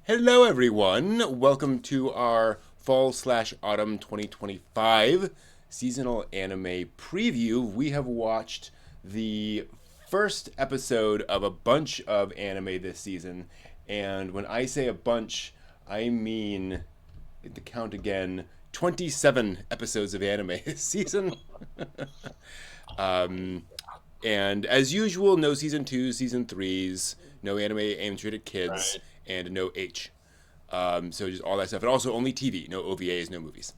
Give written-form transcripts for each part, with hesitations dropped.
Hello, everyone. Welcome to our fall/autumn 2025 seasonal anime preview. We have watched the first episode of a bunch of anime this season. And when I say a bunch, I mean, to count again, 27 episodes of anime this season. um, and as usual, no season twos, season threes, no anime aimed at kids, Right. and no H. So just all that stuff, and also only TV, no OVAs, no movies.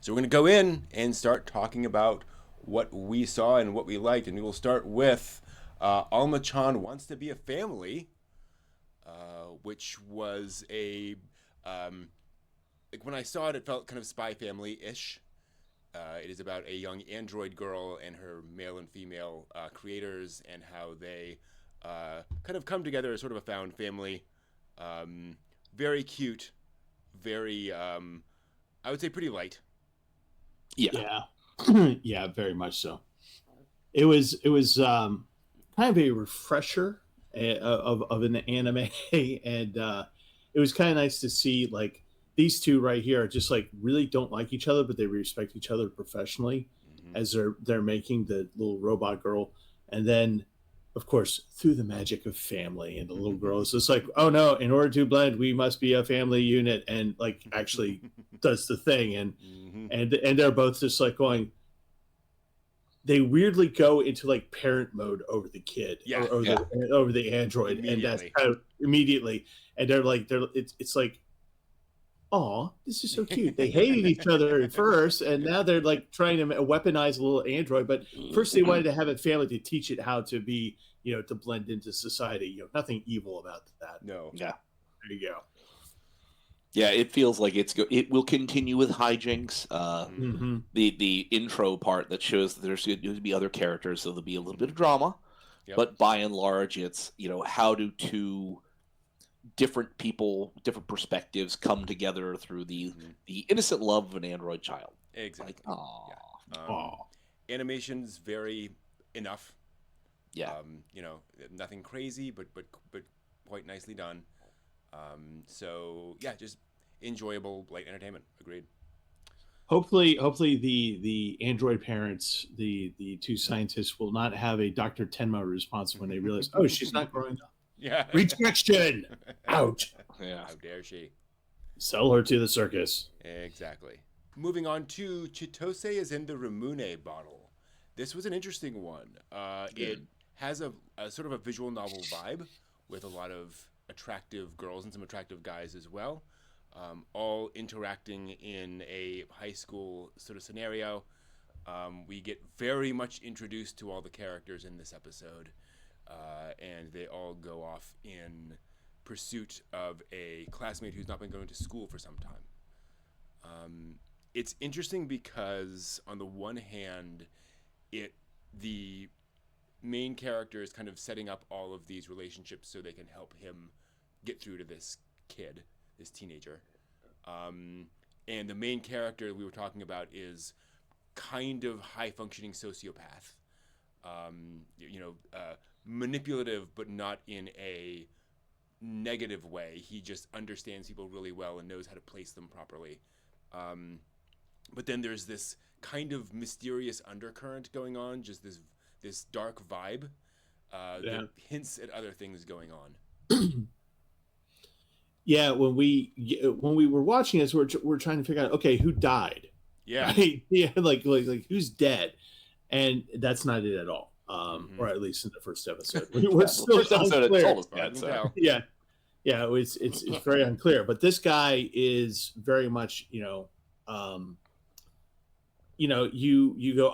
So we're gonna go in and start talking about what we saw and what we liked, and we will start with Alma-chan Wants to Be a Family, which was a like when I saw it, it felt kind of Spy Family ish. It is about a young android girl and her male and female creators and how they kind of come together as sort of a found family. Very cute, very, I would say pretty light. Yeah. Yeah. Yeah, very much so. It was kind of a refresher of an anime, and it was kind of nice to see like these two right here are just like really don't like each other, but they respect each other professionally Mm-hmm. as they're making the little robot girl, and then of course through the magic of family and the little girl is just like, oh no, in order to blend we must be a family unit, and like actually does the thing, and Mm-hmm. and they're both just like going, they weirdly go into like parent mode over the kid Yeah, or Yeah. over the android, and that's immediately. kind of immediately, and it's like, oh, this is so cute. They hated each other at first, and now they're like trying to weaponize a little android. But first, they wanted to have a family to teach it how to be, to blend into society. Nothing evil about that. No. Yeah. There you go. Yeah, it feels like it will continue with hijinks. Mm-hmm. Mm-hmm. The intro part that shows that there's going to be other characters, so there'll be a little bit of drama, Yep. but by and large, it's how do two different people, different perspectives come together through the innocent love of an android child. Exactly. Like, oh, Yeah. Oh, Animation's very enough. yeah. Nothing crazy, but quite nicely done. So yeah, just enjoyable light entertainment. Agreed. hopefully the android parents, the two scientists, will not have a Dr. Tenma response when they realize, oh, she's not growing up. Yeah. Rejection. Ouch. Yeah. How dare she? Sell her to the circus. Exactly. Moving on to Chitose is in the Ramune bottle. This was an interesting one. It has a sort of a visual novel vibe with a lot of attractive girls and some attractive guys as well, all interacting in a high school sort of scenario. We get very much introduced to all the characters in this episode, and they all go off in pursuit of a classmate who's not been going to school for some time. It's interesting because on the one hand, the main character is kind of setting up all of these relationships so they can help him get through to this kid, this teenager. And the main character we were talking about is kind of high functioning sociopath. Manipulative, but not in a negative way. He just understands people really well and knows how to place them properly. But then there's this kind of mysterious undercurrent going on, just this dark vibe Yeah. that hints at other things going on. Yeah, when we were watching this, we're trying to figure out, okay, who died? Yeah. Right? Yeah, like who's dead? And that's not it at all. Mhm. Or at least in the first episode. Yeah, We're the still first episode it unclear. told us Yeah, I that. can So. tell. Yeah. Yeah, it's very unclear. But this guy is very much, you go,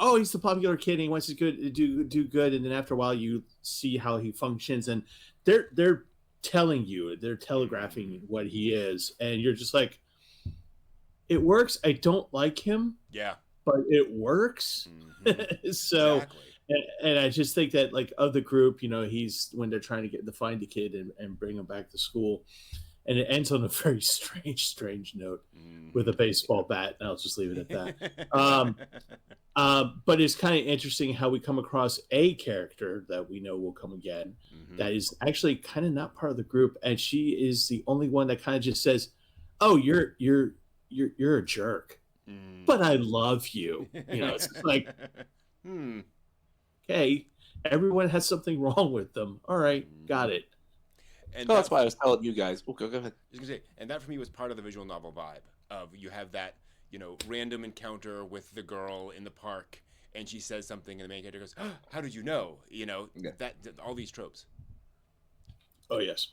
oh, he's the popular kid and he wants to do good, and then after a while you see how he functions, and they're telling you, they're telegraphing what he is, and you're just like, it works. I don't like him, Yeah. but it works. Mhm. So Exactly. and I just think that like of the group, he's when they're trying to find the kid and bring him back to school, and it ends on a very strange note with a baseball bat. And I'll just leave it at that. But it's kind of interesting how we come across a character that we know will come again that is actually kind of not part of the group, and she is the only one that kind of just says, "Oh, you're a jerk, but I love you." It's just like, okay, everyone has something wrong with them. All right, got it. And So that's why I was telling you guys. Okay, go ahead. I was gonna say, and that for me was part of the visual novel vibe of you have that random encounter with the girl in the park, and she says something, and the main character goes, oh, "How did you know?" That all these tropes. Oh yes.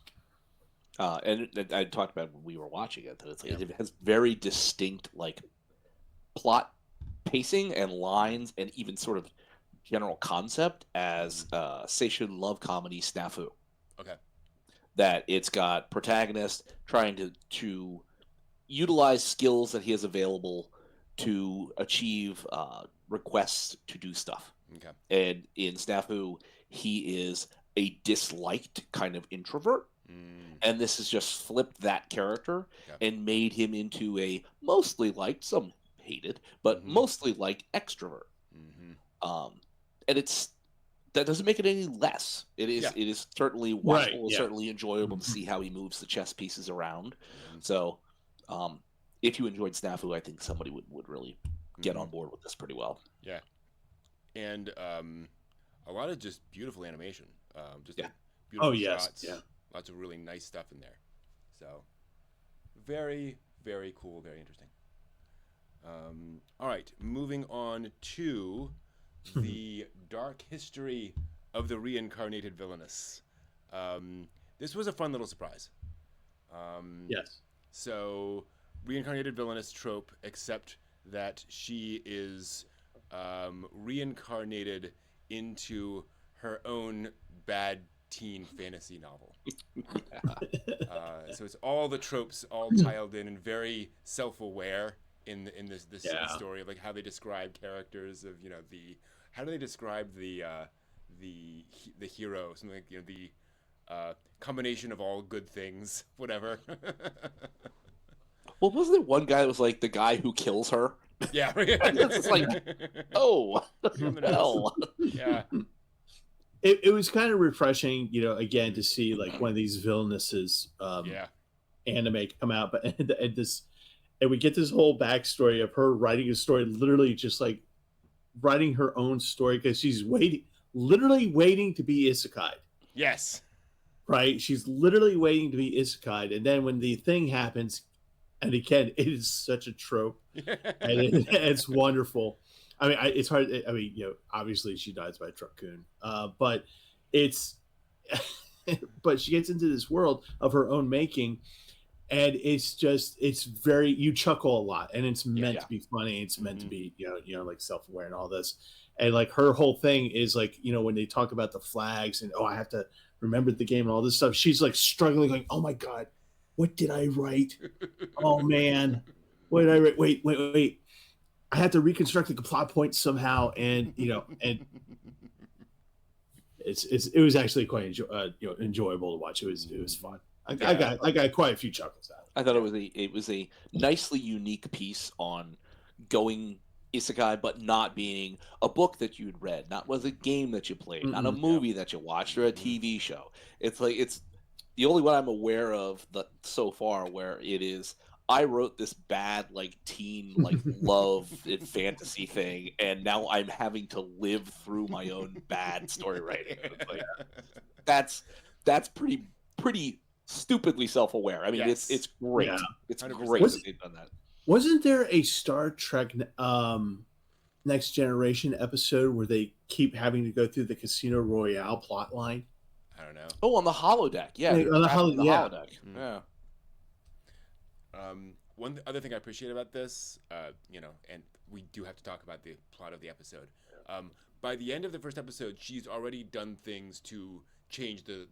And I talked about when we were watching it that it has very distinct plot pacing and lines and even sort of general concept as Seishun love comedy Snafu. Okay. That it's got protagonist trying to utilize skills that he has available to achieve requests to do stuff. Okay. And in Snafu, he is a disliked kind of introvert. And this has just flipped that character and made him into a mostly liked, some hated, but mostly liked extrovert. And that doesn't make it any less. It is certainly watchable, certainly enjoyable to see how he moves the chess pieces around. So, if you enjoyed Snafu, I think somebody would really get on board with this pretty well. Yeah, and a lot of just beautiful animation. Beautiful shots. Yeah, lots of really nice stuff in there. So, very, very cool, very interesting. All right, moving on to the dark history of the reincarnated villainess. This was a fun little surprise. Yes. So, reincarnated villainess trope, except that she is reincarnated into her own bad teen fantasy novel. So it's all the tropes all tiled in and very self-aware in this story of how they describe characters of how do they describe the hero, something like the combination of all good things, whatever. Well, wasn't there one guy that was like the guy who kills her? Yeah. It's like, oh, hell. Yeah. It was kind of refreshing, again to see one of these villainesses anime come out, but and we get this whole backstory of her writing a story, literally just writing her own story because she's literally waiting to be isekai. Yes. Right? She's literally waiting to be isekai, and then when the thing happens, and again, it is such a trope, and it's wonderful. I mean, it's hard. I mean, obviously she dies by a truck-kun, but it's, but she gets into this world of her own making, and it's very, you chuckle a lot, and it's meant to be funny. It's meant to be, self-aware and all this, and her whole thing is when they talk about the flags and I have to remember the game and all this stuff, she's struggling, going, oh my god, what did I write? Oh man, what did I write? Wait. I had to reconstruct the plot points somehow, and and it was actually quite enjoyable to watch. It was fun. I got quite a few chuckles out of it. I thought it was a nicely unique piece on going isekai, but not being a book that you'd read, not was a game that you played, not a movie that you watched or a TV show. It's it's the only one I'm aware of so far where it is. I wrote this bad teen love and fantasy thing, and now I'm having to live through my own bad story writing. That's pretty stupidly self-aware. I mean, it's great. Yeah. It's 100%. Great that they've done that. Wasn't there a Star Trek Next Generation episode where they keep having to go through the Casino Royale plot line? I don't know. Oh, on the holodeck. Yeah. On the holodeck. Mm-hmm. Yeah. One other thing I appreciate about this, and we do have to talk about the plot of the episode. By the end of the first episode, she's already done things to change the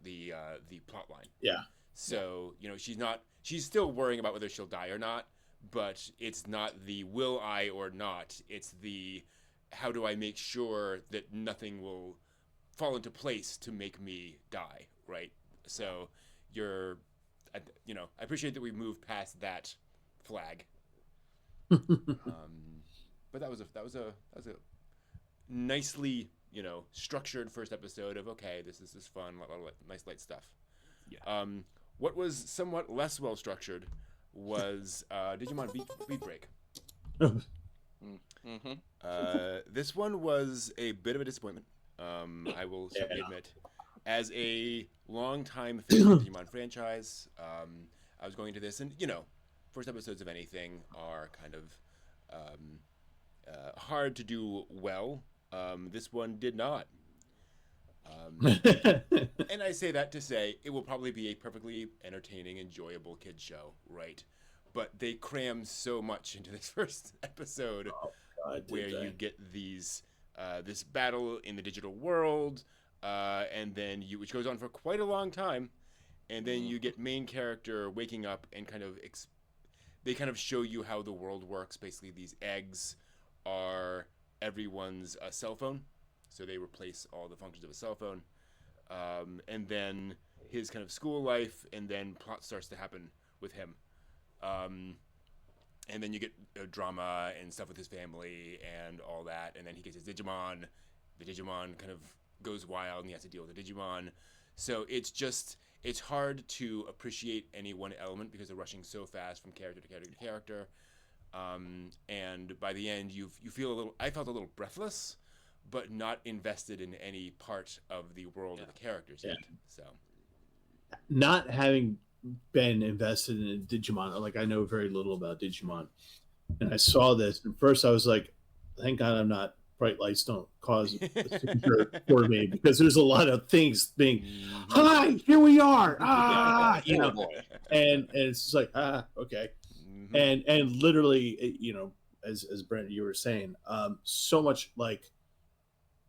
plot line. Yeah. So she's still worrying about whether she'll die or not, but it's not the will I or not. It's the how do I make sure that nothing will fall into place to make me die, right? So I appreciate that we moved past that flag. But that was a nicely structured first episode of okay, this is fun, a lot of nice light stuff. Yeah. What was somewhat less well structured was Digimon Beat Break. Mm-hmm. This one was a bit of a disappointment. I will certainly admit, as a long-time fan of the Digimon franchise, I was going to this, and first episodes of anything are kind of hard to do well. This one did not. And I say that to say it will probably be a perfectly entertaining, enjoyable kids show, right? But they cram so much into this first episode, where you get these this battle in the digital world, and then which goes on for quite a long time, and then you get main character waking up and kind of they kind of show you how the world works. Basically, these eggs are everyone's cell phone, so they replace all the functions of a cell phone, and then his kind of school life, and then plot starts to happen with him, and then you get drama and stuff with his family and all that, and then he gets his Digimon. The Digimon kind of goes wild, and he has to deal with the Digimon. So it's hard to appreciate any one element because they're rushing so fast from character to character to character. And by the end, I felt a little breathless, but not invested in any part of the world of the characters yet. So, not having been invested in Digimon, like I know very little about Digimon, and I saw this, and first I was like, thank God I'm not, bright lights don't cause a seizure for me, because there's a lot of things being, hi, here we are, and it's just like, okay. And literally, as Brent, you were saying, so much like,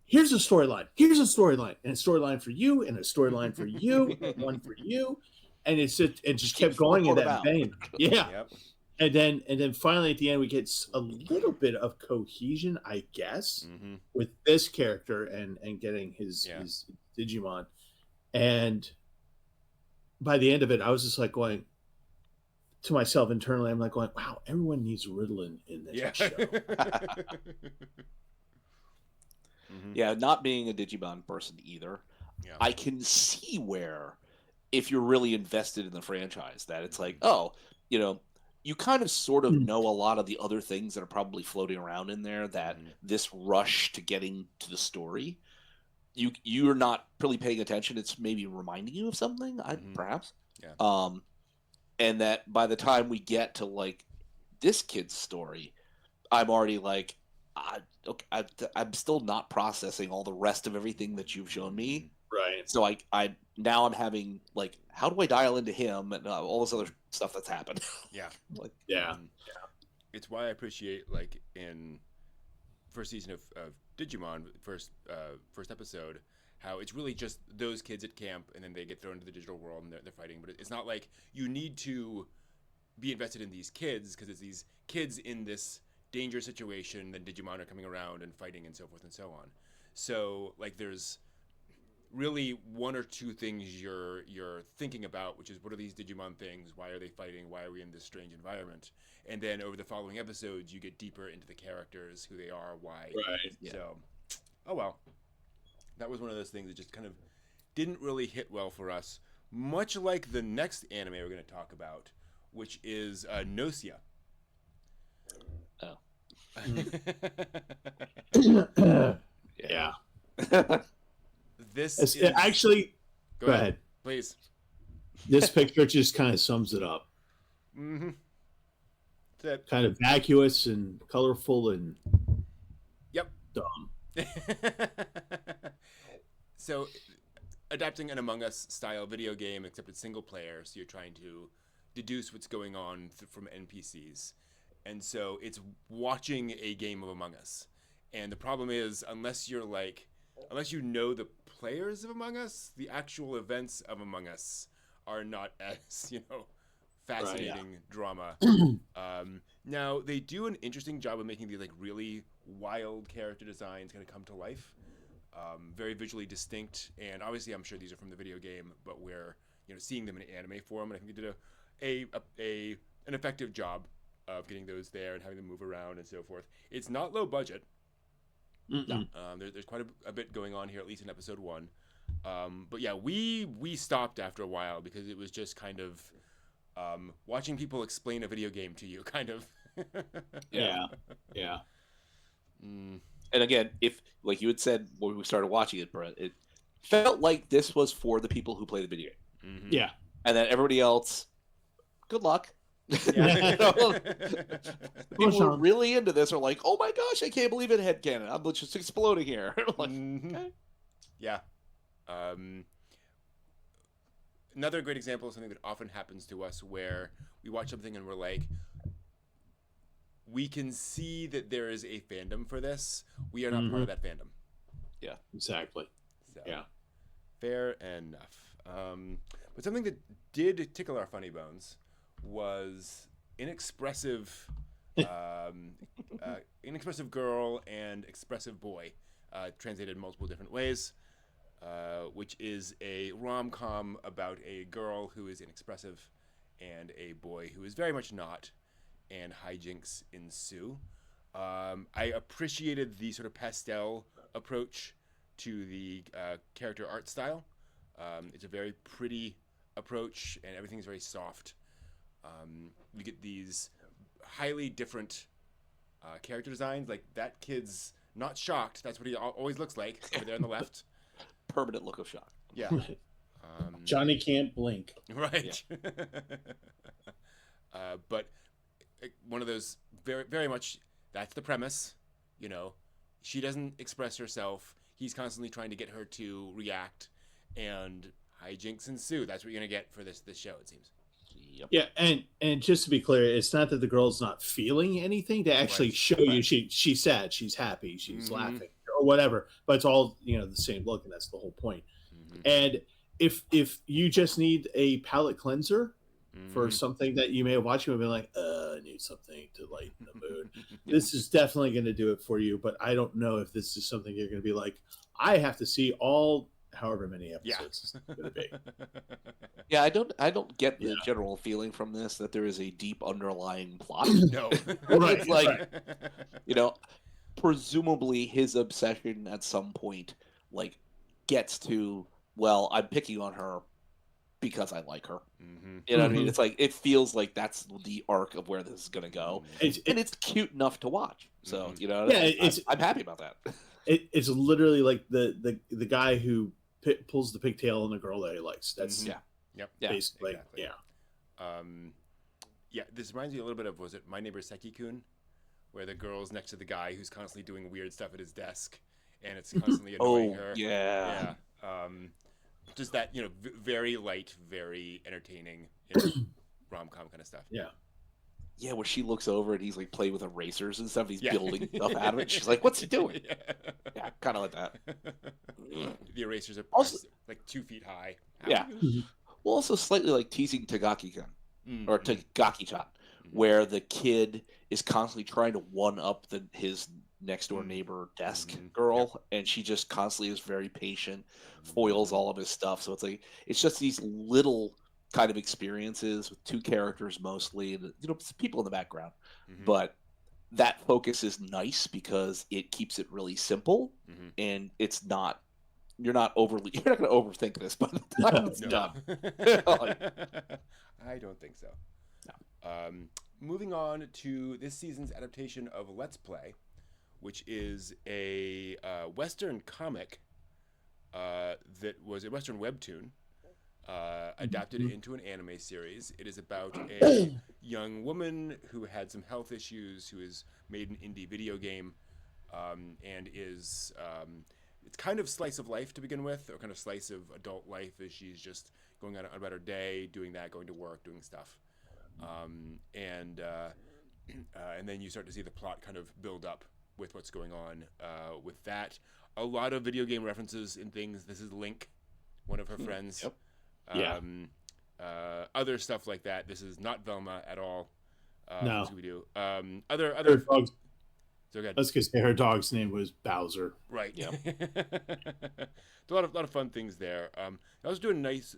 here's a storyline, and a storyline for you, and a storyline for you, and one for you, and it just kept going in that vein. Yeah. Yep. And then finally at the end we get a little bit of cohesion, I guess, with this character and getting his Digimon. And by the end of it, I was just like going to myself internally, I'm like going, wow, everyone needs Ritalin in this show. Yeah, not being a Digimon person either, I can see where, if you're really invested in the franchise, that it's like, you kind of sort of know a lot of the other things that are probably floating around in there, that this rush to getting to the story, you're not really paying attention. It's maybe reminding you of something, perhaps. Yeah. And that by the time we get to like this kid's story, I'm already like, I'm still not processing all the rest of everything that you've shown me. Right. So I now I'm having like, how do I dial into him and all this other stuff that's happened? Yeah. It's why I appreciate, like, in first season of Digimon, first episode, how it's really just those kids at camp, and then they get thrown into the digital world and they're fighting. But it's not like you need to be invested in these kids, because it's these kids in this dangerous situation, then Digimon are coming around and fighting and so forth and so on. So like there's really one or two things you're thinking about, which is, what are these Digimon things? Why are they fighting? Why are we in this strange environment? And then over the following episodes, you get deeper into the characters, who they are, why. Right. Yeah. So, oh well. That was one of those things that just kind of didn't really hit well for us. Much like the next anime we're going to talk about, which is Nocia. Oh. Yeah. This is actually. Go ahead, please. This picture just kind of sums it up. Kind of vacuous and colorful and dumb. So, adapting an Among Us style video game, except it's single player, so you're trying to deduce what's going on from NPCs. And so it's watching a game of Among Us. And the problem is, unless you know the players of Among Us, the actual events of Among Us are not as, fascinating drama. Now, they do an interesting job of making these like really wild character designs kind of come to life. Very visually distinct, and obviously I'm sure these are from the video game, but where seeing them in anime form, and I think they did an effective job of getting those there and having them move around and so forth. It's not low budget. There's quite a bit going on here, at least in episode 1. But yeah, we stopped after a while because it was just kind of watching people explain a video game to you, kind of. Yeah. And again, if like you had said when we started watching it, Brett, it felt like this was for the people who play the video game. Mm-hmm. Yeah. And then everybody else, good luck. Yeah. People who are really into this are like, oh my gosh, I can't believe it headcanon. I'm just exploding here. Like, okay. Yeah. Another great example of something that often happens to us where we watch something and we're like, we can see that there is a fandom for this. We are not part of that fandom. Yeah, exactly. So, yeah. Fair enough. But something that did tickle our funny bones was inexpressive girl and expressive boy, translated in multiple different ways, which is a rom-com about a girl who is inexpressive and a boy who is very much not, and hijinks ensue. I appreciated the sort of pastel approach to the character art style. It's a very pretty approach, and everything's very soft. We get these highly different character designs. Like, that kid's not shocked. That's what he always looks like over there on the left. Permanent look of shock. Yeah. Johnny can't blink. Right. Yeah. But one of those very, very much, that's the premise. She doesn't express herself. He's constantly trying to get her to react, and hijinks ensue. That's what you're going to get for this show, it seems. Yep. Yeah, and just to be clear, it's not that the girl's not feeling anything to actually show you she's sad, she's happy, she's laughing, or whatever. But it's all the same look, and that's the whole point. And if you just need a palate cleanser for something that you may have watched, you would be like, I need something to lighten the mood. This is definitely going to do it for you, but I don't know if this is something you're going to be like, I have to see all however many episodes it's going to be. Yeah, I don't get the general feeling from this that there is a deep underlying plot. No. It's like, presumably his obsession at some point, like, gets to, well, I'm picking on her because I like her. You know what I mean? It's like, it feels like that's the arc of where this is going to go. And it's cute enough to watch. So, I'm happy about that. It's literally like the guy who pulls the pigtail on the girl that he likes. That's basically exactly. This reminds me a little bit of, was it My Neighbor Seki-kun, where the girl's next to the guy who's constantly doing weird stuff at his desk, and it's constantly annoying her. Yeah. Just that, very light, very entertaining, rom-com kind of stuff. Yeah, where she looks over and he's like playing with erasers and stuff. He's building stuff out of it. She's like, "What's he doing?" Yeah, kind of like that. The erasers are also like 2 feet high. Yeah. Well, also slightly like teasing Tagaki-kun or Tagaki-chan, where the kid is constantly trying to one up his next door neighbor desk girl, and she just constantly is very patient, foils all of his stuff. So it's just these little kind of experiences with 2 characters mostly, and people in the background, but that focus is nice because it keeps it really simple, and it's not you're not going to overthink this by the time it's done. I don't think so. No. Moving on to this season's adaptation of Let's Play, which is a Western comic that was a Western webtoon adapted into an anime series. It is about a young woman who had some health issues, who has made an indie video game, and is it's kind of slice of life to begin with, or kind of slice of adult life as she's just going on about her day, doing that, going to work, doing stuff, and then you start to see the plot kind of build up with what's going on with that. A lot of video game references in things. This is Link, one of her friends. Yep. Other stuff like that. This is not Velma at all. No. Scooby-Doo. Other. Dogs. So good. That's because her dog's name was Bowser. Right. Yeah. A lot of fun things there. I was doing a nice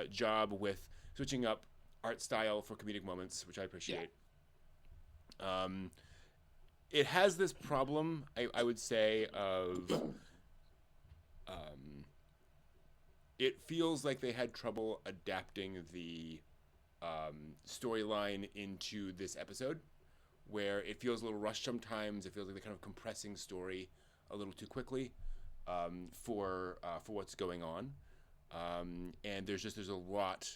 job with switching up art style for comedic moments, which I appreciate. It has this problem, I would say, of it feels like they had trouble adapting the storyline into this episode, where it feels a little rushed sometimes. It feels like they're kind of compressing story a little too quickly for what's going on, and there's a lot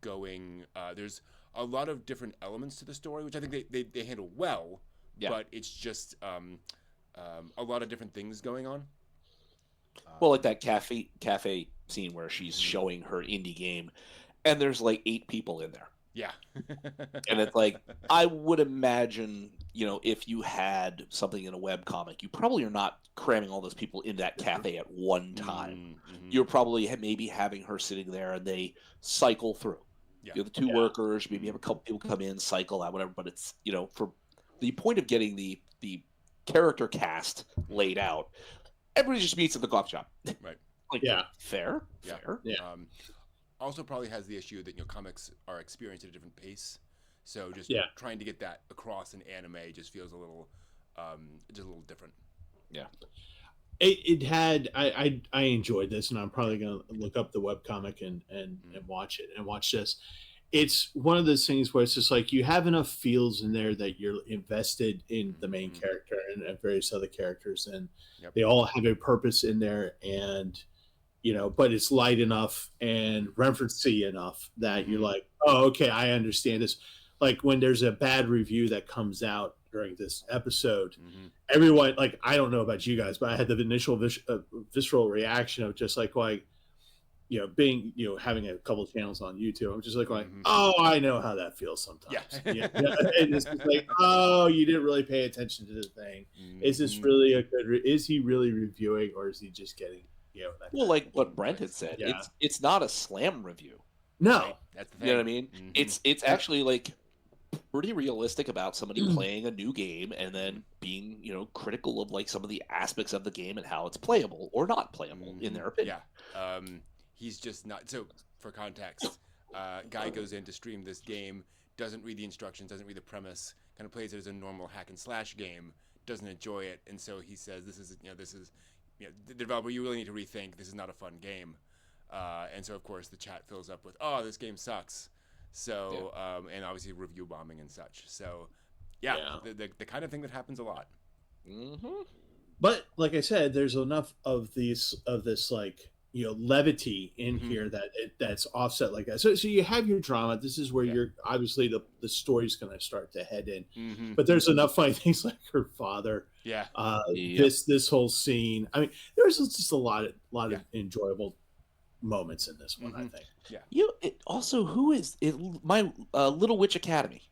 going. There's a lot of different elements to the story, which I think they handle well. Yeah. But it's just a lot of different things going on. Well, like that cafe scene where she's showing her indie game, and there's like 8 people in there. Yeah. And it's like, I would imagine, if you had something in a web comic, you probably are not cramming all those people in that cafe at one time. Mm-hmm. You're probably maybe having her sitting there and they cycle through. Yeah. You have the 2 workers, maybe you have a couple people come in, cycle out, whatever. But it's, for the point of getting the character cast laid out, everybody just meets at the coffee shop. Right. Fair. Yeah. Fair. Yeah. Also probably has the issue that comics are experienced at a different pace, so just trying to get that across in anime just feels a little different. Yeah. It had I enjoyed this, and I'm probably gonna look up the webcomic and watch it and watch this. It's one of those things where it's just like you have enough feels in there that you're invested in the main character and various other characters, and they all have a purpose in there, and but it's light enough and referencey enough that you're like, oh, okay, I understand this. Like when there's a bad review that comes out during this episode, everyone, like, I don't know about you guys, but I had the initial visceral reaction of just like being, having a couple of channels on YouTube. I'm just like, oh, I know how that feels sometimes. Yeah. And it's just like, oh, you didn't really pay attention to the thing. Is this really is he really reviewing, or is he just getting, well, like what Brent had said, it's not a slam review. No. Right. That's the thing. You know what I mean? It's actually like pretty realistic about somebody playing a new game and then being, critical of like some of the aspects of the game and how it's playable or not playable in their opinion. Yeah. He's just not. So for context, guy goes in to stream this game, doesn't read the instructions, doesn't read the premise, kind of plays it as a normal hack and slash game, doesn't enjoy it, and so he says, "This is the developer. You really need to rethink. This is not a fun game." And so of course the chat fills up with, "Oh, this game sucks." So and obviously review bombing and such. So the kind of thing that happens a lot. But like I said, there's enough of this like levity in here that's offset like that. So you have your drama. This is where you're obviously the story's going to start to head in. But there's enough funny things like her father. Yeah. This whole scene. I mean, there's just a lot of enjoyable moments in this one. I think. Yeah. Also, who is it? My Little Witch Academy.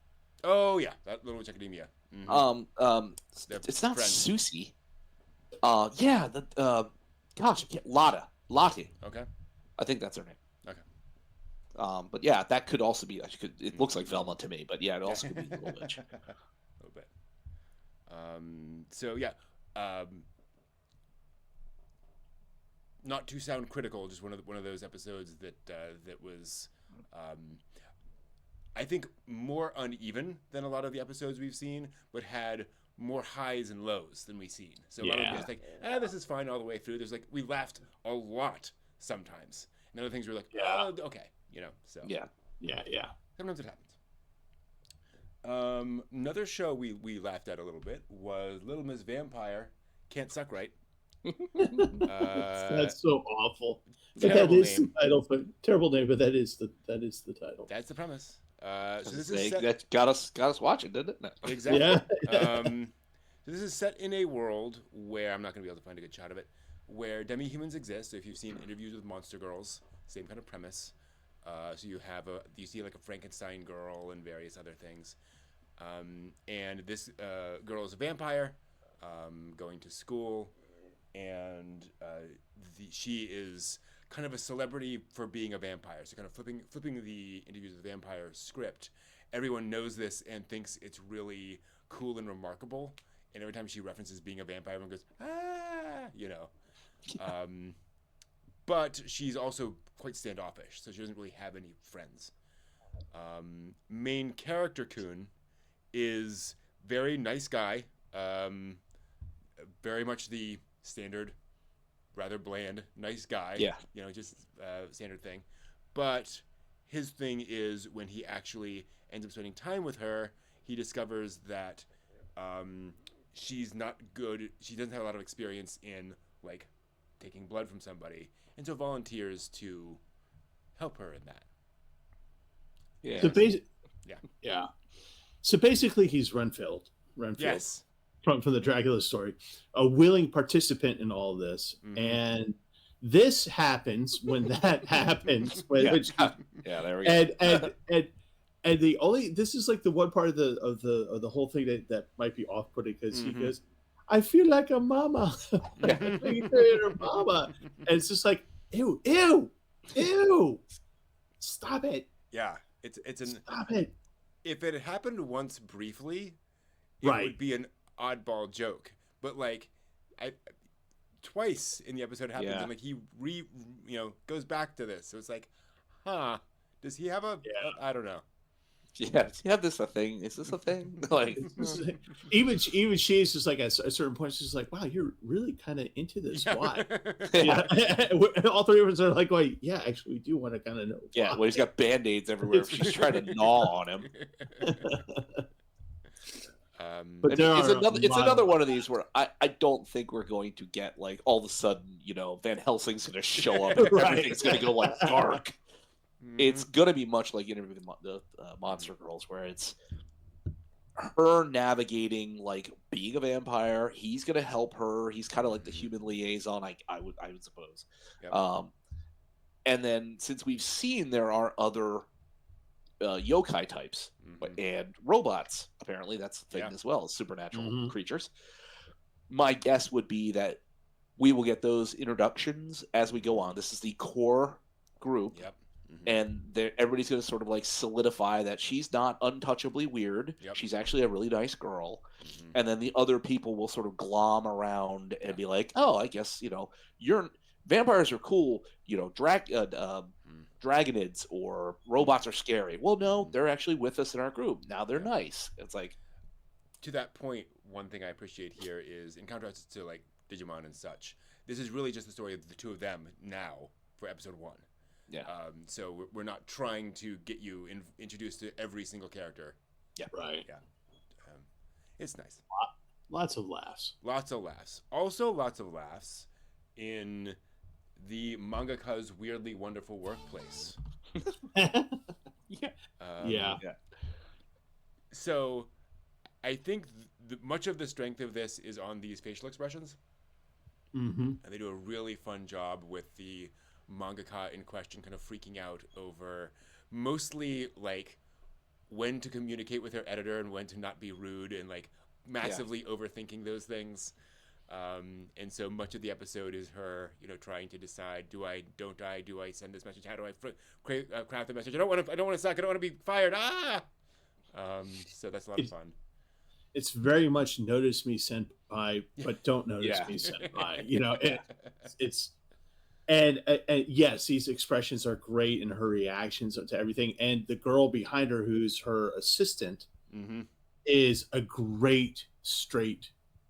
Oh yeah, that Little Witch Academia. It's not Susie. Yeah. Gosh, Lottie. Okay. I think that's her name. Okay. But yeah, that could also be. It looks like Velma to me, but yeah, it also could be Little Witch. A little bit. So yeah. Not to sound critical, just one of those episodes that was, I think, more uneven than a lot of the episodes we've seen, but had more highs and lows than we've seen. So a lot of it was like, this is fine all the way through. There's like, we laughed a lot sometimes, and other things were like, oh, okay, So yeah. Sometimes it happens. Another show we laughed at a little bit was Little Miss Vampire Can't Suck Right. That's so awful. But that is the title. Terrible name, but that is the title. That's the premise. So that got us watching, didn't it? No. Exactly. So this is set in a world where I'm not going to be able to find a good shot of it, where demi-humans exist. So if you've seen Interviews with Monster Girls, same kind of premise. So you see like a Frankenstein girl and various other things, and this girl is a vampire, going to school. And she is kind of a celebrity for being a vampire. So kind of flipping the Interviews with the Vampire script. Everyone knows this and thinks it's really cool and remarkable. And every time she references being a vampire, everyone goes, ah, But she's also quite standoffish, so she doesn't really have any friends. Main character Kun is very nice guy, very much the standard, rather bland, nice guy. Yeah. Just standard thing. But his thing is when he actually ends up spending time with her, he discovers that she's not good. She doesn't have a lot of experience in like taking blood from somebody, and so volunteers to help her in that. Yeah. So Yeah. yeah. So basically, he's Renfield. Yes. From the Dracula story, a willing participant in all this, and this happens when that happens. Yeah, there we go. And the only this is like the one part of the whole thing that might be off putting because he goes, I feel like a mama. Her mama. And it's just like, ew, stop it. Yeah, Stop it. If it had happened once briefly, it would be an oddball joke. But like, twice in the episode it happens, and like he goes back to this. So it's like, does he have I don't know. Yeah, does he have this a thing? Is this a thing? Like, even she's just like at a certain point, she's like, "Wow, you're really kind of into this. Why?" All three of us are like, "Wait, yeah, actually, we do want to kind of know." Yeah, why. well, he's got band-aids everywhere. She's trying to gnaw on him. But it's another one of these where I don't think we're going to get like all of a sudden, Van Helsing's going to show up and everything's going to go like dark. It's going to be much like Interview with the Monster Girls, where it's her navigating like being a vampire. He's going to help her. He's kind of like the human liaison, I would suppose. Yep. And then since we've seen there are other yokai types and robots, apparently that's the thing as well, supernatural creatures. My guess would be that we will get those introductions as we go on. This is the core group. Yep. And everybody's going to sort of like solidify that she's not untouchably weird. Yep. She's actually a really nice girl. And then the other people will sort of glom around and be like, oh, I guess, vampires are cool, dragonids or robots are scary. Well, no, they're actually with us in our group. Now they're nice. It's like, to that point, one thing I appreciate here is, in contrast to like Digimon and such, this is really just the story of the two of them now for episode 1. Yeah. So we're not trying to get you introduced to every single character. Yeah. Right. Yeah. It's nice. Lots of laughs. Lots of laughs. Also, lots of laughs in the mangaka's weirdly wonderful workplace. Yeah. So, I think much of the strength of this is on these facial expressions. And they do a really fun job with the mangaka in question kind of freaking out over mostly like when to communicate with her editor and when to not be rude and like massively overthinking those things. And so much of the episode is her, trying to decide, do I send this message? How do I craft the message? I don't want to suck. I don't want to be fired. So that's a lot of fun. It's very much notice me senpai, but don't notice me senpai. And yes, these expressions are great, and her reactions to everything. And the girl behind her, who's her assistant, is a great straight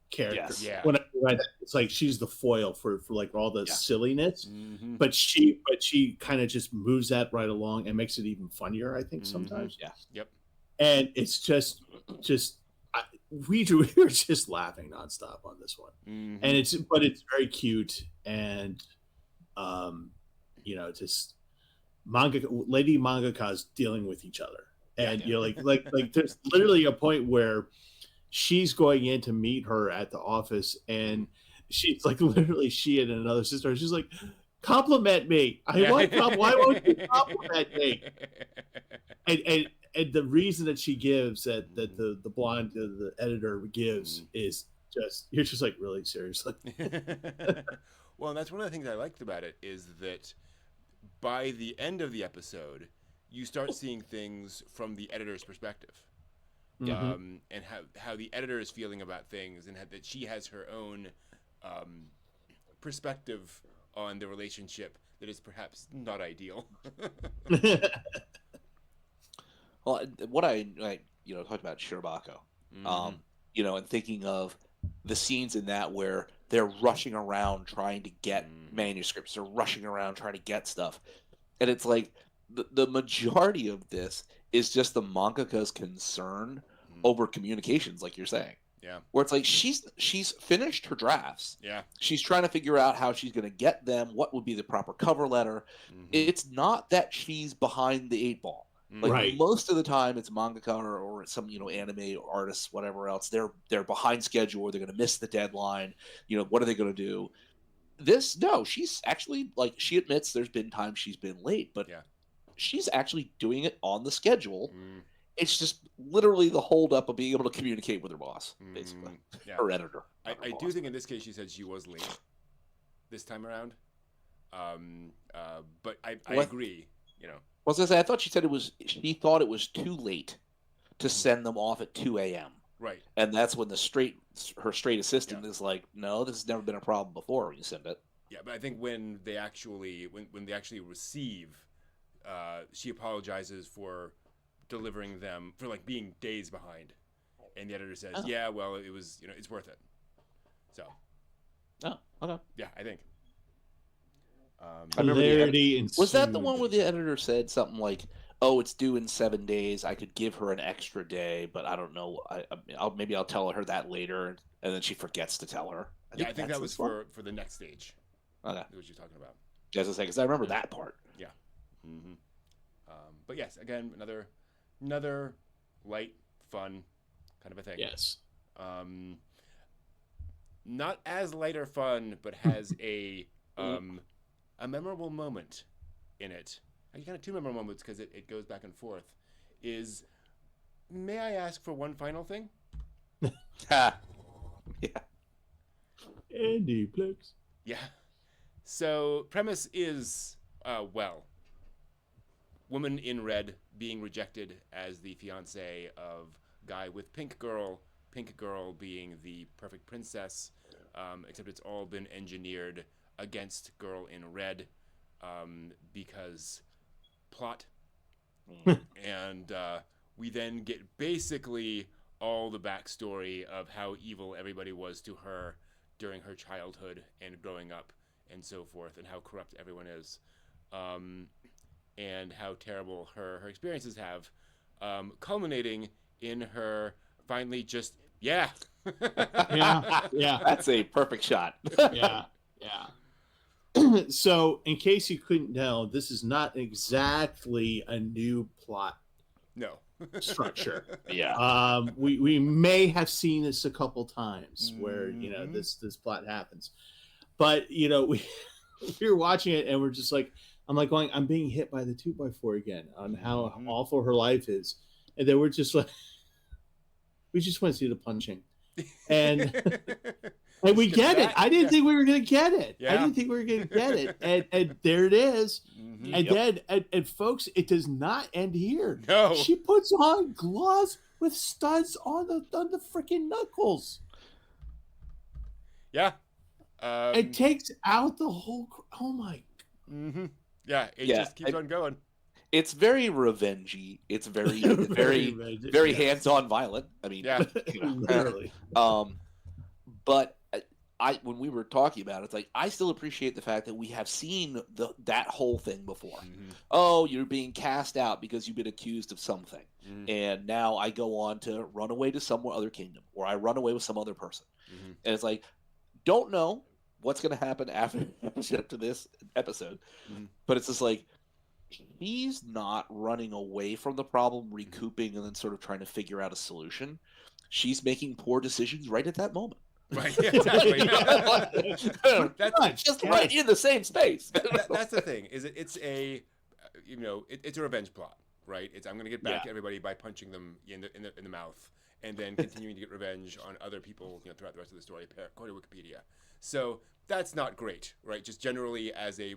character. Yes. Yeah. When I read that, it's like she's the foil for like all the silliness, but she kind of just moves that right along and makes it even funnier, I think, sometimes. Yeah. Yep. And it's just we were just laughing nonstop on this one, and it's very cute and just lady mangakas dealing with each other, and like there's literally a point where she's going in to meet her at the office, and she's like, literally, she and another sister, she's like, compliment me. Why won't you compliment me? And the reason that she gives that the blonde the editor gives is just, you're just like, really, seriously. Well, and that's one of the things I liked about it, is that by the end of the episode, you start seeing things from the editor's perspective. And how the editor is feeling about things, and that she has her own perspective on the relationship that is perhaps not ideal. Well, what I talked about Shirobako, Mhm. and thinking of the scenes in that where they're rushing around trying to get Mhm. manuscripts, they're rushing around trying to get stuff, and it's like the majority of this is just the mangaka's concern Mhm. over communications, like you're saying, Yeah. where it's like she's finished her drafts, Yeah. she's trying to figure out how she's going to get them, what would be the proper cover letter. Mhm. It's not that she's behind the eight ball. Like Right. most of the time, it's mangaka or some anime artists, whatever else. They're behind schedule. Or they're going to miss the deadline. What are they going to do? This no, she's actually like she admits there's been times she's been late, but Yeah. she's actually doing it on the schedule. Mm. It's just literally the holdup of being able to communicate with her boss, basically, Yeah. her editor. I not her do boss. think in this case she said she was late this time around. But I What? agree. I was gonna say I thought she said she thought it was too late to send them off at 2 a.m. Right. And that's when her straight assistant is like, no, this has never been a problem before when you send it. Yeah, but I think when they actually receive, she apologizes for delivering them for like being days behind, and the editor says, Oh. "Yeah, well, it was it's worth it." So Oh, okay. yeah, I think. I remember Hilarity Was that the ensued. one where the editor said something like, "Oh, it's due in 7 days. I could give her an extra day, but I don't know. Maybe I'll tell her that later," and then she forgets to tell her. I think that's that was this one. for the next stage. Okay, Is what you're talking about. as I say, because I remember that part. Yeah. Mm-hmm. But yes, again, another light, fun kind of a thing. Yes. Not as light or fun, but has a memorable moment in it. Kind of two memorable moments because it goes back and forth. May I ask for one final thing? Yeah. Andy Plex. Yeah. So premise is woman in red being rejected as the fiance of guy with pink girl being the perfect princess, except it's all been engineered against girl in red because plot. And we then get basically all the backstory of how evil everybody was to her during her childhood and growing up and so forth, and how corrupt everyone is, and how terrible her experiences have, culminating in her finally just Yeah. That's a perfect shot. Yeah. So, in case you couldn't tell, this is not exactly a new plot No. structure. Yeah. We may have seen this a couple times where Mhm. this plot happens, but we were watching it and we're just like, I'm being hit by the 2x4 again on how Mhm. awful her life is, and then we're just like, we just want to see the punching, and we Skip get it. that. I didn't Yeah. think we were gonna get it. I Yeah. didn't think we were gonna get it, and there it is. Mhm. And Yep. then, and folks, it does not end here. No. She puts on gloves with studs on the freaking knuckles. Yeah. It takes out the whole. Oh my! Mm-hmm. Yeah, it Yeah, just keeps on going. It's very revengey. It's very Very hands-on violent. I mean, Yeah. literally. But when we were talking about it, it's like I still appreciate the fact that we have seen that whole thing before. Mhm. Oh, you're being cast out because you've been accused of something, Mhm. and now I go on to run away to some other kingdom, or I run away with some other person, Mhm. and it's like, don't know what's going to happen after this episode, Mhm. but it's just like he's not running away from the problem, recouping, and then sort of trying to figure out a solution. She's making poor decisions right at that moment. Right. Yeah, exactly. That's Just right in the same space. that's the thing. It's a it's a revenge plot, right? I'm going to get back at everybody by punching them in the mouth, and then continuing to get revenge on other people throughout the rest of the story, according to Wikipedia. So that's not great, right? Just generally as a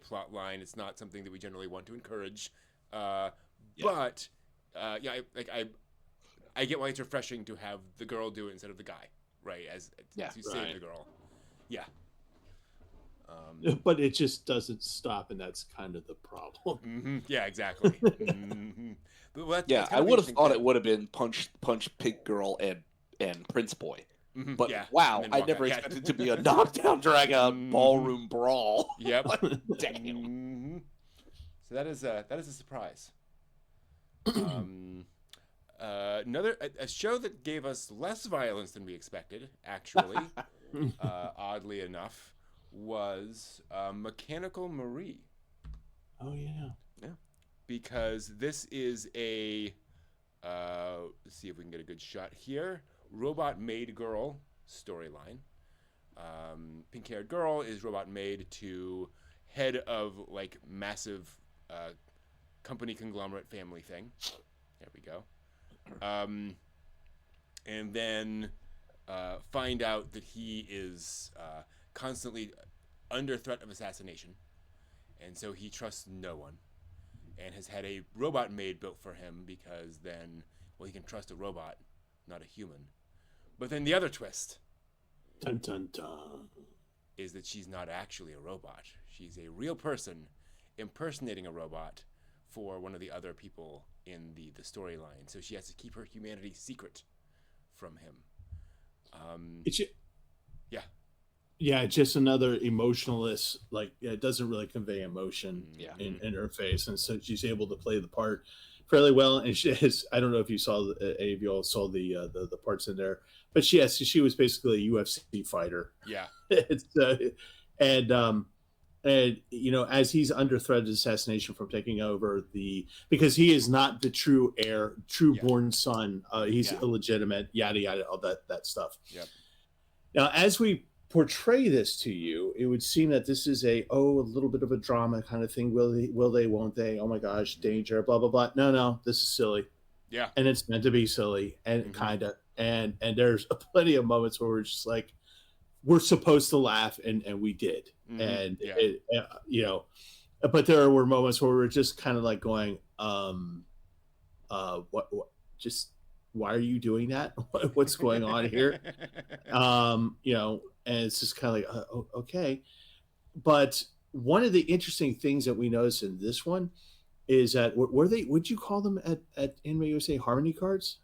plot line, it's not something that we generally want to encourage. But I get why it's refreshing to have the girl do it instead of the guy, right? As you save the girl. Yeah. But it just doesn't stop, and that's kind of the problem. Yeah, exactly. But Yeah, that's I kind of would have interesting thought too. it would have been Punch Pig Girl and Prince Boy. But Yeah, and wow, then I walk never out. Yeah. expected it to be a knockdown, drag out ballroom brawl. Yep. Like, damn. So that is a surprise. Um, a show that gave us less violence than we expected, actually, oddly enough, was Mechanical Marie. Oh yeah. Because this is a let's see if we can get a good shot here. Robot maid girl storyline. Pink-haired girl is robot maid to head of like massive company conglomerate family thing. There we go. And then find out that he is constantly under threat of assassination, and so he trusts no one, and has had a robot maid built for him because then, well, he can trust a robot, not a human. But then the other twist Dun dun dun. is that she's not actually a robot. She's a real person impersonating a robot for one of the other people in the storyline. So she has to keep her humanity secret from him. It's Yeah. yeah, it's just another emotionless. Like it doesn't really convey emotion Yeah. in her face, and so she's able to play the part fairly well. And she has, I don't know if you saw any of you all saw the parts in there, but she was basically a UFC fighter. Yeah. It's and and you know, as he's under threat of assassination from taking over because he is not the true heir, true born son. He's Yeah. illegitimate, yada yada, all that stuff. Yep. Now, as we portray this to you, it would seem that this is a little bit of a drama kind of thing. Will they, won't they? Oh my gosh, danger, blah blah blah. No, this is silly, Yeah. and it's meant to be silly, and Mhm. kind of, and there's plenty of moments where we're just like, we're supposed to laugh, and we did, Mhm. and Yeah. it, you know, but there were moments where we're just kind of like going, what just why are you doing that? What's going on here? You know, and it's just kind of like, okay. But one of the interesting things that we noticed in this one is that were they? Would you call them at Anime USA Harmony cards,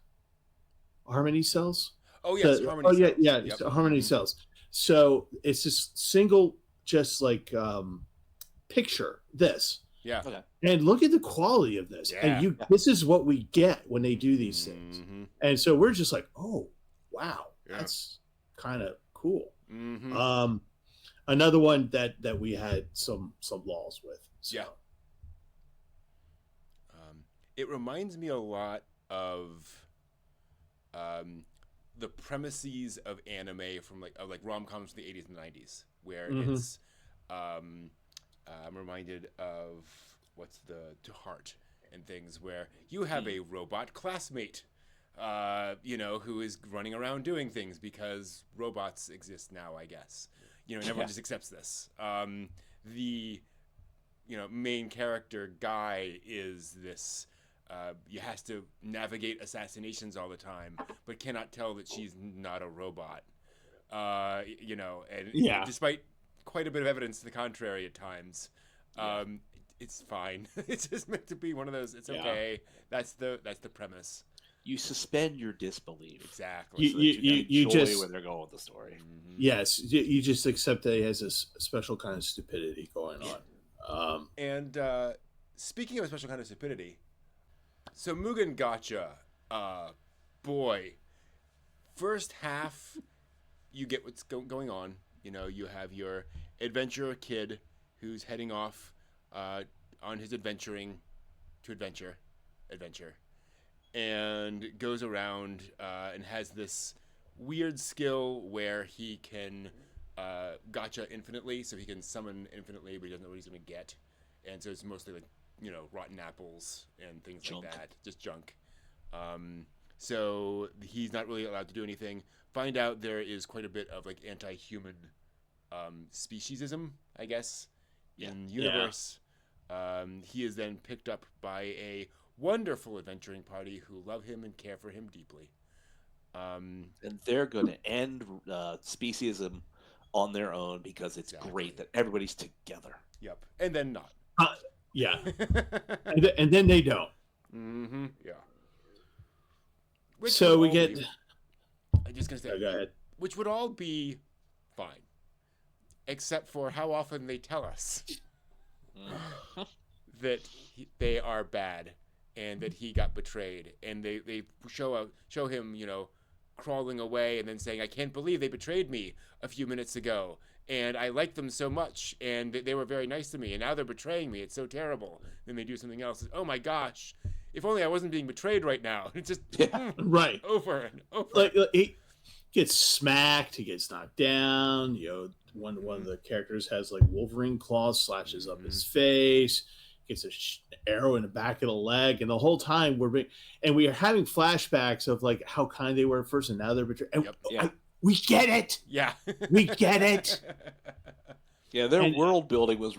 Harmony cells? Oh yes, Harmony yeah, cells. yeah, Yep. so Harmony Mhm. cells. So it's this single, just like picture this. Yeah. Okay. And look at the quality of this. Yeah. And this is what we get when they do these things. Mhm. And so we're just like, oh, wow, Yeah. that's kind of cool. Mhm. Another one that we had some laws with. So. Yeah. It reminds me a lot of the premises of anime from like rom-coms from the 80s and 90s, where Mhm. it's I'm reminded of what's the To Heart and things where you have a robot classmate, you know, who is running around doing things because robots exist now, I guess. You know, and everyone Yeah. just accepts this. The main character guy is this. You has to navigate assassinations all the time, but cannot tell that she's not a robot. You know, and Yeah. despite quite a bit of evidence to the contrary at times, it's fine. It's just meant to be one of those. It's Yeah. okay. That's the premise. You suspend your disbelief. Exactly. So that you can you enjoy just- where they're going with the story. Mhm. Yes, you just accept that he has a special kind of stupidity going on. And speaking of a special kind of stupidity, so Mugen Gotcha, boy, first half, you get what's going on. You know, you have your adventurer kid who's heading off on his adventure, and goes around and has this weird skill where he can gotcha infinitely, so he can summon infinitely, but he doesn't know what he's going to get. And so it's mostly like, you know, rotten apples and things Junk. like that, just junk. So he's not really allowed to do anything. Find out there is quite a bit of like anti-human speciesism, I guess, in universe. He is then picked up by a wonderful adventuring party who love him and care for him deeply. And they're going to end speciesism on their own because it's great that everybody's together. Yep. And then not. Yeah. And then they don't. Mm-hmm. Yeah. Which So we would all get. be- I'm just gonna say, Go ahead. which would all be fine, except for how often they tell us that they are bad and that he got betrayed, and they show him, you know, crawling away and then saying, "I can't believe they betrayed me a few minutes ago, and I liked them so much, and they were very nice to me, and now they're betraying me. It's so terrible." Then they do something else. Oh my gosh! If only I wasn't being betrayed right now. It's just Right. over and over. Like he gets smacked, he gets knocked down. You know, one of the characters has like Wolverine claws, slashes up his face, gets a arrow in the back of the leg, and the whole time we are having flashbacks of like how kind they were at first, and now they're betrayed. And Yep. we get it. Yeah. We get it. Yeah, their And- world building was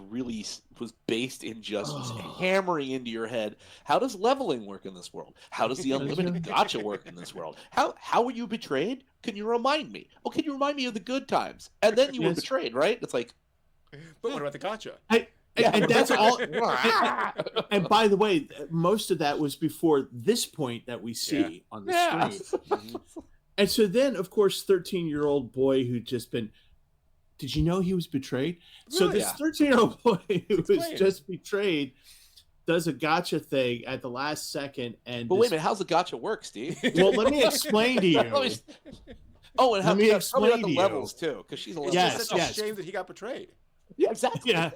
based in just hammering into your head. How does leveling work in this world? How does the unlimited gotcha work in this world? How were you betrayed? Can you remind me? Oh, can you remind me of the good times? And then you were Yes. betrayed, right? It's like, But what about the gotcha? And that's all. And by the way, most of that was before this point that we see on the yeah. screen. And so then, of course, 13-year-old boy who'd just been. Did you know he was betrayed? So Really? this 13-year-old boy who was Explain. just betrayed does a gotcha thing at the last second, and But wait a minute, how's the gotcha work, Steve? Well, let me explain to you. Oh, and how Let me tell me explain about to the you. levels too, because she's a level. It's Yes, just such yes. a shame that he got betrayed. Yeah, exactly. Yeah.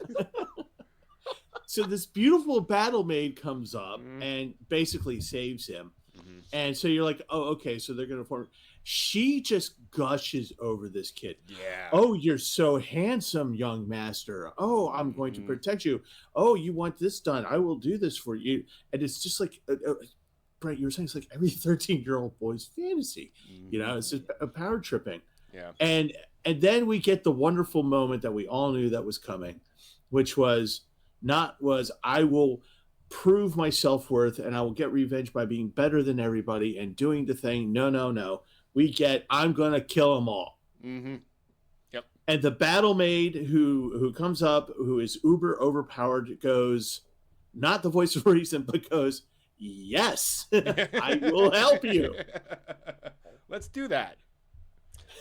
So this beautiful battle maid comes up and basically saves him. Mhm. And so you're like, oh, okay, so they're going to form. She just gushes over this kid. Yeah. Oh, you're so handsome, young master. Oh, I'm going to Mhm. protect you. Oh, you want this done. I will do this for you. And it's just like, Brett, you were saying, it's like every 13-year-old boy's fantasy. You know, it's just a power tripping. Yeah. And then we get the wonderful moment that we all knew that was coming, which was I will prove my self-worth and I will get revenge by being better than everybody and doing the thing. No. We get I'm gonna kill them all. Mm-hmm. And the battle maid who comes up, who is uber overpowered, goes, not the voice of reason, but goes, yes, I will help you. Let's do that.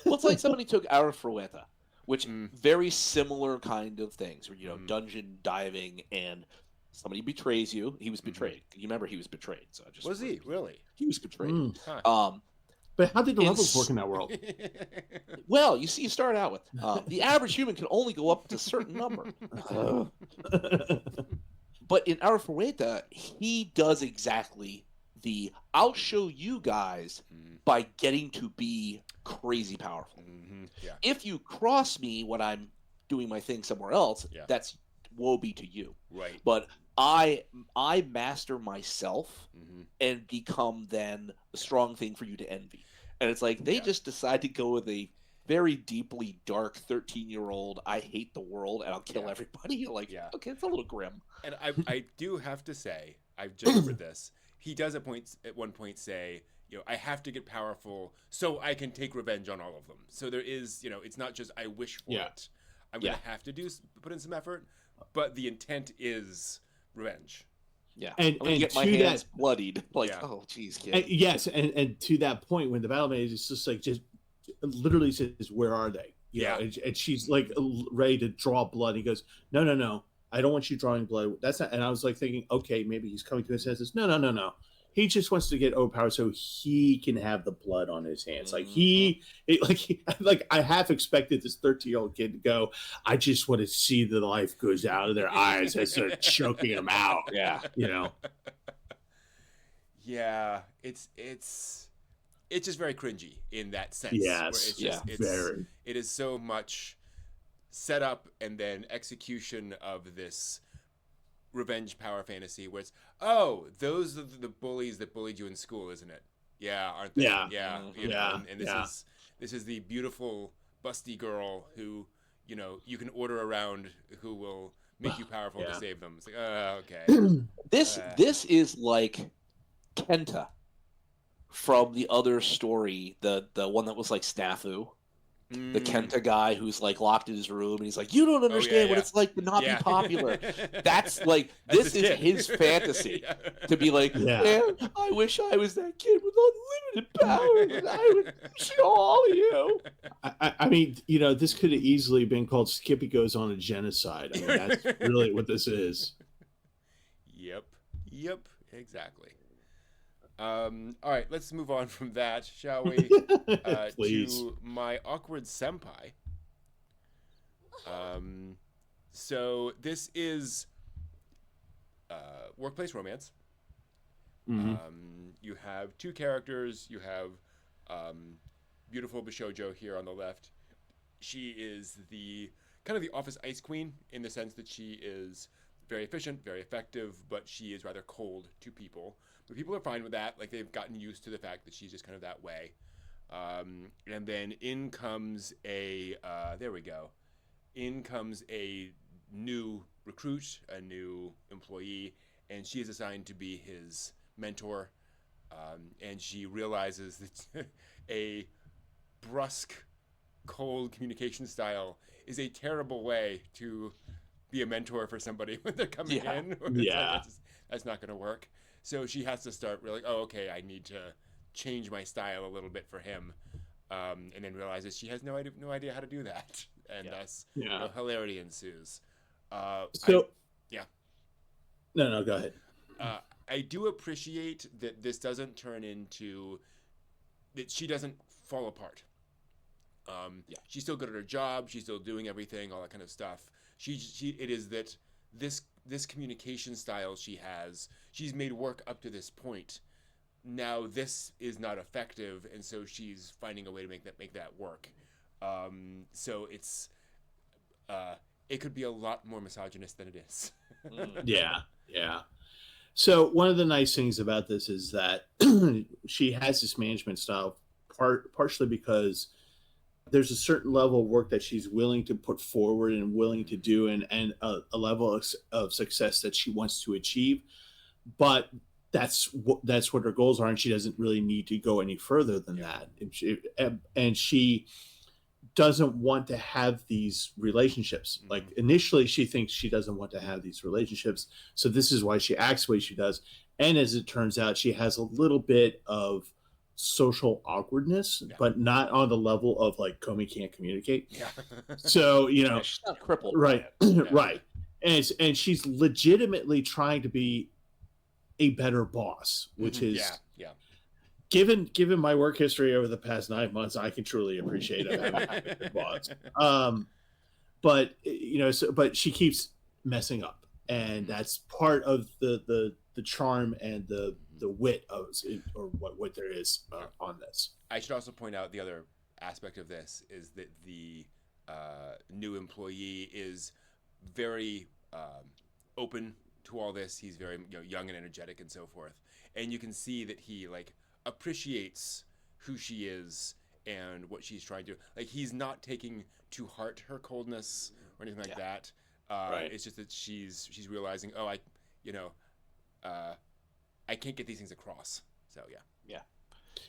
Well, it's like somebody took Ara Frueta, which Mm. very similar kind of things, where dungeon diving and somebody betrays you. He was betrayed. You remember he was betrayed. So I just Was he really? He was betrayed. Huh. But how did the In levels work in that world? Well, you see, you start out with the average human can only go up to a certain number. But in Ara Frueta, he does exactly I'll show you guys by getting to be crazy powerful. Yeah. If you cross me when I'm doing my thing somewhere else, that's woe be to you. Right. But I master myself Mm-hmm. and become then the strong thing for you to envy. And it's like they just decide to go with a very deeply dark 13-year-old, I hate the world and I'll kill everybody. Like, okay, it's a little grim. And I do have to say, I've just remembered this. He does at one point say, you know, I have to get powerful so I can take revenge on all of them. So there is, you know, it's not just I wish for it. I'm going to have to put in some effort, but the intent is revenge. Yeah. And I'm gonna get my to hands that- bloodied. Like, oh, geez, kid. And, yes, and to that point, when the battle maid is just like literally says, "Where are they?" You know, and she's like ready to draw blood. He goes, "No, I don't want you drawing blood. That's not." And I was like thinking, okay, maybe he's coming to his senses. No. He just wants to get overpowered so he can have the blood on his hands. Like I half expected this 13-year-old kid to go, I just want to see the life goes out of their eyes as they're choking them out. Yeah. You know. Yeah, it's just very cringy in that sense. Yes, very. It is so much set up and then execution of this revenge power fantasy where it's, oh, those are the bullies that bullied you in school, isn't it? Yeah, aren't they? Yeah. Yeah. You know, and this is the beautiful busty girl who, you know, you can order around who will make you powerful to save them. It's like, okay. This is like Kenta from the other story, the one that was like Snafu. the Kenta guy who's like locked in his room and he's like, you don't Oh, yeah, understand what yeah. it's like to not be Yeah. popular. That's like, That's this his is kid. his fantasy Yeah. to be like, Yeah. man, I wish I was that kid with unlimited power and I would show all of you. I mean, you know, this could have easily been called Skippy Goes on a Genocide. I mean, that's really what this is. Yep, exactly. All right, let's move on from that, shall we? Please. To my awkward senpai. So this is workplace romance. Mhm. You have two characters. You have beautiful Bishojo here on the left. She is the kind of the office ice queen in the sense that she is very efficient, very effective, but she is rather cold to people. But people are fine with that. Like, they've gotten used to the fact that she's just kind of that way. And then in comes a there we go. In comes a new recruit, a new employee, and she is assigned to be his mentor. And she realizes that a brusque, cold communication style is a terrible way to be a mentor for somebody when they're coming Yeah. in. Yeah. That's not going to work. So she has to start really, oh, okay, I need to change my style a little bit for him, and then realizes she has no idea how to do that, and thus hilarity ensues. So, yeah. No, go ahead. I do appreciate that this doesn't turn into that she doesn't fall apart. She's still good at her job. She's still doing everything, all that kind of stuff. It is that this communication style she has, she's made work up to this point. Now this is not effective, and so she's finding a way to make that work. So it's it could be a lot more misogynist than it is. Yeah. So one of the nice things about this is that she has this management style partially because there's a certain level of work that she's willing to put forward and willing to do, and a level of success that she wants to achieve. But that's what her goals are, and she doesn't really need to go any further than that. And she doesn't want to have these relationships. Like, initially she thinks she doesn't want to have these relationships, so this is why she acts the way she does. And as it turns out, she has a little bit of social awkwardness, but not on the level of like Comey can't communicate. So, you know, she's not crippled, right? Right. And she's legitimately trying to be a better boss, which is given my work history over the past 9 months, I can truly appreciate having a good boss. But you know, but she keeps messing up, and that's part of the charm and the wit of, or what there is on this. I should also point out the other aspect of this is that the new employee is very open to all this. He's very young and energetic and so forth, and you can see that he like appreciates who she is and what she's trying to do. Like, he's not taking to heart her coldness or anything like that. It's just that she's realizing, oh, I can't get these things across. So yeah.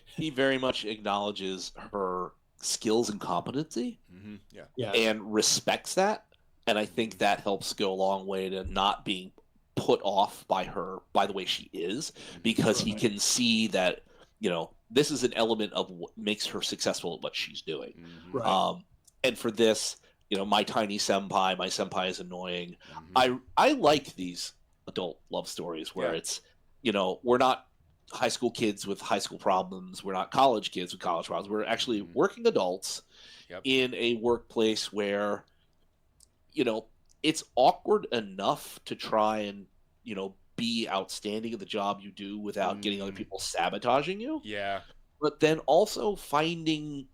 He very much acknowledges her skills and competency, and respects that. And I think that helps go a long way to not being put off by the way she is, because he can see that, this is an element of what makes her successful at what she's doing. And for this, my tiny senpai, my senpai is annoying. I like these adult love stories where it's, we're not high school kids with high school problems. We're not college kids with college problems. We're actually working adults in a workplace where, it's awkward enough to try and, be outstanding at the job you do without getting other people sabotaging you. Yeah. But then also finding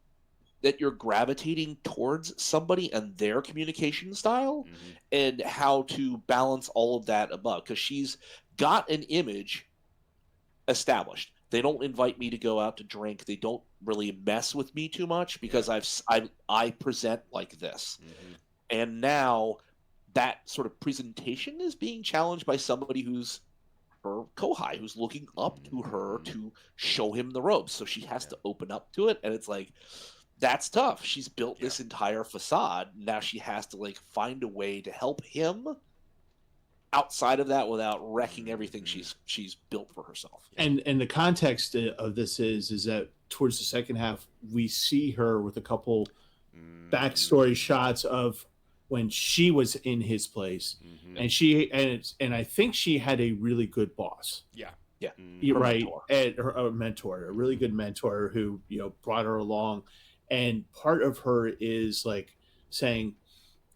that you're gravitating towards somebody and their communication style and how to balance all of that above. Because she's got an image established. They don't invite me to go out to drink. They don't really mess with me too much because I present like this. And now that sort of presentation is being challenged by somebody who's her kohai, who's looking up to her to show him the ropes. So she has to open up to it. And it's like, that's tough. She's built this entire facade. Now she has to like find a way to help him outside of that without wrecking everything she's built for herself. And the context of this is that towards the second half, we see her with a couple backstory shots of when she was in his place, and I think she had a really good boss. Yeah. You're right. And her mentor, a really good mentor who, brought her along. And part of her is like saying,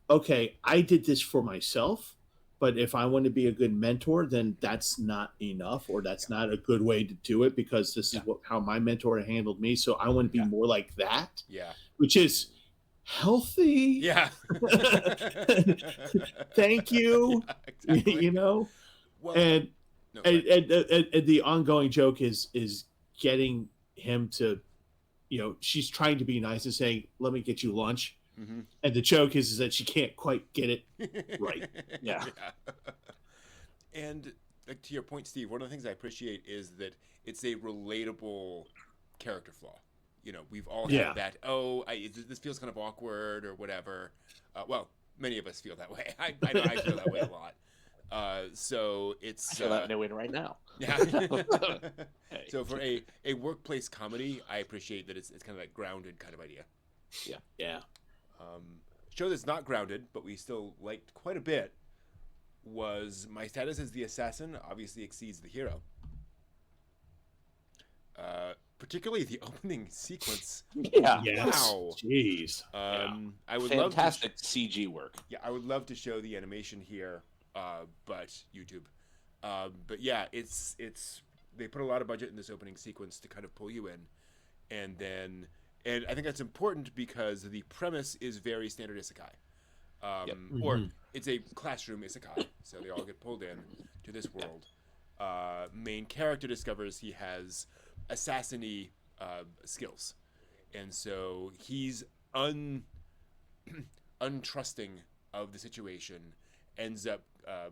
okay, I did this for myself, but if I want to be a good mentor, then that's not enough, or that's not a good way to do it, because this is how my mentor handled me. So I want to be more like that. Yeah. Which is healthy. Yeah. Thank you. Yeah, exactly. Well, and the ongoing joke is getting him to, she's trying to be nice and saying, let me get you lunch. And the joke is that she can't quite get it right. Yeah. And like, to your point, Steve, one of the things I appreciate is that it's a relatable character flaw. We've all had that, this feels kind of awkward or whatever. Well, many of us feel that way. I know I feel that way a lot. So it's... I feel that way right now. Yeah. So for a workplace comedy, I appreciate that it's kind of that grounded kind of idea. Yeah. Yeah. Show that's not grounded, but we still liked quite a bit, was My Status as the Assassin obviously exceeds the hero. Particularly the opening sequence. Yeah. Yes. Wow. Jeez. I would fantastic CG work. Yeah, I would love to show the animation here, but YouTube. But yeah, it's they put a lot of budget in this opening sequence to kind of pull you in, and I think that's important because the premise is very standard isekai, or it's a classroom isekai, so they all get pulled in to this world. Main character discovers he has assassin-y skills, and so he's untrusting of the situation, ends up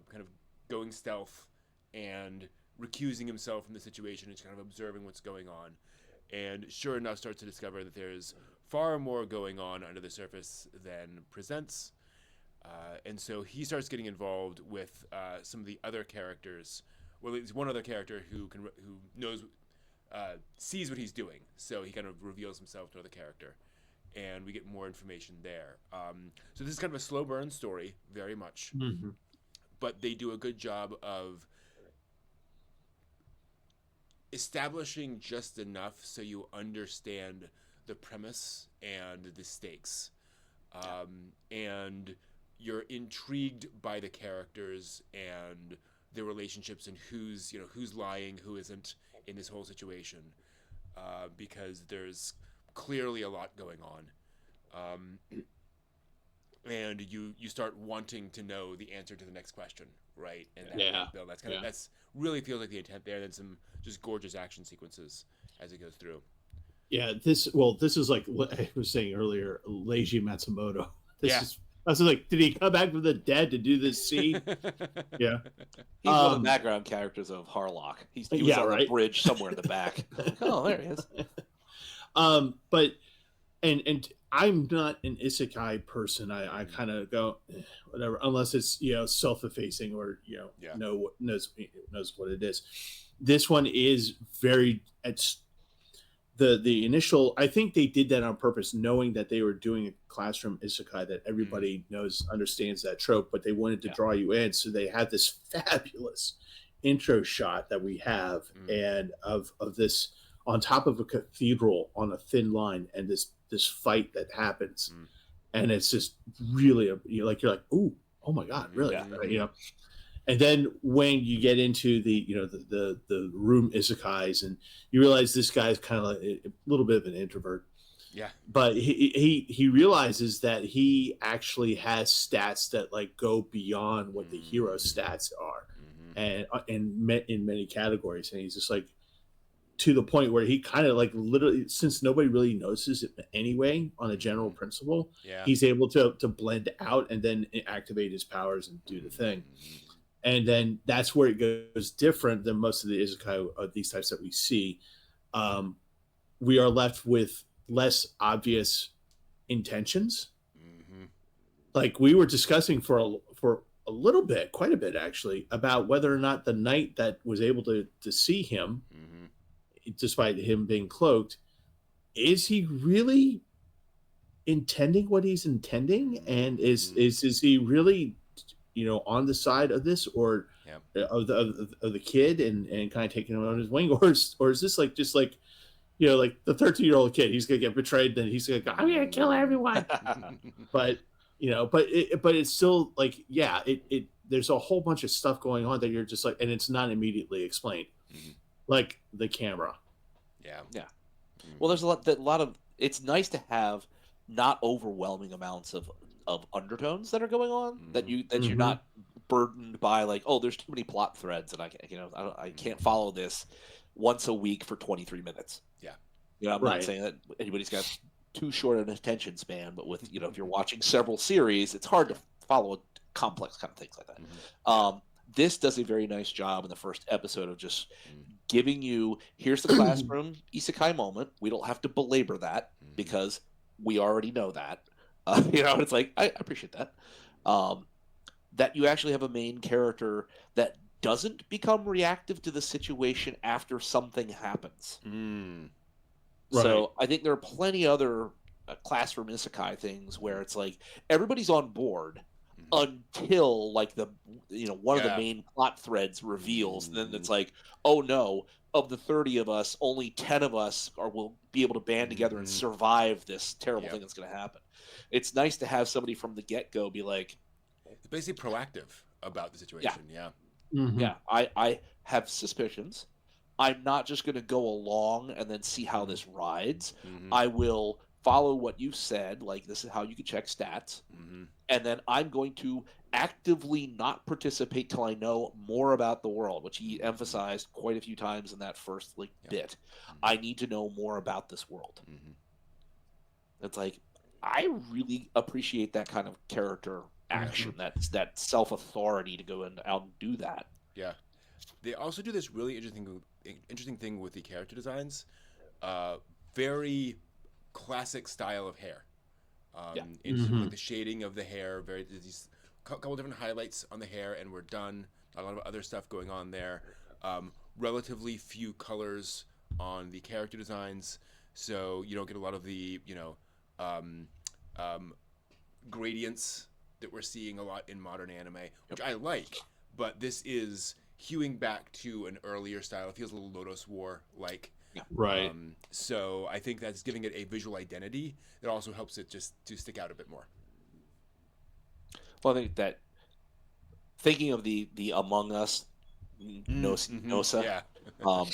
kind of going stealth and recusing himself from the situation and just kind of observing what's going on, and sure enough starts to discover that there's far more going on under the surface than presents, and so he starts getting involved with some of the other characters. Well, there's one other character who knows, sees what he's doing, so he kind of reveals himself to another character, and we get more information there. So this is kind of a slow burn story, very much, but they do a good job of establishing just enough so you understand the premise and the stakes, and you're intrigued by the characters and the relationships and who's lying, who isn't in this whole situation, because there's clearly a lot going on, and you start wanting to know the answer to the next question, right? And that's really feels like the intent there. And then some just gorgeous action sequences as it goes through. Yeah, this is like what I was saying earlier, Leiji Matsumoto. I was like, did he come back from the dead to do this scene? Yeah. He's one of the background characters of Harlock. He was on the bridge somewhere in the back. Oh, there he is. But and I'm not an isekai person. I kind of go whatever, unless it's self-effacing or knows what it is. This one is very the initial. I think they did that on purpose, knowing that they were doing a classroom isekai that everybody understands that trope, but they wanted to draw you in. So they had this fabulous intro shot that we have, and of this on top of a cathedral on a thin line, and this fight that happens, and it's just really you're like, oh my god, really, And then when you get into the room isekais, and you realize this guy's kind of like a little bit of an introvert, but he realizes that he actually has stats that like go beyond what the hero stats are, and in many categories, and he's just like, to the point where he kind of like literally, since nobody really notices it anyway on a general principle, he's able to blend out and then activate his powers and do the thing. And then that's where it goes different than most of the isekai of these types that we see. We are left with less obvious intentions. Mm-hmm. Like we were discussing for a little bit, quite a bit actually, about whether or not the knight that was able to see him, Mm-hmm. despite him being cloaked, is he really intending what he's intending, and is he really, on the side of this, or Yeah. of the kid, and kind of taking him on his wing, or is this like just like, like the 13-year-old kid, he's gonna get betrayed, then he's gonna go, I'm gonna kill everyone. But but it's still like, yeah, it there's a whole bunch of stuff going on that you're just like, and it's not immediately explained, Mm-hmm. like the camera. Yeah. Yeah. Mm-hmm. Well, there's a lot of. It's nice to have not overwhelming amounts of undertones that are going on, that you're Mhm. not burdened by, like, oh, there's too many plot threads, and I can't follow this once a week for 23 minutes. Yeah. I'm not Right. saying that anybody's got too short an attention span, but with if you're watching several series, it's hard to follow complex kind of things like that. Mm-hmm. This does a very nice job in the first episode of just Mm-hmm. giving you, here's the classroom isekai moment. We don't have to belabor that because we already know that. It's like, I appreciate that. That you actually have a main character that doesn't become reactive to the situation after something happens. Mm. So I think there are plenty other classroom isekai things where it's like everybody's on board until like one of the main plot threads reveals, and then it's like, oh no, of the 30 of us, only 10 of us will be able to band together and survive this terrible thing that's going to happen. It's nice to have somebody from the get-go be like, it's basically proactive about the situation. Yeah. Mhm. Yeah, I have suspicions. I'm not just going to go along and then see how this rides. Mm-hmm. I will follow what you said, like this is how you can check stats. Mm-hmm. And then I'm going to actively not participate till I know more about the world, which he emphasized quite a few times in that first bit. I need to know more about this world. Mm-hmm. It's like, I really appreciate that kind of character action, that self-authority to go out and do that. Yeah. They also do this really interesting thing with the character designs. Very classic style of hair. Interesting, like the shading of the hair. These couple different highlights on the hair, and we're done. Not a lot of other stuff going on there. Relatively few colors on the character designs, so you don't get a lot of the gradients that we're seeing a lot in modern anime, which I like. But this is hewing back to an earlier style. It feels a little Lotus War like. Right. So I think that's giving it a visual identity that also helps it just to stick out a bit more. Well, I think that thinking of the Among Us, Nosa, Yeah.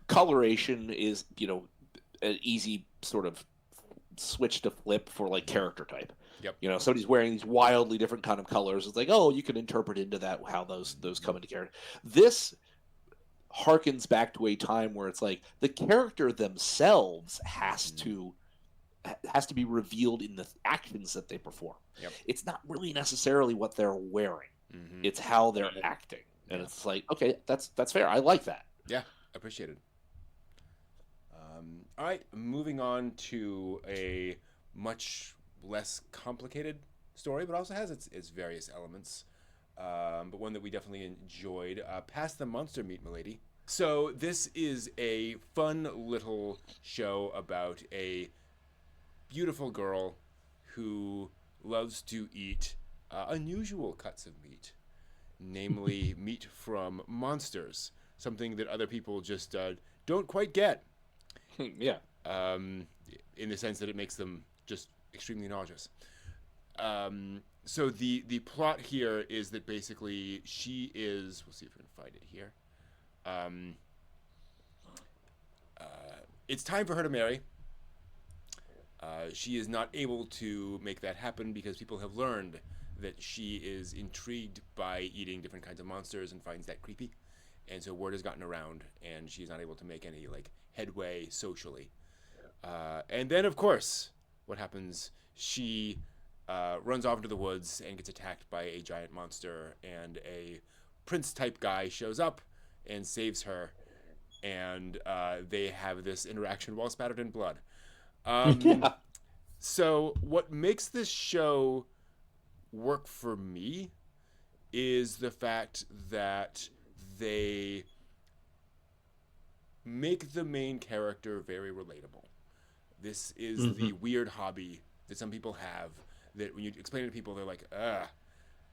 coloration is an easy sort of switch to flip for like character type. Yep. Somebody's wearing these wildly different kind of colors. It's like, oh, you can interpret into that how those come into character. This harkens back to a time where it's like the character themselves has to be revealed in the actions that they perform. Yep. It's not really necessarily what they're wearing. Mm-hmm. It's how they're acting. And it's like, okay, that's fair. I like that. Yeah, appreciated. All right, moving on to a much less complicated story, but also has its various elements. But one that we definitely enjoyed. Past the Monster Meat, Milady. So this is a fun little show about a beautiful girl who loves to eat unusual cuts of meat, namely meat from monsters, something that other people just don't quite get. Yeah. In the sense that it makes them just extremely nauseous. So the plot here is that basically she is. We'll see if we can find it here. It's time for her to marry. She is not able to make that happen because people have learned that she is intrigued by eating different kinds of monsters and finds that creepy. And so word has gotten around, and she's not able to make any headway socially. And then, of course, what happens? She runs off into the woods and gets attacked by a giant monster, and a prince-type guy shows up and saves her, and they have this interaction while spattered in blood. Yeah. So what makes this show work for me is the fact that they make the main character very relatable. This is the weird hobby that some people have that when you explain it to people, they're like, ugh.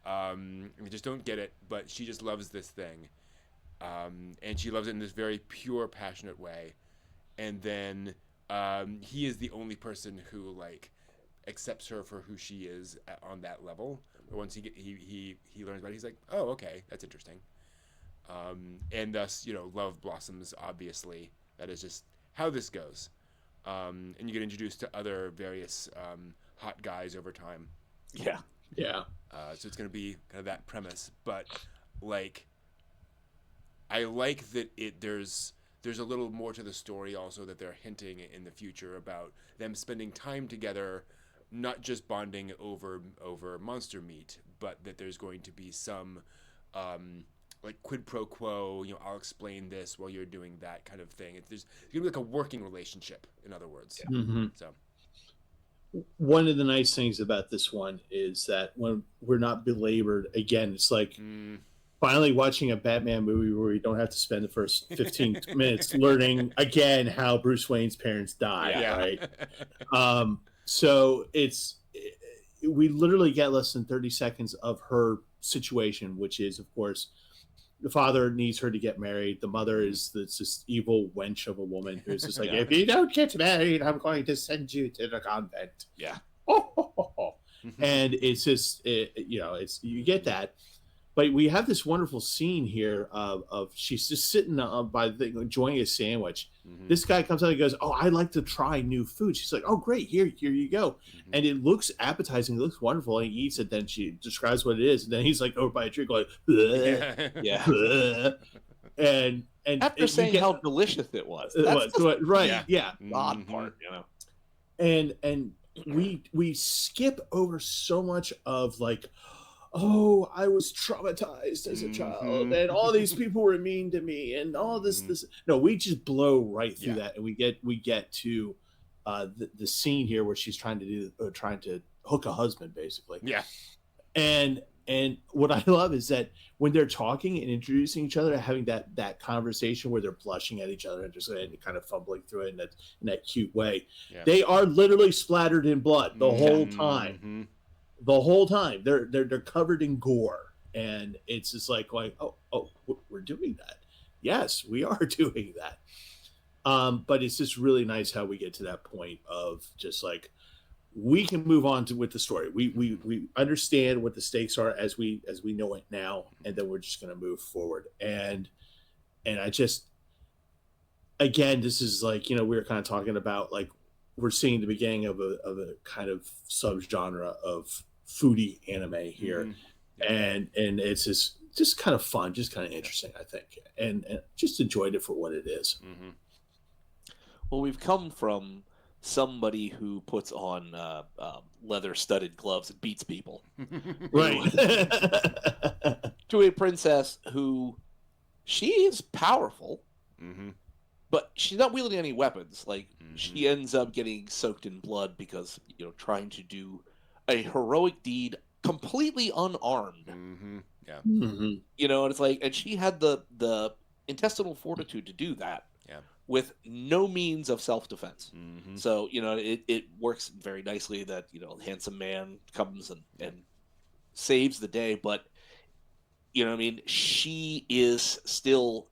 And they just don't get it, but she just loves this thing. And she loves it in this very pure, passionate way. And then he is the only person who like accepts her for who she is on that level. But once he learns about it, he's like, oh, okay, that's interesting. And thus, love blossoms. Obviously, that is just how this goes. And you get introduced to other various hot guys over time. Yeah. Yeah. So it's going to be kind of that premise, but like, I like that there's a little more to the story also that they're hinting in the future about them spending time together, not just bonding over monster meat, but that there's going to be some like quid pro quo. I'll explain this while you're doing that kind of thing. There's going to be like a working relationship, in other words. Mm-hmm. So. One of the nice things about this one is that when we're not belabored, again, it's like finally watching a Batman movie where we don't have to spend the first 15 minutes learning again how Bruce Wayne's parents died, right? So we literally get less than 30 seconds of her situation, which is, of course, the father needs her to get married. The mother is this evil wench of a woman who's just like, if you don't get married, I'm going to send you to the convent. Yeah. And it's just, you get that. But we have this wonderful scene here of she's just sitting by the enjoying a sandwich. Mm-hmm. This guy comes out and goes, oh, I like to try new food. She's like, oh, great. Here you go. Mm-hmm. And it looks appetizing. It looks wonderful. And he eats it. Then she describes what it is. And then he's like over by a tree going, yeah. And after saying how delicious it was. Right. Yeah. The odd part, And we skip over so much of like, oh, I was traumatized as a child, and all these people were mean to me, and all this. No, we just blow right through that, and we get to the scene here where she's trying to hook a husband, basically. Yeah. And what I love is that when they're talking and introducing each other, having that conversation where they're blushing at each other and just kind of fumbling through it in that cute way, they are literally splattered in blood the whole time. Mm-hmm. The whole time they're covered in gore, and it's just like oh, we're doing that. Yes, we are doing that. But it's just really nice how we get to that point of just like we can move on with the story. We understand what the stakes are as we know it now, and then we're just going to move forward. And I just, again, this is like, we were kind of talking about like we're seeing the beginning of a kind of subgenre of foodie anime here. Mm-hmm. And it's just kind of fun, just kind of interesting, I think, and just enjoyed it for what it is. Mm-hmm. Well, we've come from somebody who puts on leather studded gloves and beats people, right, to a princess who she is powerful, but she's not wielding any weapons. Like she ends up getting soaked in blood because trying to do a heroic deed completely unarmed. Yeah. And it's like, and she had the intestinal fortitude to do that with no means of self-defense. So, it works very nicely that, handsome man comes and saves the day, but she is still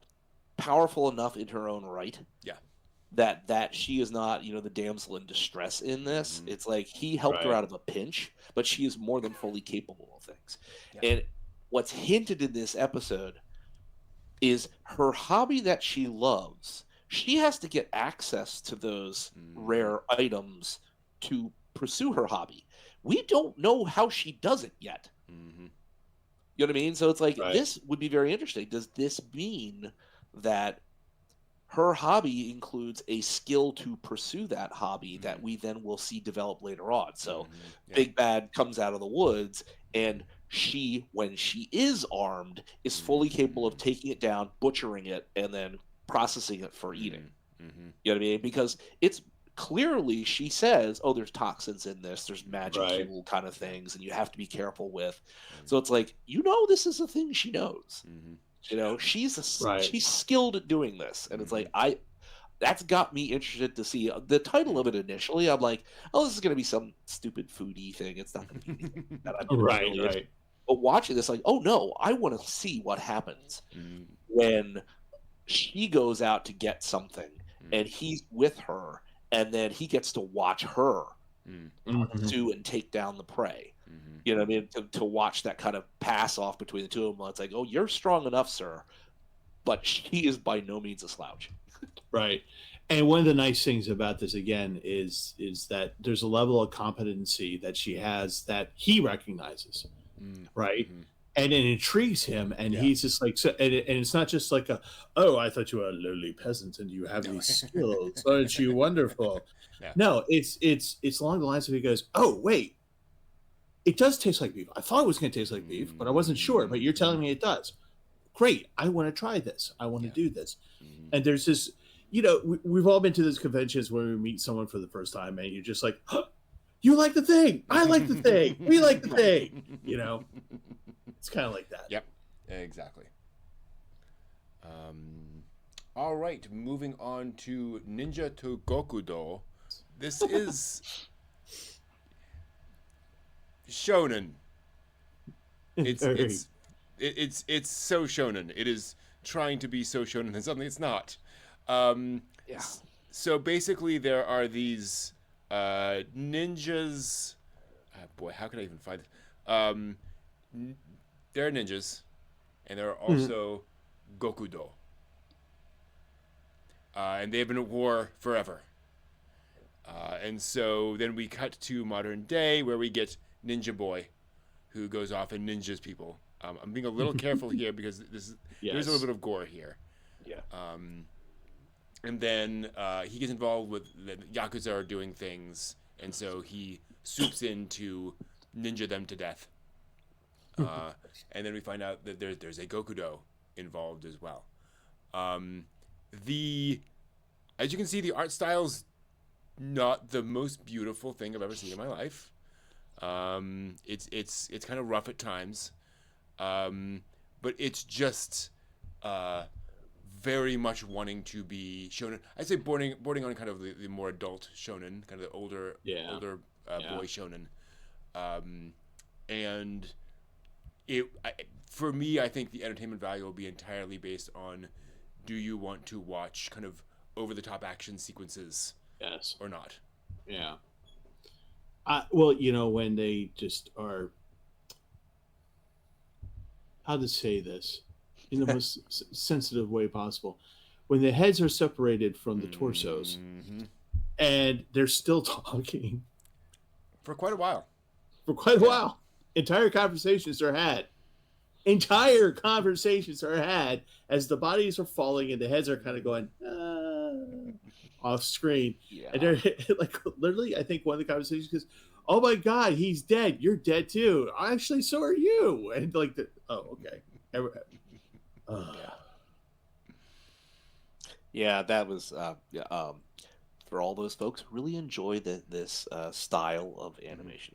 powerful enough in her own right. Yeah. That she is not, the damsel in distress in this. It's like he helped her out of a pinch, but she is more than fully capable of things. Yeah. And what's hinted in this episode is her hobby that she loves. She has to get access to those rare items to pursue her hobby. We don't know how she does it yet. You know what I mean? So it's like, this would be very interesting. Does this mean that her hobby includes a skill to pursue that hobby that we then will see develop later on? So Big Bad comes out of the woods, and she, when she is armed, is fully capable of taking it down, butchering it, and then processing it for eating. You know what I mean? Because it's clearly she says, "Oh, there's toxins in this. There's magic Right. tool kind of things, and you have to be careful with." So it's like, this is a thing she knows. Mm-hmm. Right. She's skilled at doing this, and it's like Mm-hmm. that's got me interested to see the title of it initially. I'm like, oh, this is going to be some stupid foodie thing. It's not going to be anything that I'm going to be Right. really interested. Right. But watching this, like, oh no, I want to see what happens Mm-hmm. when she goes out to get something and he's with her, and then he gets to watch her Mhm. pursue and take down the prey. Mm-hmm. You know what I mean? To watch that kind of pass off between the two of them, it's like, oh, you're strong enough, sir, but she is by no means a slouch. Right. And one of the nice things about this again is that there's a level of competency that she has that he recognizes, right? Mm-hmm. And it intrigues him, and Yeah. he's just like, so, and it's not just like oh, I thought you were a lowly peasant and you have No. these skills, aren't you wonderful? Yeah. No, it's along the lines of he goes, oh wait, it does taste like beef. I thought it was going to taste like beef, but I wasn't sure. But you're telling me it does. Great, I want to try this. I want to do this. Mm-hmm. And there's this, we've all been to those conventions where we meet someone for the first time, and you're just like, huh, you like the thing, I like the thing, we like the thing. It's kind of like that. Yep, exactly. All right, moving on to Ninja to Gokudo. This is shonen. It's so shonen. It is trying to be so shonen, and suddenly it's not. Yeah. So basically, there are these ninjas. Boy, how can I even find it? There are ninjas, and there are also Gokudo. And they've been at war forever. And so then we cut to modern day, where we get Ninja Boy, who goes off and ninjas people. I'm being a little careful here because there's a little bit of gore here. Yeah. And then he gets involved with the Yakuza are doing things, and so he swoops in to ninja them to death. And then we find out that there's a Gokudo involved as well. As you can see, the art style's not the most beautiful thing I've ever seen in my life. It's kind of rough at times, but it's just very much wanting to be shonen. I'd say bordering on kind of the more adult shonen, kind of the older boy shonen, and for me, I think the entertainment value will be entirely based on, do you want to watch kind of over the top action sequences, Yes, or not? Yeah. Well, when they just are, how to say this in the most sensitive way possible, when the heads are separated from the torsos, and they're still talking for quite a while. Entire conversations are had as the bodies are falling and the heads are kind of going off screen. Yeah. And they're like, literally, I think one of the conversations goes, oh my God, he's dead. You're dead too. Actually, so are you. And like, okay. Yeah, that was for all those folks who really enjoy this style of animation.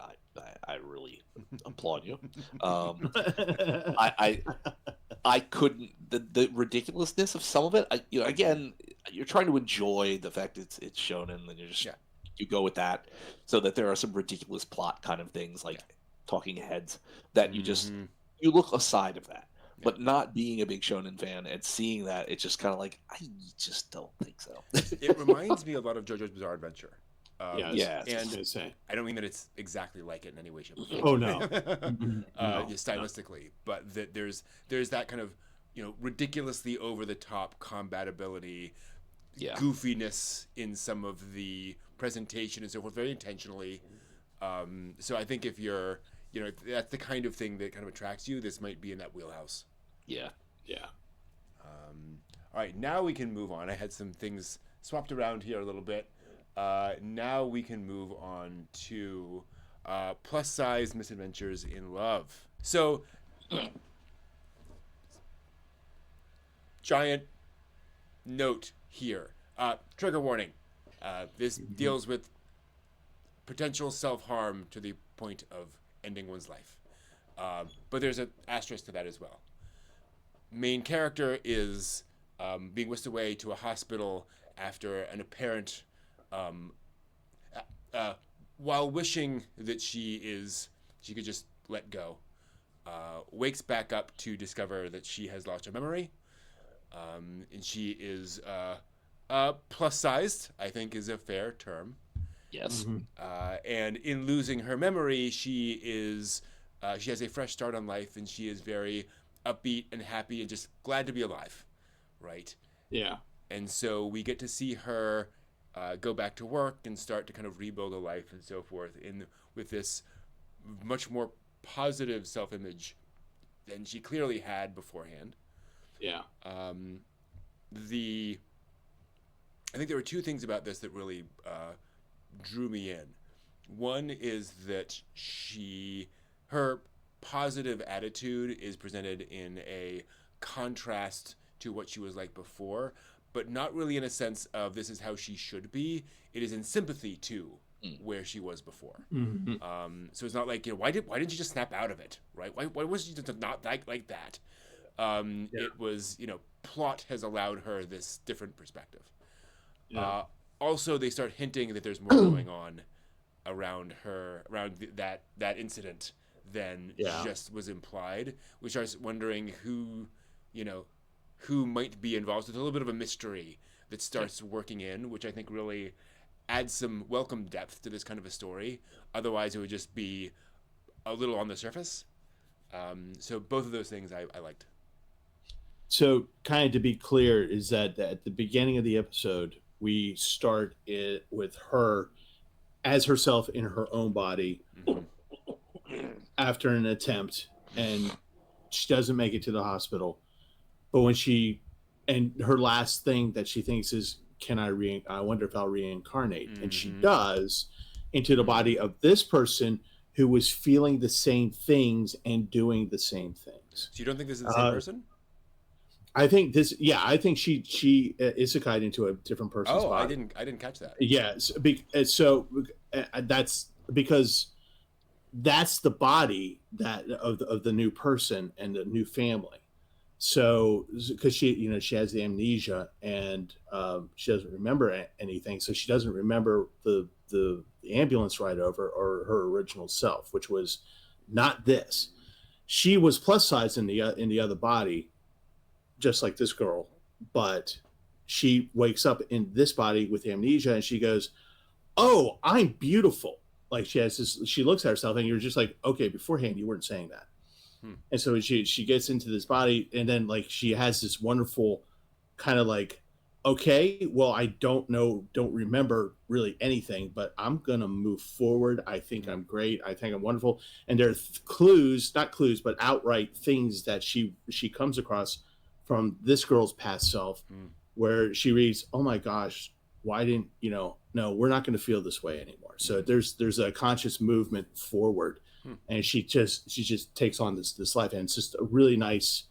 I really applaud you. I couldn't, the ridiculousness of some of it. Again, you're trying to enjoy the fact it's shonen, and you go with that, so that there are some ridiculous plot kind of things like talking heads that you look aside of that. But not being a big shonen fan and seeing that, it's just kind of like, I just don't think so. It reminds me a lot of JoJo's Bizarre Adventure. Yeah, and I don't mean that it's exactly like it in any way, shape, or form. Oh no, stylistically, but there's that kind of ridiculously over the top combatability, goofiness in some of the presentation and so forth, very intentionally. So I think if you're if that's the kind of thing that kind of attracts you, this might be in that wheelhouse. Yeah. All right, now we can move on. I had some things swapped around here a little bit. Now we can move on to plus size misadventures in love. So, giant note here. Trigger warning. This deals with potential self-harm to the point of ending one's life. But there's an asterisk to that as well. Main character is being whisked away to a hospital after an apparent, while wishing that she could just let go, wakes back up to discover that she has lost her memory, and she is plus-sized, I think is a fair term. Yes. And in losing her memory, she has a fresh start on life, and she is very upbeat and happy and just glad to be alive, right? Yeah. And so we get to see her go back to work and start to kind of rebuild a life and so forth with this much more positive self-image than she clearly had beforehand. Yeah. I think there were two things about this that really drew me in. One is that her positive attitude is presented in a contrast to what she was like before, but not really in a sense of this is how she should be. It is in sympathy to where she was before. Mm-hmm. So it's not like, why didn't you just snap out of it, right? Why was she just not like that? It was, plot has allowed her this different perspective. Yeah. Also, they start hinting that there's more going on around that incident than just was implied, which I was wondering who might be involved. So there's a little bit of a mystery that starts working in, which I think really adds some welcome depth to this kind of a story. Otherwise, it would just be a little on the surface. So both of those things I liked. So, kind of to be clear, is that at the beginning of the episode, we start it with her as herself in her own body after an attempt, and she doesn't make it to the hospital. But and her last thing that she thinks is, I wonder if I'll reincarnate. And she does, into the body of this person who was feeling the same things and doing the same things. So you don't think this is the same person? I think she isekai'd into a different person's body. I didn't catch that. Yes, so that's because that's the body of the new person and the new family. So because she has the amnesia and she doesn't remember anything, so she doesn't remember the ambulance ride over or her original self, which was not this. She was plus size in the other body, just like this girl, but she wakes up in this body with amnesia and she goes, "Oh, I'm beautiful." Like she looks at herself and you're just like, okay, beforehand you weren't saying that. And so she gets into this body and then like she has this wonderful kind of like, okay, well, I don't remember really anything, but I'm gonna move forward. I think I'm great. I think I'm wonderful. And there are not clues, but outright things that she comes across from this girl's past self, where she reads, "Oh my gosh, why didn't no, we're not going to feel this way anymore." So there's a conscious movement forward, and she just takes on this life, and it's just a really nice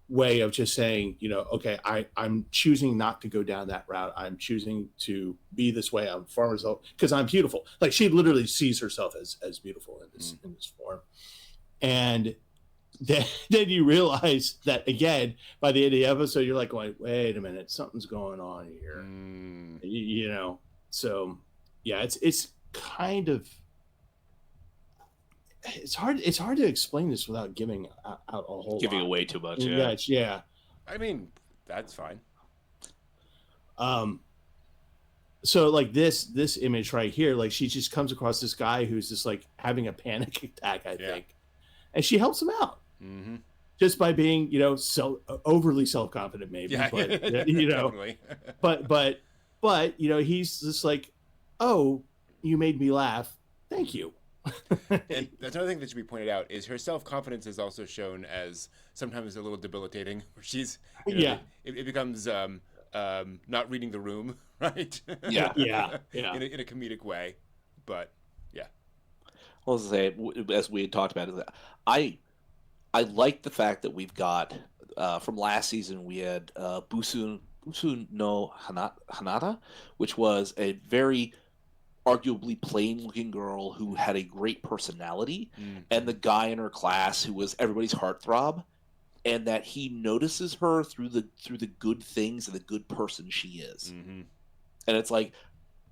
way of just saying, okay, I'm choosing not to go down that route. I'm choosing to be this way. I'm for myself because I'm beautiful. Like she literally sees herself as beautiful in this form, and then you realize that again by the end of the episode you're like going, wait a minute, something's going on here. So yeah, it's kind of it's hard to explain this without giving out a whole giving lot. away too much. Yeah. I mean, that's fine. So like this image right here, like she just comes across this guy who's just like having a panic attack, I think, and she helps him out. Just by being, overly self-confident, maybe. Yeah, but, definitely. but he's just like, "Oh, you made me laugh. Thank you." And that's another thing that should be pointed out is her self-confidence is also shown as sometimes a little debilitating. Where she's, it becomes not reading the room, right? Yeah. in a comedic way, but yeah. Well, as we had talked about, I like the fact that we've got from last season we had Busu Usu no Hanada, which was a very arguably plain looking girl who had a great personality, and the guy in her class who was everybody's heartthrob, and that he notices her through the good things and the good person she is. Mm-hmm. And it's like,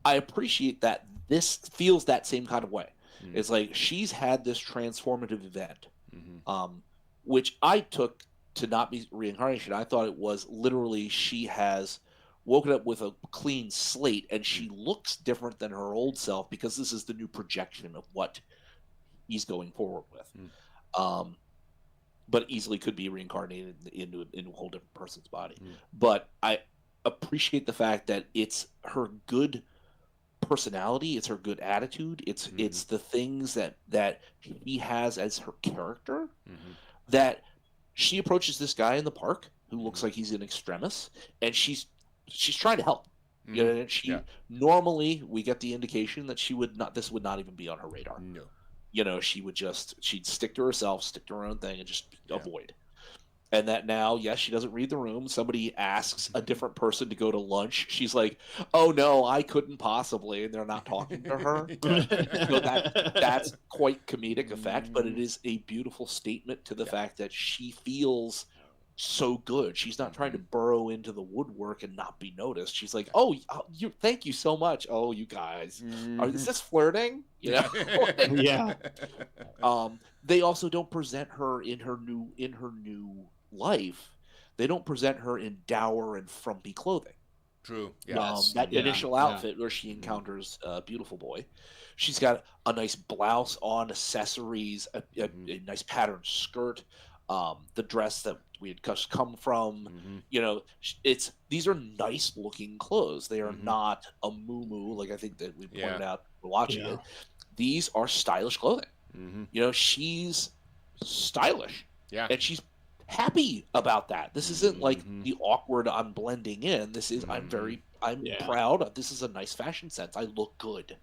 I appreciate that this feels that same kind of way. Mm. It's like she's had this transformative event, Mm-hmm. which I took to not be reincarnation. I thought it was literally she has woken up with a clean slate and she looks different than her old self because this is the new projection of what he's going forward with. But easily could be reincarnated into a whole different person's body. But I appreciate the fact that it's her good personality, it's her good attitude, it's the things that he has as her character, that she approaches this guy in the park who looks like he's in extremis, and she's trying to help. You know, and she normally we get the indication that she would not, this would not even be on her radar. No. You know, she'd stick to herself, stick to her own thing, and just avoid. And that now, yes, she doesn't read the room. Somebody asks a different person to go to lunch. She's like, "Oh no, I couldn't possibly," and they're not talking to her. So that's quite comedic effect, but it is a beautiful statement to the fact that she feels so good. She's not trying to burrow into the woodwork and not be noticed. She's like, "Oh, you, thank you so much. Oh, you guys, is this flirting?" You know? Yeah. They also don't present her in her new life. They don't present her in dour and frumpy clothing. True. Yes. That initial outfit where she encounters Beautiful Boy, she's got a nice blouse on, accessories, a nice patterned skirt, the dress that we had just come from. You know, these are nice looking clothes. They are not a moo like I think that we pointed out watching it. These are stylish clothing. You know, she's stylish. Yeah. And she's happy about that. This isn't like the awkward I'm blending in. This is I'm proud. This is a nice fashion sense. I look good.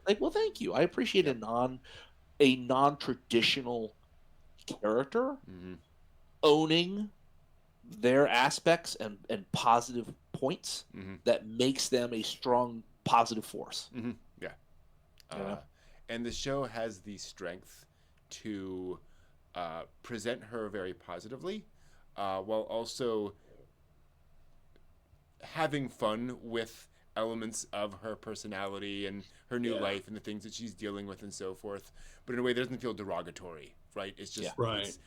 Like, well, thank you. I appreciate a non-traditional character owning their aspects and positive points that makes them a strong positive force. Yeah. And the show has the strength to present her very positively, while also having fun with elements of her personality and her new life and the things that she's dealing with and so forth, but in a way that doesn't feel derogatory, right? It's just it's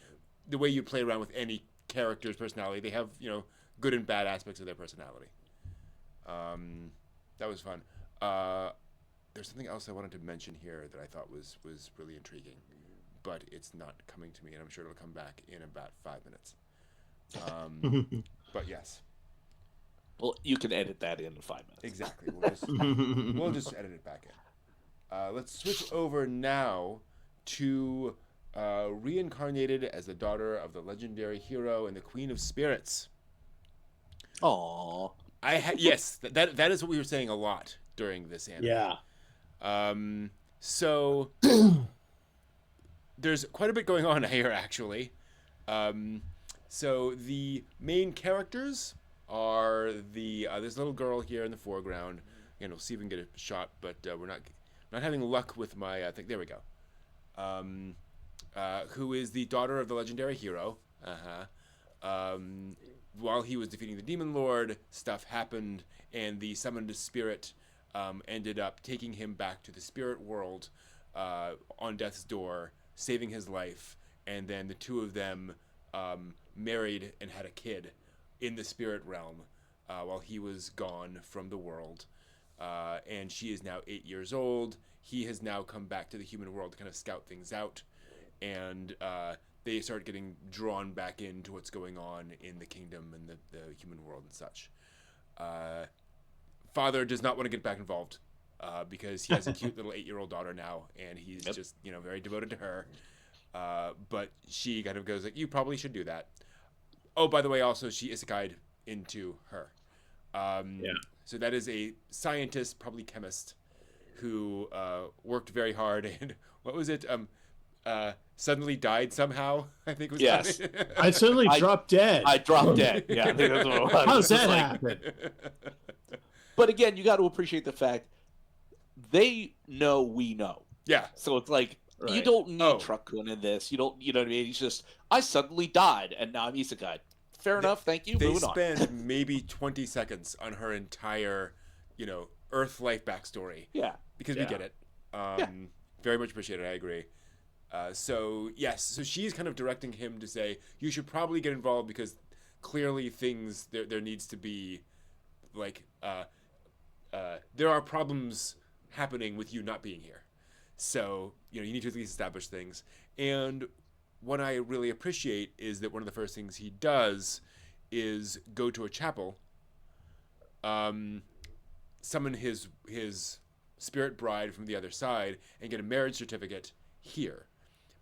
the way you play around with any character's personality. They have, you know, good and bad aspects of their personality. That was fun. There's something else I wanted to mention here that I thought was really intriguing, but it's not coming to me, and I'm sure it'll come back in about 5 minutes. But yes. Well, you can edit that in 5 minutes. Exactly. We'll just edit it back in. Let's switch over now to reincarnated as the daughter of the legendary hero and the Queen of Spirits. Aww. Yes, that is what we were saying a lot during this anime. Yeah. So there's quite a bit going on here, actually. So the main characters are there's a little girl here in the foreground. Again, we'll see if we can get a shot, but we're not having luck with my thing. There we go. Who is the daughter of the legendary hero. While he was defeating the Demon Lord, stuff happened, and the summoned spirit ended up taking him back to the spirit world on death's door, saving his life, and then the two of them married and had a kid in the spirit realm while he was gone from the world. And she is now 8 years old. He has now come back to the human world to kind of scout things out, and they start getting drawn back into what's going on in the kingdom and the human world and such. Father does not want to get back involved because he has a cute little 8-year-old daughter now, and he's just, you know, very devoted to her. But she kind of goes like, "You probably should do that." Oh, by the way, also she isekai'd into her. So that is a scientist, probably chemist, who worked very hard. And what was it? suddenly died somehow. I think was Yes. coming. I suddenly I- dropped dead. I dropped dead. Yeah, I think that's what it was. How's It's just that like- happen? But again, you got to appreciate the fact they know we know. Yeah. So it's like you Right. don't need Oh. Truck Kun in this. You don't. You know what I mean? He's just I suddenly died and now I'm isekai. Fair enough. Thank you. They Moving on. spend maybe 20 seconds on her entire, Earth life backstory Yeah. because we Yeah. get it. Very much appreciated. I agree. So she's kind of directing him to say you should probably get involved because clearly things there needs to be like there are problems happening with you not being here. So you need to at least establish things. And what I really appreciate is that one of the first things he does is go to a chapel, summon his spirit bride from the other side, and get a marriage certificate here.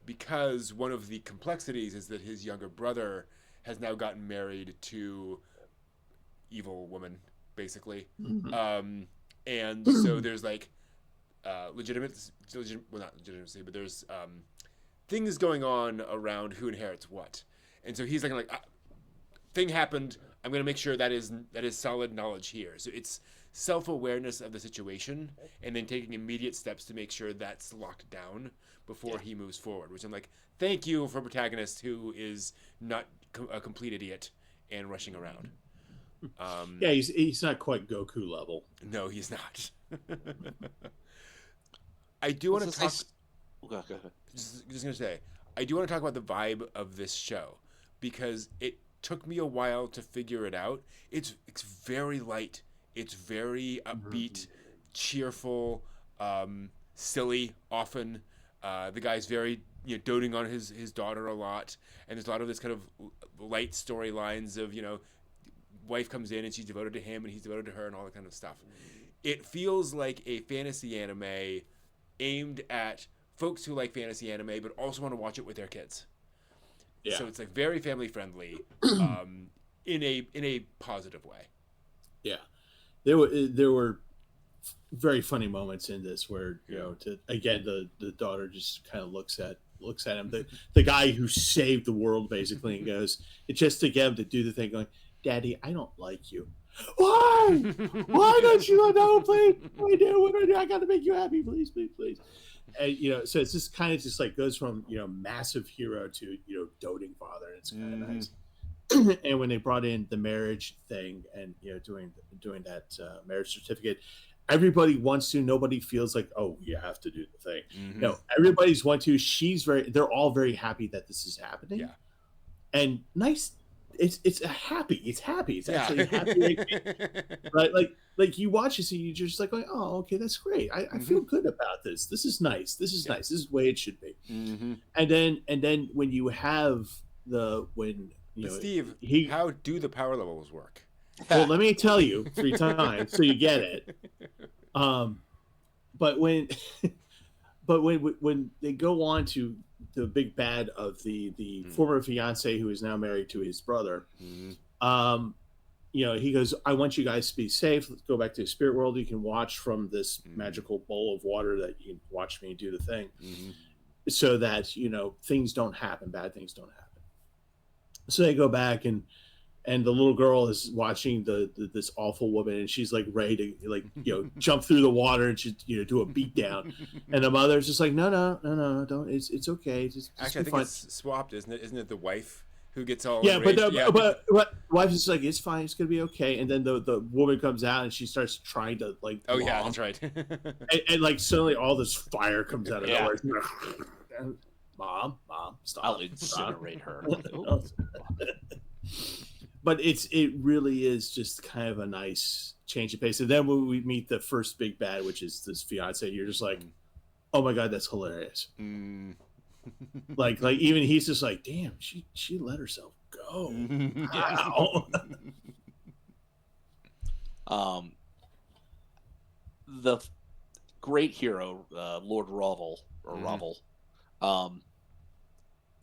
Because one of the complexities is that his younger brother has now gotten married to evil woman, basically. And so there's like well, not legitimacy, but there's things going on around who inherits what. And so he's like thing happened. I'm going to make sure that is solid knowledge here. So it's self-awareness of the situation and then taking immediate steps to make sure that's locked down before he moves forward, which I'm like, thank you for a protagonist who is not a complete idiot and rushing around. Yeah, he's not quite Goku level. No, he's not. I do want to talk. Go ahead. Just gonna say, I do want to talk about the vibe of this show because it took me a while to figure it out. It's very light. It's very upbeat, cheerful, silly. Often, the guy's very doting on his daughter a lot, and there's a lot of this kind of light storylines of wife comes in and she's devoted to him and he's devoted to her and all that kind of stuff. It feels like a fantasy anime aimed at folks who like fantasy anime but also want to watch it with their kids. Yeah. So it's like very family friendly, in a positive way. Yeah, there were very funny moments in this where the daughter just kind of looks at him, the guy who saved the world basically, and goes, it's just to get him to do the thing, going, Daddy, I don't like you. Why don't you know? Please, what do I do? I got to make you happy, please. And so it's just kind of just like goes from massive hero to doting father, and it's kind of nice. And when they brought in the marriage thing and doing that marriage certificate, everybody wants to. Nobody feels like, oh, you have to do the thing. Mm-hmm. No, everybody's want to. They're all very happy that this is happening. Yeah. And nice. It's happy. It's actually happy. Right? Like you watch this and you're just like, oh, okay, that's great. I feel good about this. This is nice. This is nice. This is the way it should be. Mm-hmm. And then when you have Steve, how do the power levels work? well, let me tell you 3 times so you get it. But when they go on to the big bad of the former fiance who is now married to his brother, he goes, I want you guys to be safe. Let's go back to the spirit world. You can watch from this magical bowl of water that you can watch me do the thing, so that things don't happen, bad things don't happen. So they go back and the little girl is watching this awful woman, and she's like ready to jump through the water and she do a beat down, and the mother's just like no don't, it's okay, just Actually, I think it's swapped, isn't it? Isn't it the wife who gets all but enraged? but the wife's just like, it's fine, it's gonna be okay, and then the woman comes out and she starts trying to yeah, that's right. and like suddenly all this fire comes out of nowhere. Mom, stop! I'll incinerate her. But it really is just kind of a nice change of pace. And then when we meet the first big bad, which is this fiance, you're just like, oh my god, that's hilarious. like even he's just like, damn, she let herself go. Wow. The great hero, Lord Ravel,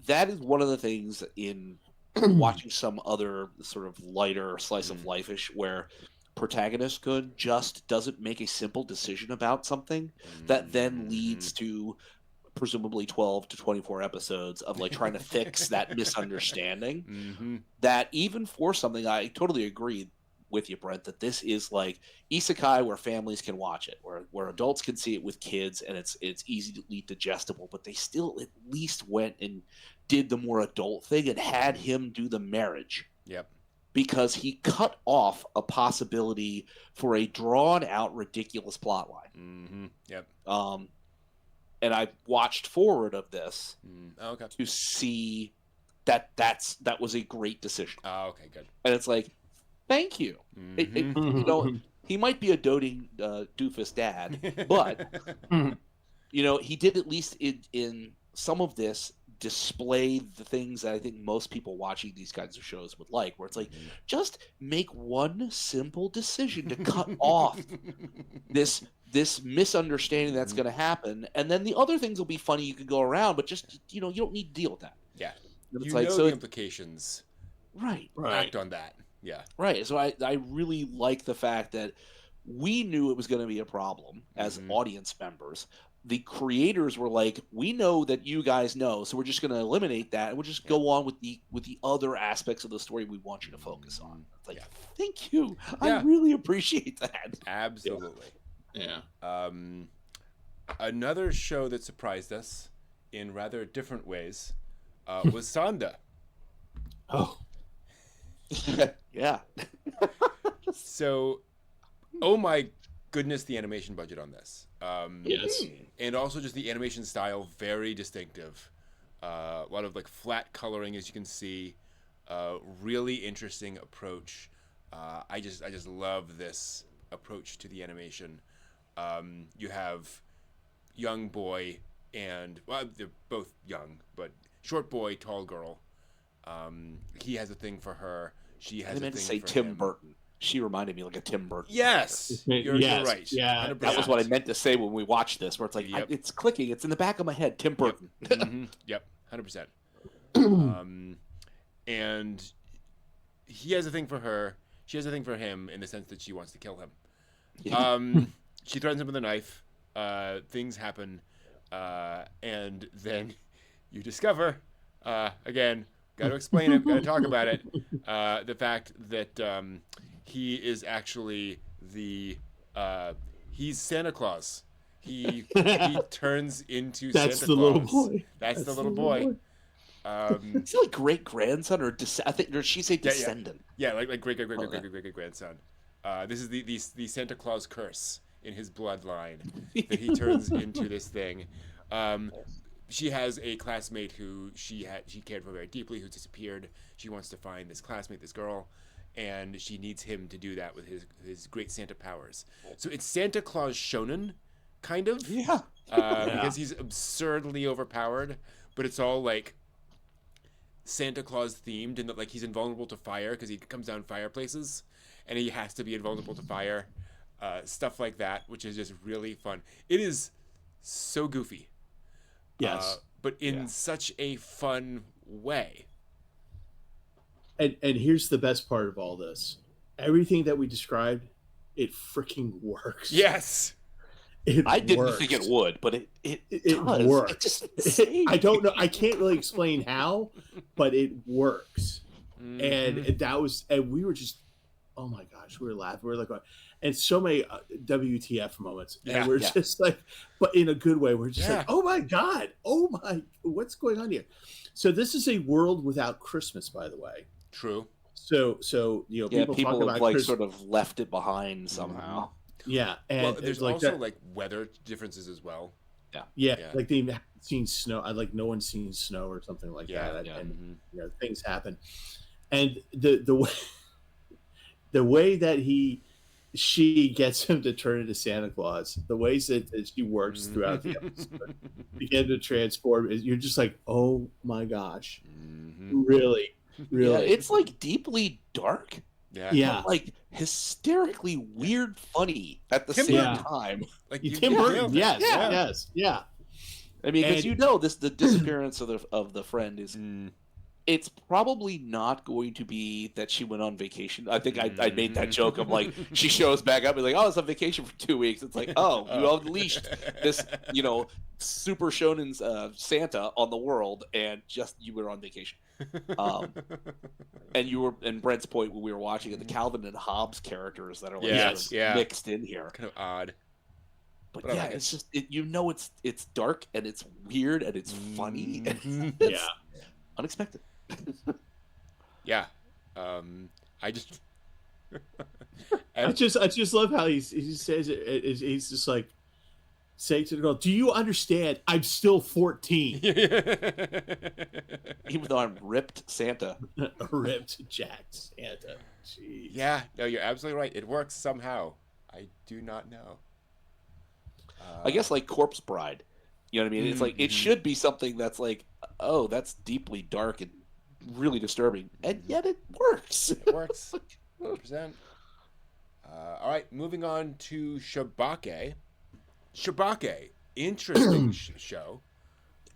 that is one of the things in watching some other sort of lighter slice of life-ish where protagonist just doesn't make a simple decision about something that then leads to presumably 12 to 24 episodes of like trying to fix that misunderstanding. Mm-hmm. That even for something, I totally agree with you, Brent, that this is like isekai where families can watch it, where adults can see it with kids, and it's easily digestible. But they still at least went and did the more adult thing and had him do the marriage. Yep. Because he cut off a possibility for a drawn out, ridiculous plot line. Mm-hmm. Yep. And I watched forward of this Okay. to see that was a great decision. Oh, okay, good. And it's like, thank you. Mm-hmm. You know, he might be a doting doofus dad, but you know, he did at least in some of this display the things that I think most people watching these kinds of shows would like, where it's like, just make one simple decision to cut off this misunderstanding that's going to happen, and then the other things will be funny. You can go around, but just, you know, you don't need to deal with that. Yeah. It's You like, know so the implications. right. Act on that. Yeah. Right. So I really like the fact that we knew it was going to be a problem as audience members. The creators were like, we know that you guys know, so we're just going to eliminate that, and we'll just go on with the other aspects of the story we want you to focus on. It's like, thank you. Yeah. I really appreciate that. Absolutely. Yeah. Another show that surprised us in rather different ways was Sanda. Oh. Yeah. So, oh my goodness, the animation budget on this. Yes. And also just the animation style, very distinctive. A lot of like flat coloring, as you can see. Really interesting approach. I just love this approach to the animation. You have young boy and, well, they're both young, but short boy, tall girl. He has a thing for her. She has I meant a to thing say for Tim him. Burton. She reminded me like a Tim Burton. Yes, you're Yes, right. yeah. 100%. That was what I meant to say when we watched this, where it's like, Yep. it's clicking. It's in the back of my head. Tim Burton. Yep, 100%. And he has a thing for her. She has a thing for him in the sense that she wants to kill him. She threatens him with a knife. Things happen. And then you discover, again, got to explain it, got to talk about it, the fact that he is actually he's Santa Claus. He turns into That's Santa the Claus. little boy. That's the little boy. Is he like great grandson or I think, or she say descendant? Yeah, like great grandson. This is the Santa Claus curse in his bloodline that he turns into this thing. She has a classmate who she cared for very deeply, who disappeared. She wants to find this classmate, this girl, and she needs him to do that with his great Santa powers. So it's Santa Claus shonen, kind of. Yeah. Because he's absurdly overpowered, but it's all like Santa Claus themed, and that like he's invulnerable to fire because he comes down fireplaces, and he has to be invulnerable to fire. Stuff like that, which is just really fun. It is so goofy. Yes. But in such a fun way. And here's the best part of all this. Everything that we described, it freaking works. Yes. I didn't works. think it would, but it does. works. It's just insane. I don't know. I can't really explain how, but it works. Mm-hmm. And we were just, oh my gosh, we were laughing. We were like, and so many WTF moments. And we're just like, but in a good way. We're just like, oh my God. Oh my, what's going on here? So this is a world without Christmas, by the way. True. So you know, people talk have about like Christmas. sort of left it behind somehow. Yeah, and there's like also that, like weather differences as well. yeah, like they've seen snow. Like no one's seen snow or something like that. Yeah. And you know, things happen, and the way that she gets him to turn into Santa Claus, the ways that she works throughout the episode, begin to transform. You're just like, oh my gosh, really. Yeah, it's like deeply dark. Yeah. Like hysterically weird funny at the Tim same Burton. time. Like Tim Burton, yes. I mean, because And- the disappearance of the friend is it's probably not going to be that she went on vacation. I think I made that joke of like she shows back up and like, oh, it's on vacation for 2 weeks. It's like, oh, you unleashed this, super shonen's Santa on the world, and just you were on vacation. And you were, in Brent's point when we were watching it, the Calvin and Hobbes characters that are like sort of mixed in here, kind of odd. But yeah, it's just it's dark and it's weird and it's funny. And it's unexpected. Yeah, I just I just love how he says it. He's just like saying to the girl, "Do you understand? I'm still 14." Even though I'm ripped Santa. Ripped jacked Santa. Jeez. Yeah, no, you're absolutely right. It works somehow. I do not know. I guess like Corpse Bride. You know what I mean? It's like it should be something that's like, oh, that's deeply dark and really disturbing, and yet it works. It works, 100%. All right, moving on to Shibake. Shibake, interesting show.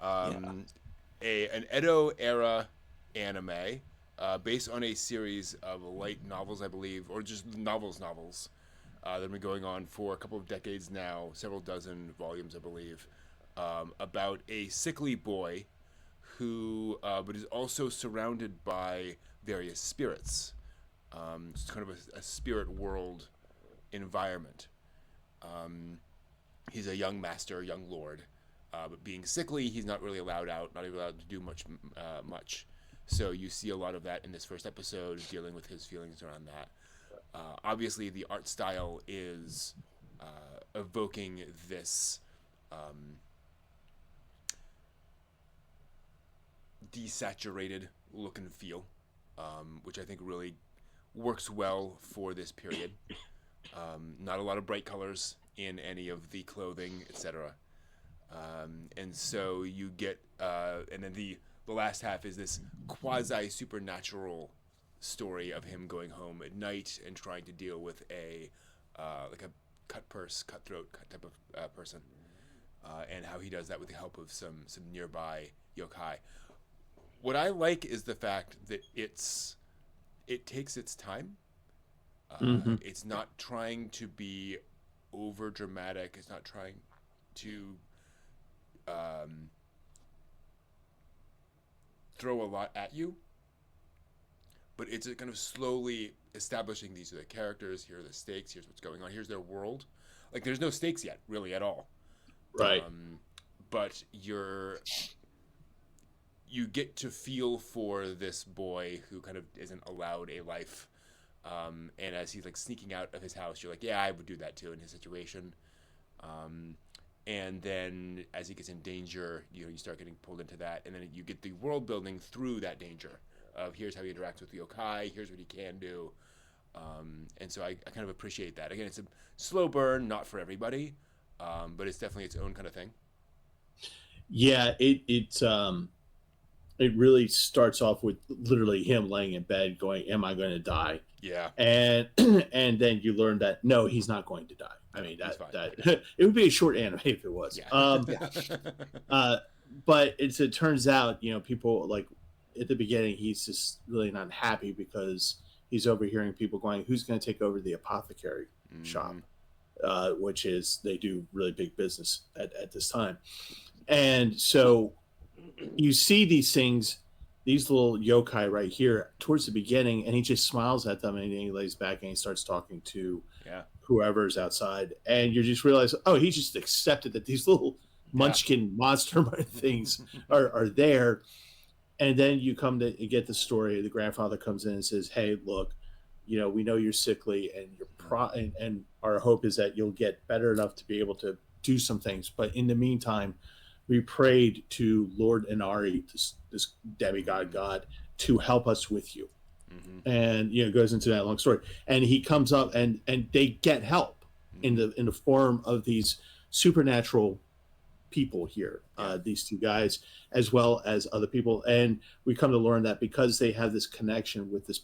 An Edo era anime based on a series of light novels, I believe, or just novels that have been going on for a couple of decades now, several dozen volumes, I believe, about a sickly boy who but is also surrounded by various spirits. It's kind of a spirit world environment. He's a young master, young lord, but being sickly, he's not really allowed out, not even allowed to do much. So you see a lot of that in this first episode, dealing with his feelings around that. Obviously, the art style is evoking this desaturated look and feel, which I think really works well for this period. Not a lot of bright colors in any of the clothing, etc. And so you get, and then the last half is this quasi-supernatural story of him going home at night and trying to deal with like a cutthroat type of person, and how he does that with the help of some nearby yokai. What I like is the fact that it takes its time. It's not trying to be over dramatic. It's not trying to throw a lot at you. But it's kind of slowly establishing these are the characters, here are the stakes, here's what's going on, here's their world. Like, there's no stakes yet, really, at all. Right. But you get to feel for this boy who kind of isn't allowed a life. And as he's like sneaking out of his house, you're like, yeah, I would do that too in his situation. And then as he gets in danger, you start getting pulled into that, and then you get the world building through that danger of here's how he interacts with the yokai, here's what he can do. And so I kind of appreciate that. Again, it's a slow burn, not for everybody, but it's definitely its own kind of thing. Yeah, it really starts off with literally him laying in bed going, am I going to die? Yeah. And then you learn that, no, he's not going to die. I mean, that it would be a short anime if it was. Yeah. But it turns out, people like at the beginning, he's just really not happy because he's overhearing people going, who's going to take over the apothecary shop? Which is, they do really big business at this time. And so you see these things, these little yokai right here towards the beginning, and he just smiles at them, and then he lays back and he starts talking to whoever's outside, and you just realize, oh, he just accepted that these little munchkin monster things are there. And then you come to get the story. The grandfather comes in and says, hey, look, we know you're sickly, and and our hope is that you'll get better enough to be able to do some things, but in the meantime, we prayed to Lord Inari, this demigod god, to help us with you. And it goes into that long story. And he comes up, and they get help in the form of these supernatural people here, these two guys, as well as other people. And we come to learn that because they have this connection with this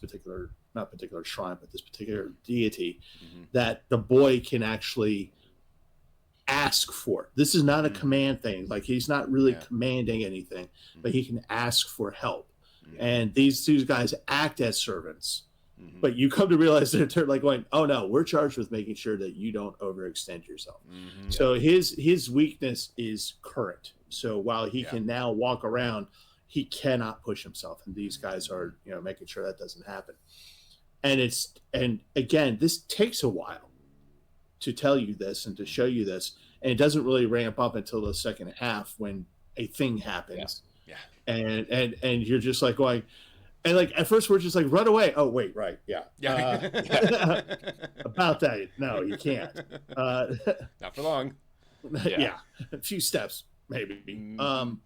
not particular shrine, but this particular deity, that the boy can actually ask for. This is not a command thing. Like, he's not really commanding anything, but he can ask for help. and these two guys act as servants. Mhm. But you come to realize that they're like going, "Oh no, we're charged with making sure that you don't overextend yourself." Mhm. So his weakness is current. So while he Yeah. can now walk around, he cannot push himself, and these guys are making sure that doesn't happen. And again, this takes a while to tell you this and to show you this, and it doesn't really ramp up until the second half when a thing happens. Yeah. And you're just like going, and like at first we're just like, run away. Oh wait, right, yeah. About that, no, you can't. Not for long. Yeah, a few steps maybe. Mhm.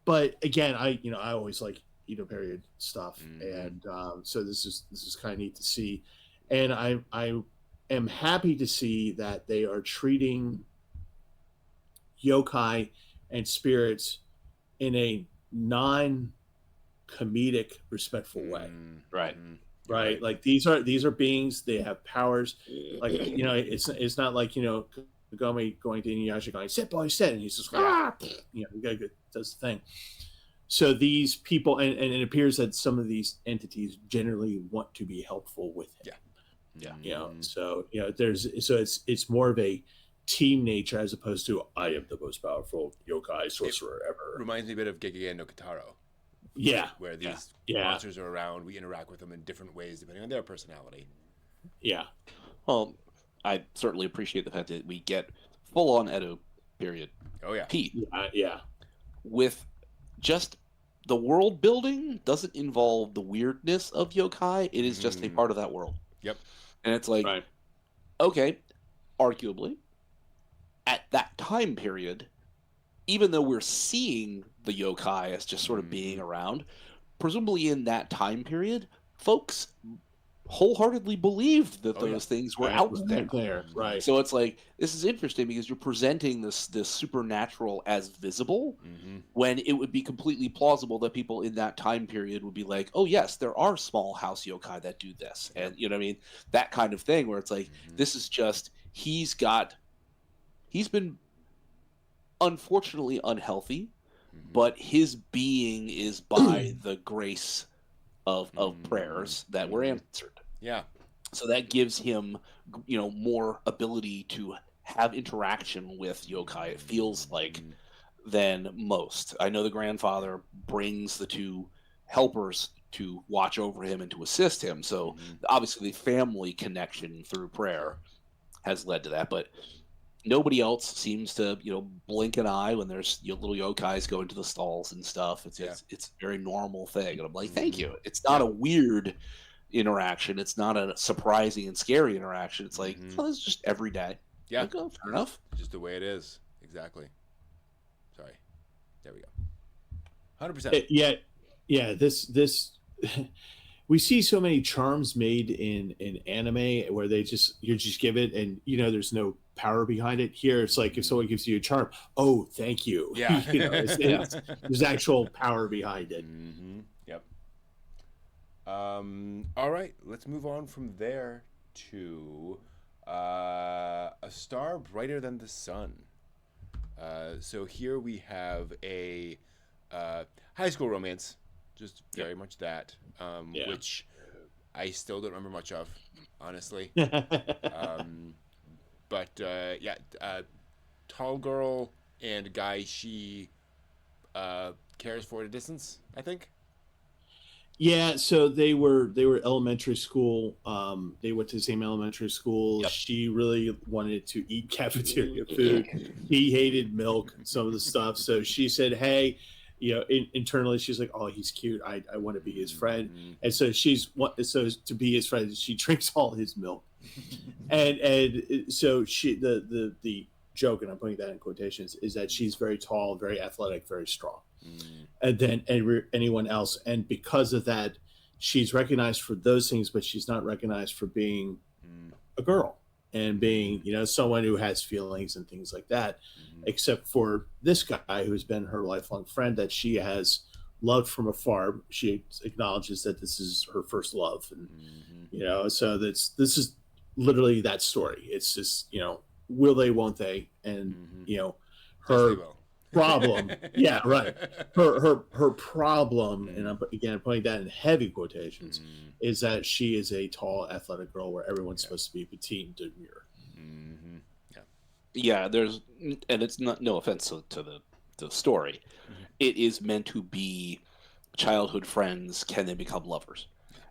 But again, I always like Edo period stuff, Mhm. and so this is kind of neat to see, and I am happy to see that they are treating yokai and spirits in a non-comedic, respectful way. Right. Mhm. Right? Like these are beings. They have powers. Like it's not like Kagome going to Inuyasha going, "Sit, boy, sit," and he's just does the thing. So these people, and it appears that some of these entities generally want to be helpful with him. Yeah. So it's more of a team nature as opposed to I am the most powerful yokai sorcerer ever. Reminds me a bit of Gegege no Kitaro. Yeah, Where these Yeah. monsters are around, we interact with them in different ways depending on their personality. yeah, Well, I certainly appreciate the fact that we get full on Edo period. Oh yeah. Pete, yeah. with just the world building doesn't involve the weirdness of yokai. It is just a part of that world. Yep. And it's like, Right. okay, arguably, at that time period, even though we're seeing the yokai as just sort of being around, presumably in that time period, folks wholeheartedly believed that Oh, yeah. those things were Right, out right there. right. So it's like, this is interesting because you're presenting this supernatural as visible Mhm. when it would be completely plausible that people in that time period would be like, oh yes, there are small house yokai that do this. And you know what I mean? That kind of thing where it's like, this is just, he's been unfortunately unhealthy, but his being is by the grace of prayers that were answered. Yeah. So that gives him, more ability to have interaction with yokai. It feels like than most. I know the grandfather brings the two helpers to watch over him and to assist him. So obviously, the family connection through prayer has led to that. But nobody else seems to, blink an eye when there's little yokais go into the stalls and stuff. It's a very normal thing. And I'm like, thank you. It's not a weird interaction. It's not a surprising and scary interaction. It's like, oh, it's just every day. Yeah. Like, oh, fair enough. Just the way it is. Exactly. Sorry. There we go. 100%. Yeah. This we see so many charms made in anime where you're just give it and there's no power behind it. Here it's like if someone gives you a charm, oh thank you. Yeah. There's actual power behind it. Yep. All right, let's move on from there to A Star Brighter Than the Sun. So here we have a high school romance, just very much that, which I still don't remember much of, honestly. But tall girl and guy she cares for at a distance, I think. Yeah, so they were elementary school. They went to the same elementary school. Yep. She really wanted to eat cafeteria food. He hated milk, some of the stuff. So she said, "Hey, internally, she's like, oh, he's cute. I want to be his friend." And so to be his friend, she drinks all his milk. and so the joke, and I'm putting that in quotations, is that she's very tall, very athletic, very strong. And then anyone else, and because of that, she's recognized for those things, but she's not recognized for being a girl and being someone who has feelings and things like that, except for this guy who's been her lifelong friend that she has loved from afar. She acknowledges that this is her first love, and so this is literally that story. It's just will they, won't they, and Yes, they her will. problem. Yeah, right. Her problem, and I'm again putting that in heavy quotations, is that she is a tall, athletic girl where everyone's supposed to be petite and demure. Mm-hmm. Yeah. Yeah, there's, and it's not, no offense to the story. It is meant to be childhood friends. Can they become lovers?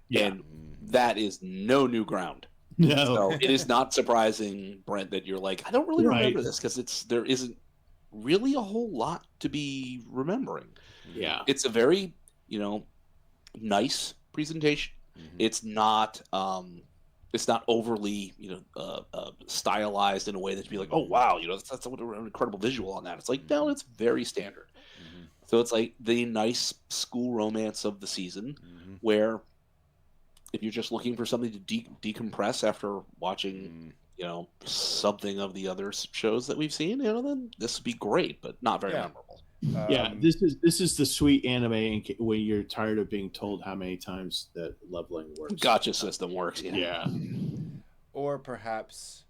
Yeah. And that is no new ground. No. So it is not surprising, Brent, that you're like, I don't really Right. remember this because there isn't really a whole lot to be remembering. Yeah. It's a very, nice presentation. It's not overly, stylized in a way that to be like, oh wow, that's an incredible visual on that. It's like, no, it's very standard. So it's like the nice school romance of the season, where if you're just looking for something to decompress after watching, something of the other shows that we've seen, then this would be great, but not very memorable. Yeah, this is the sweet anime when you're tired of being told how many times that leveling works. Gotcha system works. Yeah. Or perhaps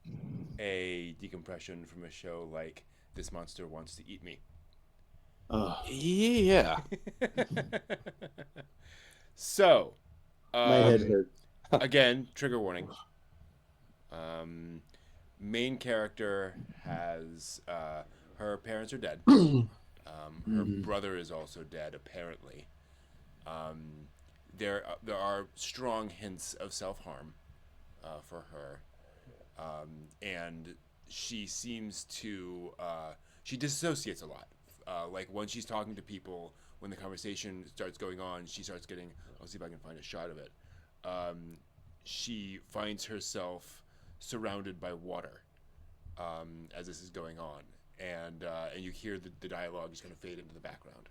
a decompression from a show like This Monster Wants to Eat Me. Yeah. So, my head hurts. Again, trigger warning. Main character has her parents are dead. Her brother is also dead, apparently. There are strong hints of self-harm for her, and she seems to she dissociates a lot. Like when she's talking to people, when the conversation starts going on, she starts getting. I'll see if I can find a shot of it. She finds herself surrounded by water as this is going on, and you hear the dialogue is going to fade into the background.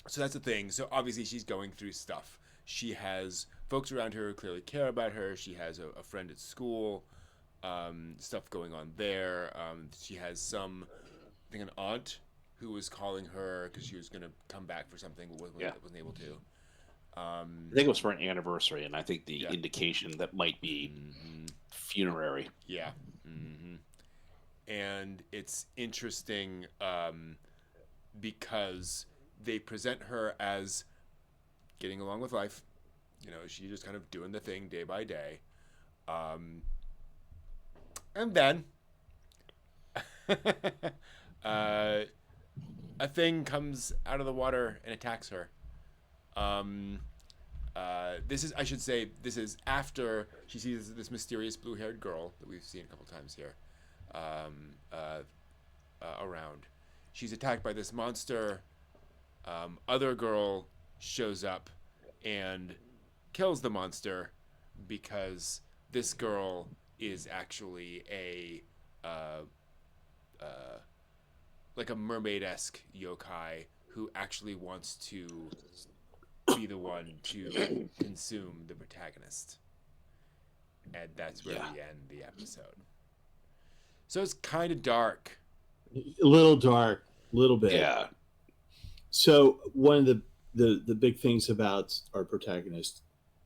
So that's the thing. So obviously she's going through stuff. She has folks around her who clearly care about her. She has a friend at school, stuff going on there. She has an aunt who was calling her because she was going to come back for something but wasn't able to. I think it was for an anniversary, and I think the indication that might be funerary. Yeah. And it's interesting because they present her as getting along with life. She's just kind of doing the thing day by day. And then a thing comes out of the water and attacks her. This is after she sees this mysterious blue-haired girl that we've seen a couple times here around. She's attacked by this monster. Other girl shows up and kills the monster because this girl is actually like a mermaid-esque yokai who actually wants to be the one to consume the protagonist. And that's where we end the episode. So it's kind of dark. A little dark, a little bit. Yeah. So one of the big things about our protagonist,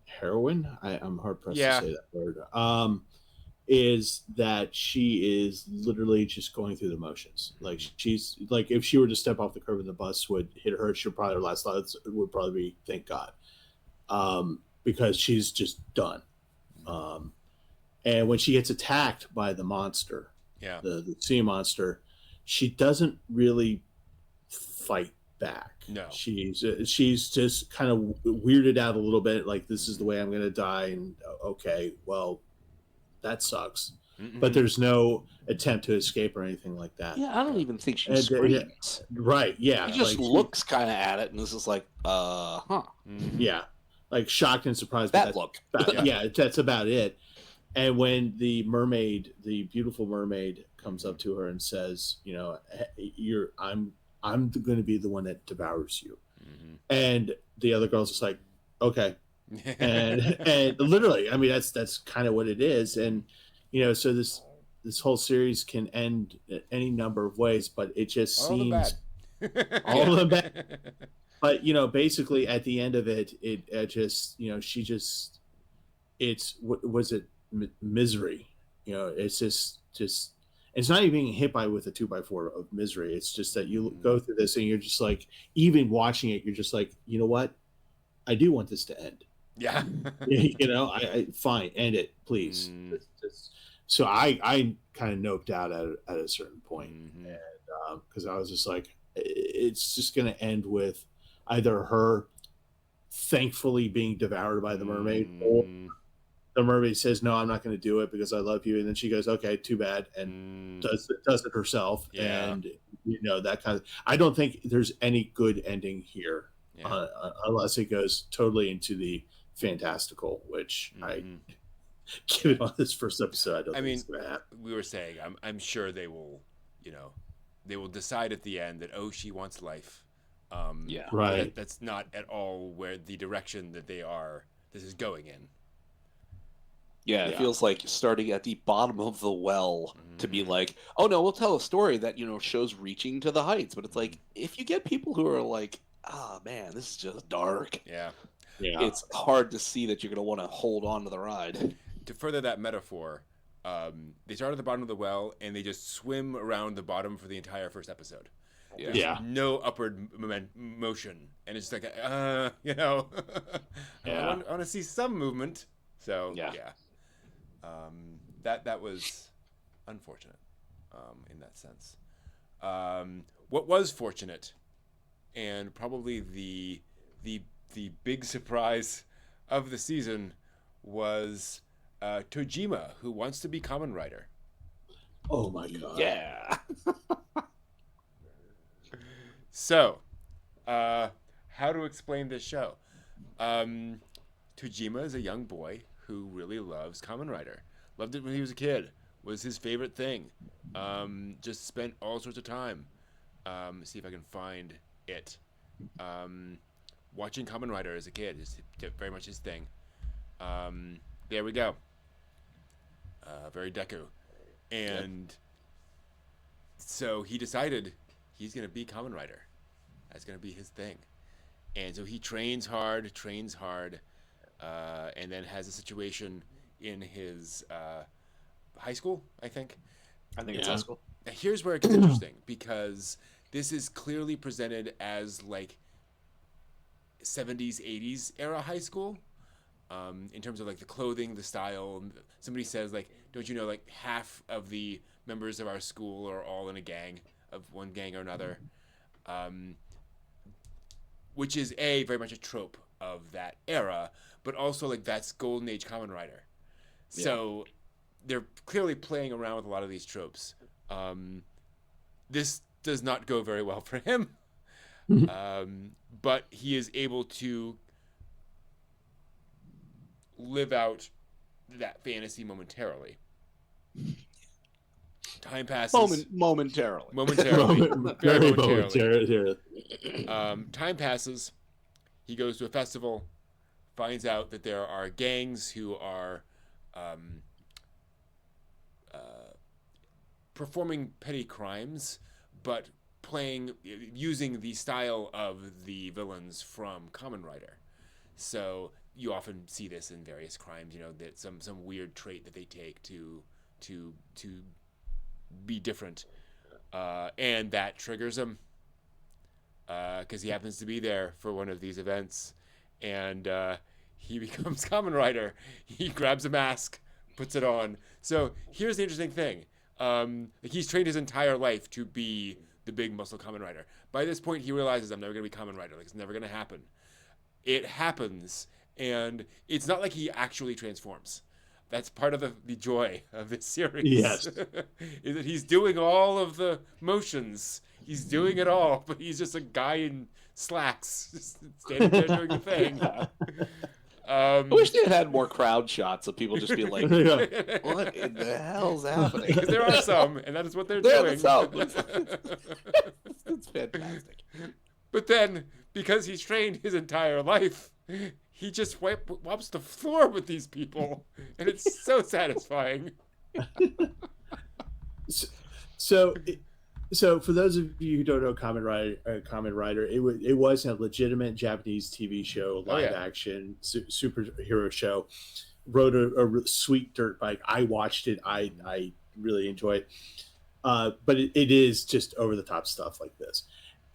heroine, I'm hard pressed to say that word, is that she is literally just going through the motions. Like she's like, if she were to step off the curb and the bus would hit her, her last thoughts would probably be thank God, because she's just done. And when she gets attacked by the monster, the sea monster, she doesn't really fight back. No, she's just kind of weirded out a little bit. Like, this is the way I'm going to die, and okay, well, that sucks. But there's no attempt to escape or anything like that. Yeah, I don't even think she screams. Right? Yeah, she just looks kind of at it, and this is like, yeah, like shocked and surprised. That look. That's about it. And when the beautiful mermaid, comes up to her and says, I'm going to be the one that devours you. And the other girl's just like, okay. and literally, I mean, that's kind of what it is. And, so this whole series can end any number of ways, but it just seems all of them bad. But, basically at the end of it, she just, it's, what was it? Misery. It's just, it's not even being hit by with a 2x4 of misery. It's just that you go through this and you're just like, even watching it, you're just like, you know what? I do want this to end. Yeah. You know, I fine, end it, please. So I kind of noped out at a certain point, and because I was just like, it's just going to end with either her thankfully being devoured by the mermaid, or the mermaid says, no, I'm not going to do it because I love you, and then she goes, okay, too bad, and does it herself. And you know, that kind of, I don't think there's any good ending here, unless it goes totally into the fantastical, which I give it on this first episode. I mean, it's gonna happen. We were saying, I'm sure they will, you know, they will decide at the end that, oh, she wants life. Right. That's not at all where the direction that this is going in. Yeah, it feels like starting at the bottom of the well to be like, oh no, we'll tell a story that, you know, shows reaching to the heights. But it's like, if you get people who are like, ah, man, this is just dark. Yeah. It's hard to see that you're going to want to hold on to the ride. To further that metaphor, they start at the bottom of the well and they just swim around the bottom for the entire first episode. No upward motion, and it's just like, you know, I want to see some movement. So that was unfortunate in that sense. What was fortunate, and probably the big surprise of the season, was Tojima, who wants to be Kamen Rider. Oh my god! Yeah. So, how to explain this show? Tojima is a young boy who really loves Kamen Rider. Loved it when he was a kid. Was his favorite thing. Just spent all sorts of time. See if I can find it. Watching Kamen Rider as a kid is very much his thing. There we go. Very Deku. And so he decided he's going to be Kamen Rider. That's going to be his thing. And so he trains hard, and then has a situation in his high school, I think. I think it's high school. Here's where it gets interesting, because this is clearly presented as like 70s, 80s era high school. In terms of like the clothing, the style. Somebody says, like, don't you know, like half of the members of our school are all in a gang, of one gang or another. Which is very much a trope of that era, but also like that's Golden Age Kamen Rider. So they're clearly playing around with a lot of these tropes. This does not go very well for him, but he is able to live out that fantasy momentarily. Time passes. Momentarily. Very momentarily. Time passes. He goes to a festival, finds out that there are gangs who are performing petty crimes, but using the style of the villains from Kamen Rider. So you often see this in various crimes, you know, that some weird trait that they take to be different, and that triggers him because he happens to be there for one of these events, and he becomes Kamen Rider. He grabs a mask, puts it on. So here's the interesting thing: he's trained his entire life to be the big muscle Kamen Rider. By this point, he realizes, I'm never going to be Kamen Rider. Like, it's never going to happen. It happens, and it's not like he actually transforms. That's part of the joy of this series. Yes. Is that he's doing all of the motions. He's doing it all, but he's just a guy in slacks, just standing there doing the thing. I wish they had more crowd shots of people just being like, what in the hell's happening? Because there are some, and that is what they're doing. It's fantastic. But then, because he's trained his entire life, he just wipes the floor with these people, and it's so satisfying. So for those of you who don't know Kamen Rider, it was a legitimate Japanese TV show, live action superhero show. Rode a sweet dirt bike. I watched it. I really enjoyed it. But it is just over the top stuff like this.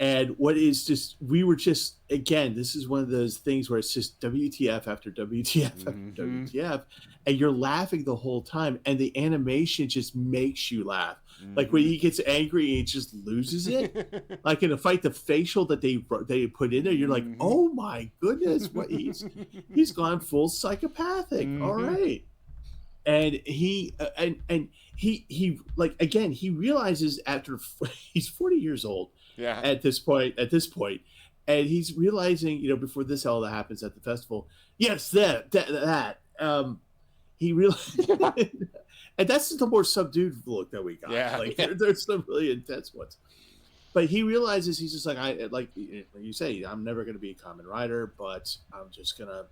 And what is just, we were just, again, this is one of those things where it's just WTF after WTF after Mhm. WTF, and you're laughing the whole time, and the animation just makes you laugh. Like when Mhm. he gets angry, he just loses it. Like in a fight, the facial that they put in there, you're like, Mhm. oh my goodness, what he's gone full psychopathic. All Mhm. right. And he like, again, he realizes after he's 40 years old Yeah. at this point, and he's realizing, before this all that happens at the festival, yes, that he realized, and that's the more subdued look that we got. Yeah. Like Yeah. there's some really intense ones, but he realizes, he's just like, like you say, I'm never going to be a common writer, but I'm just gonna,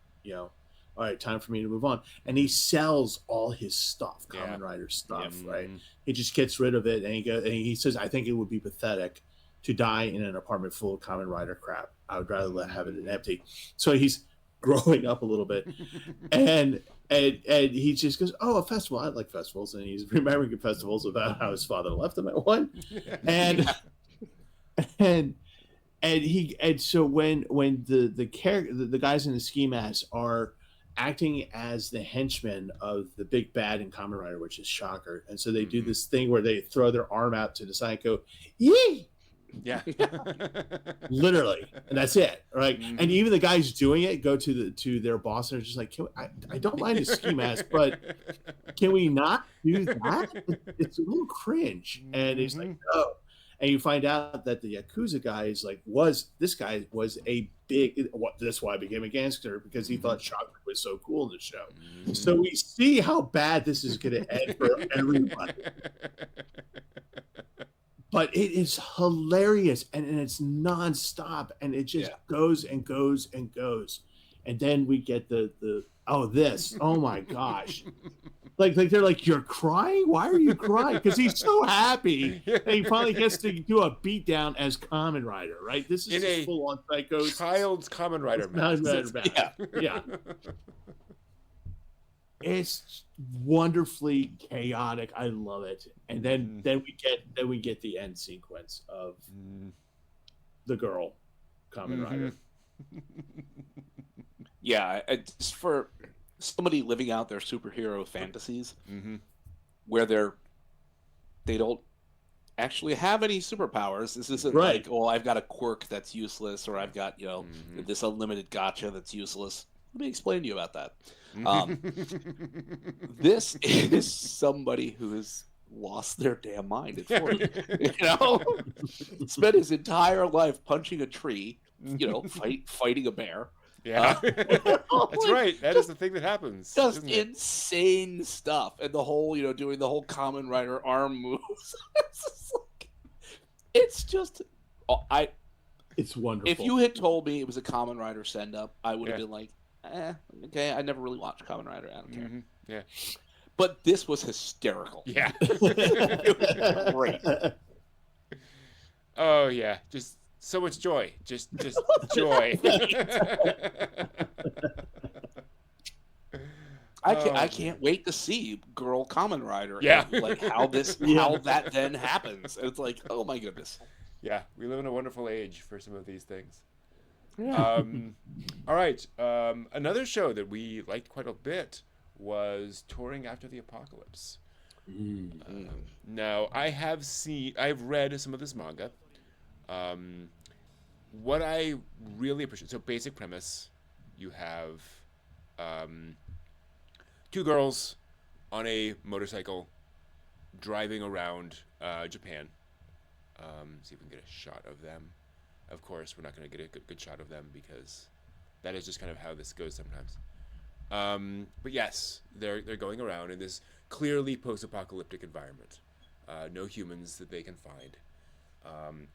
all right, time for me to move on. And he sells all his stuff, Yeah. common writer stuff, right? Mhm. He just gets rid of it, and he says, I think it would be pathetic to die in an apartment full of common writer crap. I would rather have it empty. So he's growing up a little bit, and he just goes, oh, a festival, I like festivals, and he's remembering festivals about how his father left him at one. And and so when the character, the guys in the ski masks are acting as the henchmen of the big bad in Kamen Rider, which is Shocker, and so they do Mhm. this thing where they throw their arm out to the side and go, yee, Yeah. literally, and that's it, right? Mhm. And even the guys doing it go to their boss and are just like, I don't mind a ski mask, but can we not do that? It's a little cringe. And he's like, Mhm. no. And you find out that the Yakuza guy is like, this guy was a big, that's why I became a gangster, because he thought Shocker was so cool in the show. Mhm. So we see how bad this is going to end for everybody. But it is hilarious, and it's nonstop, and it just Yeah. goes and goes and goes. And then we get oh my gosh. Like they're like, you're crying? Why are you crying? Because he's so happy that he finally gets to do a beatdown as Kamen Rider, right? This is In a just full on psychos. Child's Kamen Rider mask. Yeah. Yeah. It's wonderfully chaotic. I love it. And then we get the end sequence of Mhm. the girl Kamen Mhm. Rider. Yeah, just for somebody living out their superhero fantasies Mhm. where they don't actually have any superpowers. This isn't Right. like, oh, I've got a quirk that's useless, or I've got, Mhm. this unlimited gotcha that's useless. Let me explain to you about that. Um, This is somebody who has lost their damn mind at 40. Spent his entire life punching a tree, fighting a bear. Yeah. That's right. That is the thing that happens. Just isn't it? insane stuff, and the whole, doing the whole Kamen Rider arm moves. It's just, It's wonderful. if you had told me it was a Kamen Rider send up, I would have Yeah. been like, okay, I never really watched Kamen Rider. I don't care. Mhm. Yeah. But this was hysterical. Yeah. It was great. Oh yeah. Just so much joy. Just joy. I can't wait to see Girl Kamen Rider. Yeah. And, like how that then happens. And it's like, oh my goodness. Yeah, we live in a wonderful age for some of these things. Yeah. All right. Another show that we liked quite a bit was Touring After the Apocalypse. Now, I've read some of this manga. What I really appreciate, so basic premise, you have two girls on a motorcycle driving around Japan. See if we can get a shot of them. Of course, we're not going to get a good shot of them because that is just kind of how this goes sometimes. But yes, they're going around in this clearly post-apocalyptic environment. No humans that they can find,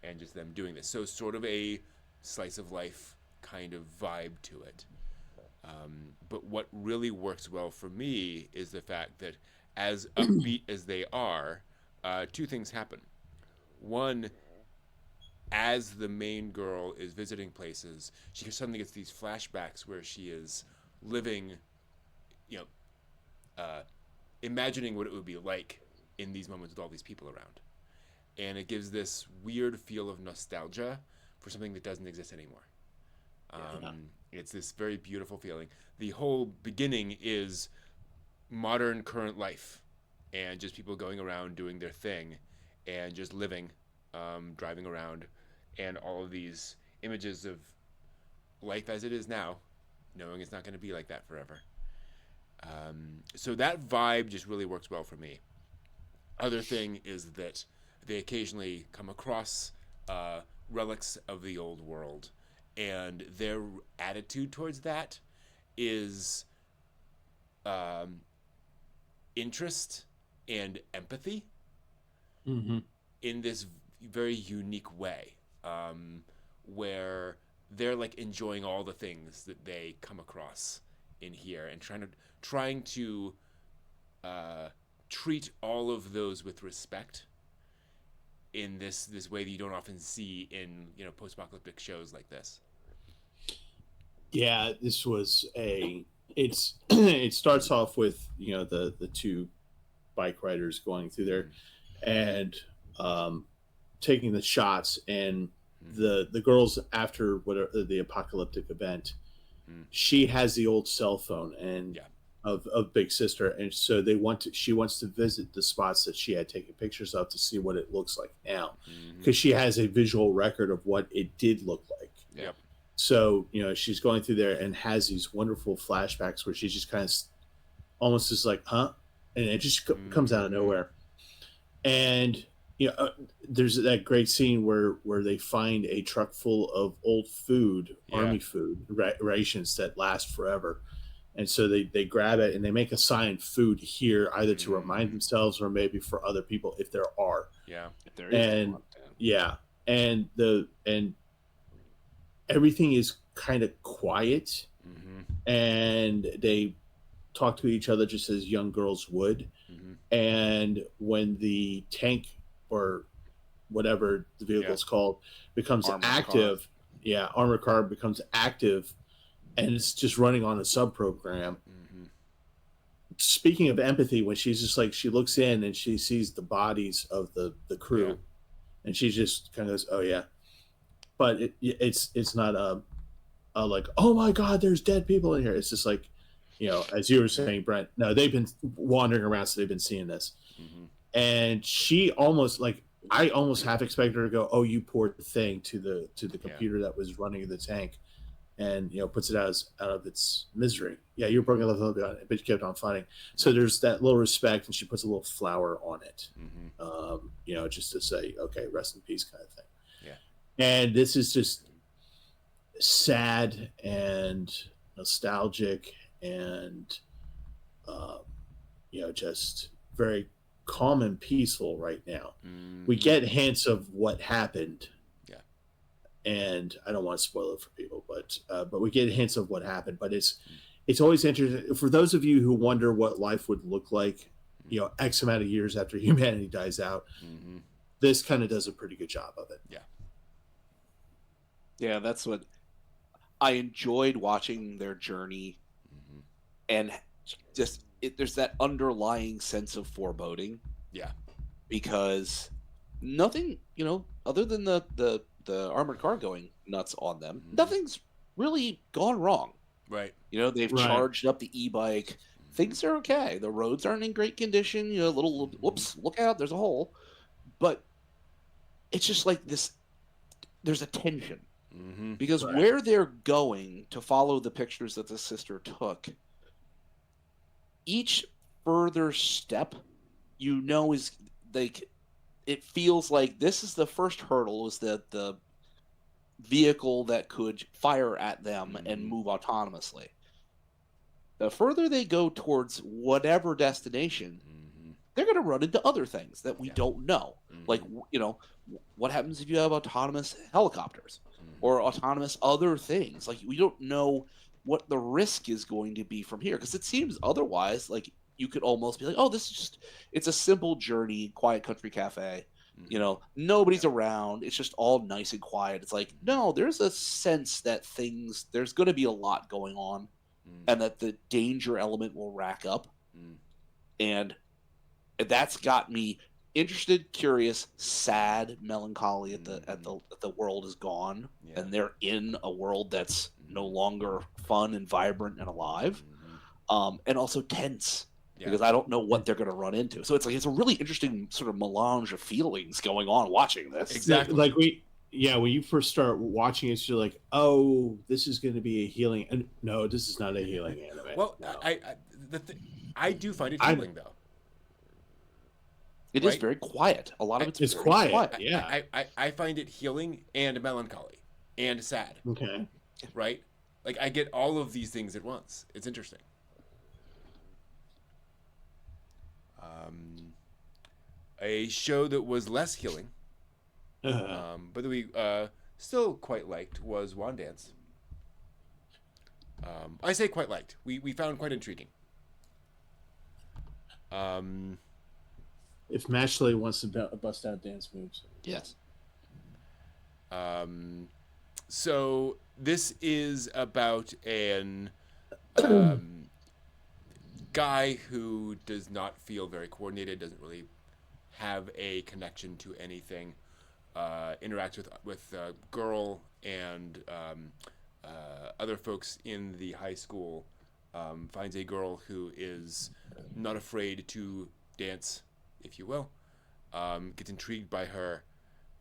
and just them doing this. So sort of a slice of life kind of vibe to it. But what really works well for me is the fact that as upbeat as they are, two things happen. One, as the main girl is visiting places, she suddenly gets these flashbacks where she is living, imagining what it would be like in these moments with all these people around. and it gives this weird feel of nostalgia for something that doesn't exist anymore. It's this very beautiful feeling. The whole beginning is modern current life, and just people going around doing their thing, and just living, driving around, and all of these images of life as it is now, knowing it's not going to be like that forever. So that vibe just really works well for me. Other thing is that they occasionally come across relics of the old world, and their attitude towards that is interest and empathy Mm-hmm. in this very unique way, where they're like enjoying all the things that they come across in here and trying to treat all of those with respect in this way that you don't often see in post-apocalyptic shows like this. Yeah, this was it's it starts off with the two bike riders going through there and taking the shots, and the girls after whatever the apocalyptic event, she has the old cell phone and Yeah. of Big Sister, and so she wants to visit the spots that she had taken pictures of to see what it looks like now, because she has a visual record of what it did look like. Yep. So she's going through there and has these wonderful flashbacks where she just kind of almost is like, huh, and it just comes out of nowhere. And there's that great scene where they find a truck full of old food, army food rations that last forever, and so they grab it and they make a sign, food here, either to remind themselves or maybe for other people if there are. Yeah. If there is And one, yeah, and everything is kind of quiet, and they talk to each other just as young girls would. And when the tank or whatever the vehicle's called becomes Armored active, armored car becomes active, and it's just running on a sub program. Speaking of empathy, when she's just like, she looks in and she sees the bodies of the crew, and she just kind of goes, oh yeah. But it's not a like, oh my god, there's dead people in here. It's just like, as you were saying, Brent, no, they've been wandering around, so they've been seeing this. And she almost, like, I almost half expected her to go, oh, you poor thing, to the computer that was running the tank, and puts it out of its misery. Yeah, you were broken up, but you kept on fighting. So there's that little respect, and she puts a little flower on it, just to say, okay, rest in peace, kind of thing. And this is just sad and nostalgic and just very calm and peaceful right now. We get hints of what happened, and I don't want to spoil it for people, but we get hints of what happened. But it's always interesting for those of you who wonder what life would look like X amount of years after humanity dies out. This kind of does a pretty good job of it. Yeah, that's what I enjoyed watching their journey, and just there's that underlying sense of foreboding. Yeah, because nothing, other than the armored car going nuts on them, nothing's really gone wrong. Right. They've charged up the e-bike. Things are okay. The roads aren't in great condition. Little whoops, look out, there's a hole. But it's just like this. There's a tension. Because where they're going to follow the pictures that the sister took, each further step, is like, it feels like this is the first hurdle, is that the vehicle that could fire at them and move autonomously. The further they go towards whatever destination, they're going to run into other things that we don't know. Like, what happens if you have autonomous helicopters or autonomous other things? Like, we don't know what the risk is going to be from here, because it seems otherwise like you could almost be like, oh, this is just, it's a simple journey, quiet country cafe. Nobody's around. It's just all nice and quiet. It's like, no, there's a sense that there's going to be a lot going on, and that the danger element will rack up. And that's got me interested, curious, sad, melancholy at the world is gone, Yeah. and they're in a world that's no longer fun and vibrant and alive, and also tense because I don't know what they're going to run into. So it's a really interesting sort of melange of feelings going on watching this. Exactly. Like when you first start watching it, you're like, oh, this is going to be a healing. And no, this is not a healing anime. Well, no. I do find it healing though. It is very quiet. A lot of it's very quiet. Yeah. I find it healing and melancholy and sad. Okay. Right? Like I get all of these things at once. It's interesting. A show that was less healing, but that we still quite liked was Wandance. I say quite liked. We found quite intriguing. If Mashley wants to bust out dance moves. Yes. So this is about an guy who does not feel very coordinated, doesn't really have a connection to anything, interacts with a girl and other folks in the high school, finds a girl who is not afraid to dance, if you will, gets intrigued by her,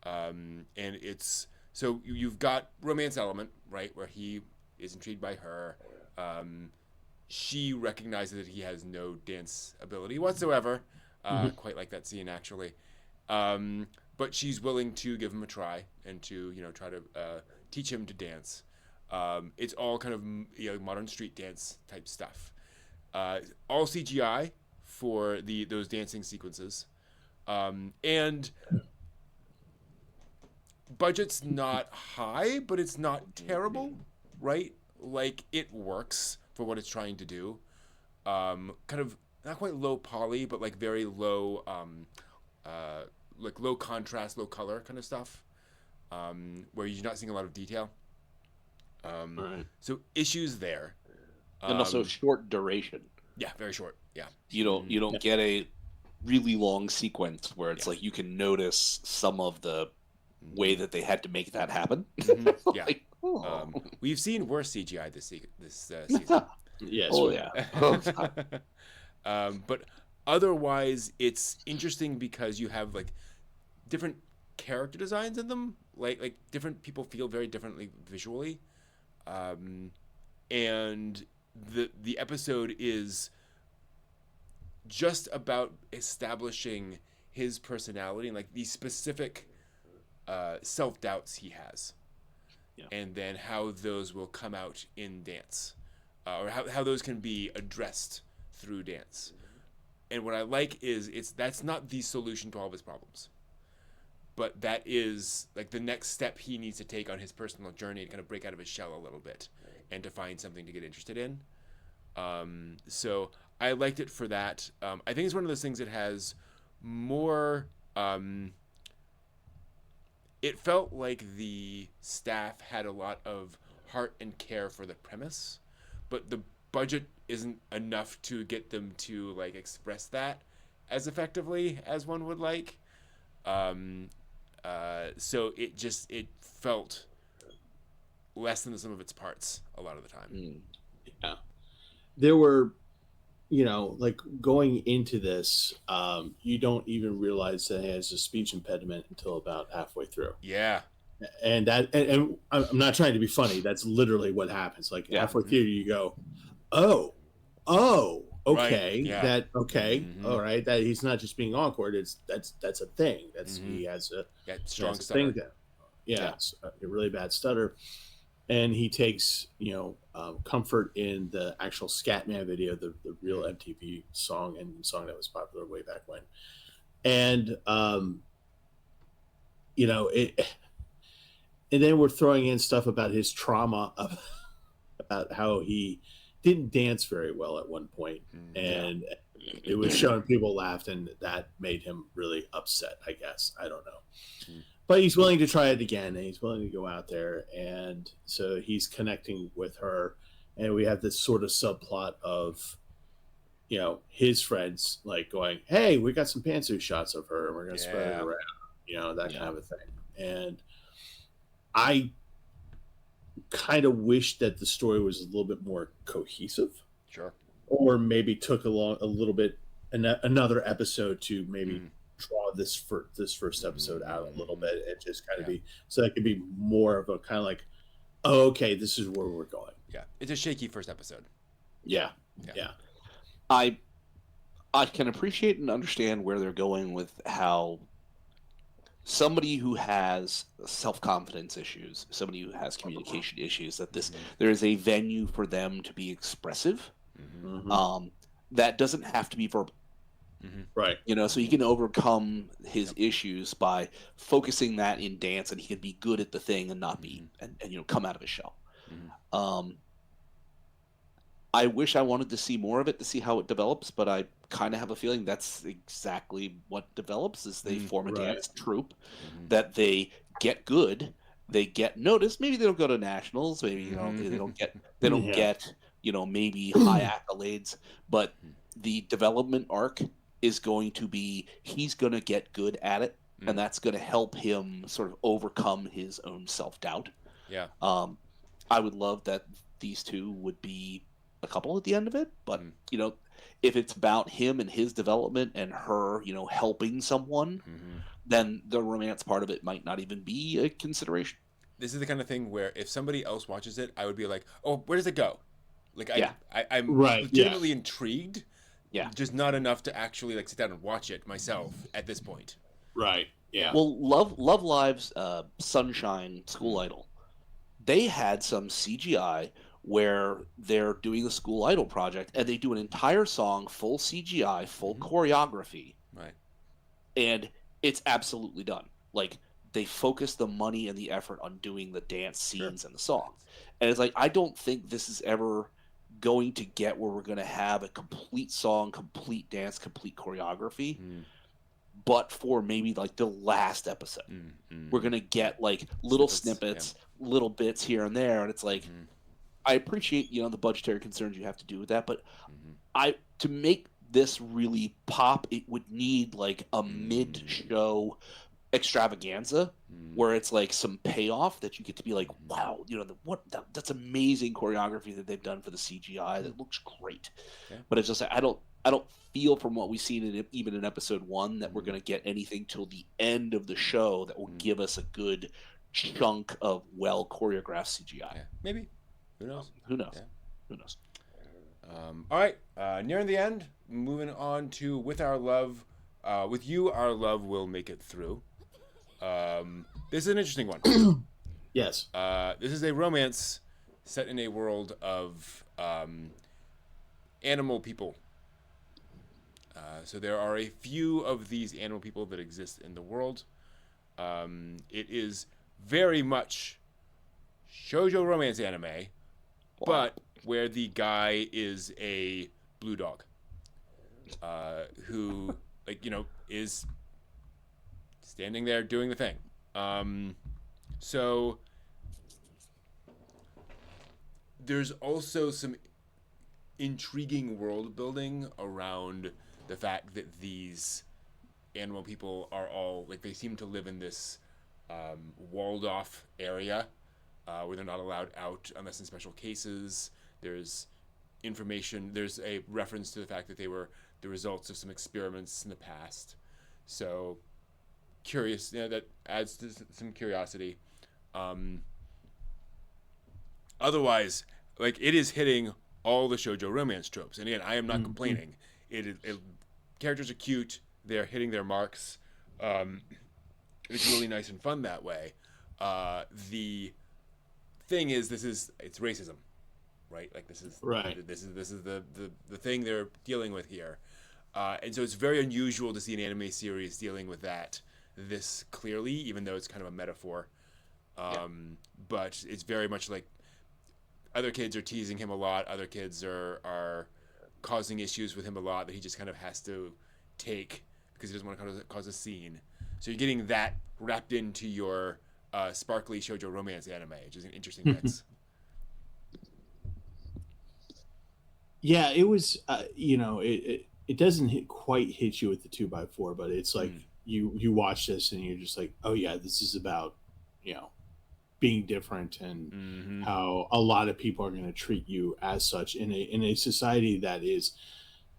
and it's so you've got romance element, right, where he is intrigued by her. She recognizes that he has no dance ability whatsoever. Quite like that scene actually, but she's willing to give him a try and to try to teach him to dance. It's all kind of modern street dance type stuff. All CGI for those dancing sequences, and budget's not high, but it's not terrible, right? Like it works for what it's trying to do. Kind of not quite low poly, but like very low, like low contrast, low color kind of stuff, where you're not seeing a lot of detail. Right. So issues there, and also short duration. Yeah, very short. Yeah, you don't get a really long sequence where it's like you can notice some of the way that they had to make that happen. Yeah, like, we've seen worse CGI this season. Yes. Oh yeah. But otherwise, it's interesting because you have like different character designs in them. Like different people feel very differently visually, and the episode is just about establishing his personality and like these specific self-doubts he has, and then how those will come out in dance, or how those can be addressed through dance. And what I like is that's not the solution to all of his problems, but that is like the next step he needs to take on his personal journey to kind of break out of his shell a little bit and to find something to get interested in. So I liked it for that. I think it's one of those things that has more. It felt like the staff had a lot of heart and care for the premise, but the budget isn't enough to get them to like express that as effectively as one would like. So it felt less than the sum of its parts a lot of the time. Yeah. There were, like going into this, you don't even realize that he has a speech impediment until about halfway through. Yeah. And and I'm not trying to be funny. That's literally what happens. Like halfway through, you go, oh, okay, right. Yeah. that okay, all right. That he's not just being awkward. That's a thing. That's he has a strong has a stutter. thing. It's a really bad stutter, and he takes comfort in the actual Scatman video, the real MTV song that was popular way back when, and it. And then we're throwing in stuff about his trauma, about how he didn't dance very well at one point, and it was showing people laughed, and that made him really upset, I guess. I don't know. But he's willing to try it again, and he's willing to go out there, and so he's connecting with her, and we have this sort of subplot of his friends like going, "Hey, we got some pantsuit shots of her, and we're gonna spread it Yeah. around," that Yeah. kind of a thing. And I kind of wish that the story was a little bit more cohesive, Sure. or maybe took a little bit another episode to maybe draw this first episode out a little bit and just kind of be so that could be more of a kind of like, oh, okay, this is where we're going. Yeah, it's a shaky first episode. Yeah. I can appreciate and understand where they're going with how somebody who has self-confidence issues, somebody who has communication issues, that there is a venue for them to be expressive. That doesn't have to be verbal. Right. So he can overcome his issues by focusing that in dance, and he can be good at the thing and not be and come out of his shell. I wish I wanted to see more of it to see how it develops, but I kind of have a feeling that's exactly what develops is they form a dance troupe that they get good, they get noticed. Maybe they don't go to nationals, maybe they don't get maybe high accolades, but the development arc is going to be he's going to get good at it, and that's going to help him sort of overcome his own self-doubt. Yeah. I would love that these two would be a couple at the end of it, but if it's about him and his development and her helping someone, then the romance part of it might not even be a consideration. This is the kind of thing where if somebody else watches it, I would be like, oh, where does it go? Like I'm legitimately intrigued, just not enough to actually like sit down and watch it myself at this point. Right. Yeah. Well, Love Live's Sunshine School Idol, they had some CGI where they're doing the School Idol project, and they do an entire song, full CGI, full choreography. Right. And it's absolutely done. Like, they focus the money and the effort on doing the dance scenes and the song. And it's like, I don't think this is ever going to get where we're going to have a complete song, complete dance, complete choreography. But for maybe like the last episode, we're going to get like little snippets, little bits here and there. And it's like, I appreciate, the budgetary concerns you have to do with that, but to make this really pop, it would need like a mid-show extravaganza where it's like some payoff that you get to be like, wow, that's amazing choreography that they've done for the CGI. That looks great. But it's just I don't feel from what we've seen even in episode 1 that we're going to get anything till the end of the show that will give us a good chunk of well choreographed CGI. Yeah. Maybe. Who knows? Who knows? Yeah. Who knows? All right. Nearing the end. Moving on to With Our Love. With You, Our Love Will Make It Through. This is an interesting one. Yes. This is a romance set in a world of animal people. So there are a few of these animal people that exist in the world. It is very much shoujo romance anime, but where the guy is a blue dog, who is standing there doing the thing. So there's also some intriguing world building around the fact that these animal people are all like they seem to live in this walled off area where they're not allowed out unless in special cases. There's information. There's a reference to the fact that they were the results of some experiments in the past. So curious, that adds to some curiosity. Otherwise, like it is hitting all the shoujo romance tropes. And again, I am not complaining. It characters are cute. They're hitting their marks. It's really nice and fun that way. The thing is, it's racism, right? Like this is the thing they're dealing with here, and so it's very unusual to see an anime series dealing with that this clearly, even though it's kind of a metaphor. But it's very much like other kids are teasing him a lot. Other kids are causing issues with him a lot that he just kind of has to take because he doesn't want to cause a scene. So you're getting that wrapped into your sparkly shoujo romance anime, which is an interesting mix. Yeah, it was. It doesn't quite hit you with the 2x4, but it's like Mm. you watch this and you're just like, oh yeah, this is about you know being different and Mm-hmm. how a lot of people are going to treat you as such in a society that is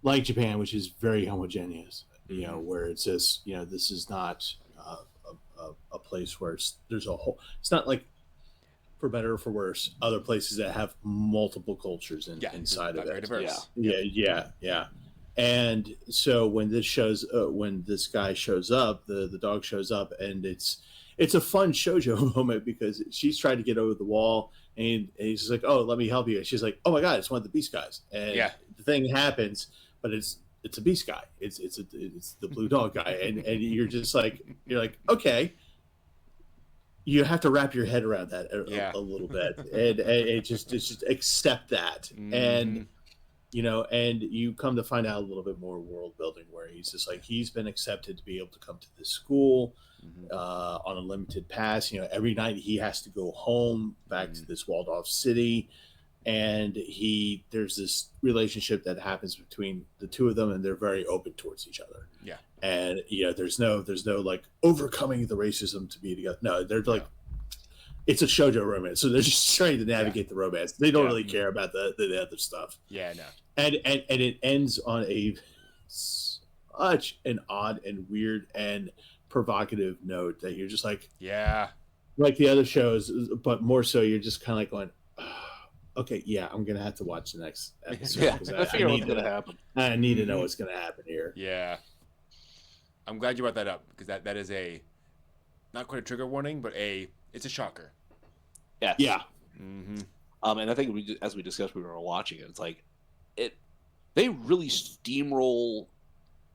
like Japan, which is very homogeneous. Mm-hmm. Where it's just this is not a place where there's a whole. It's not like for better or for worse, other places that have multiple cultures Yeah, inside not of very it. diverse. Yeah, yeah, yeah. And so when when this guy shows up, the dog shows up, and it's a fun shoujo moment because she's trying to get over the wall, and he's just like, "Oh, let me help you." And she's like, "Oh my god, it's one of the beast guys!" And Yeah. the thing happens, but it's a beast guy. It's the blue dog guy, and you're like, okay, you have to wrap your head around that Yeah. a little bit, and it just accept that, Mm-hmm. and you come to find out a little bit more world building where he's just like he's been accepted to be able to come to this school Mm-hmm. on a limited pass. Every night he has to go home back to this walled off city, and there's this relationship that happens between the two of them, and they're very open towards each other. Yeah. And there's no like overcoming the racism to be together. No, they're like it's a shoujo romance, so they're just trying to navigate the romance. They don't really care about the other stuff. Yeah, no. And it ends on a such an odd and weird and provocative note that you're just like, Yeah. like the other shows, but more so you're just kind of like going, okay, yeah, I'm gonna have to watch the next episode. Yeah, 'cause I figure what's going to to happen. I need to know what's gonna happen here. Yeah. I'm glad you brought that up because that is a not quite a trigger warning, but it's a shocker. Yes. Yeah. Mm-hmm. And I think as we discussed, we were watching it. It's like they really steamroll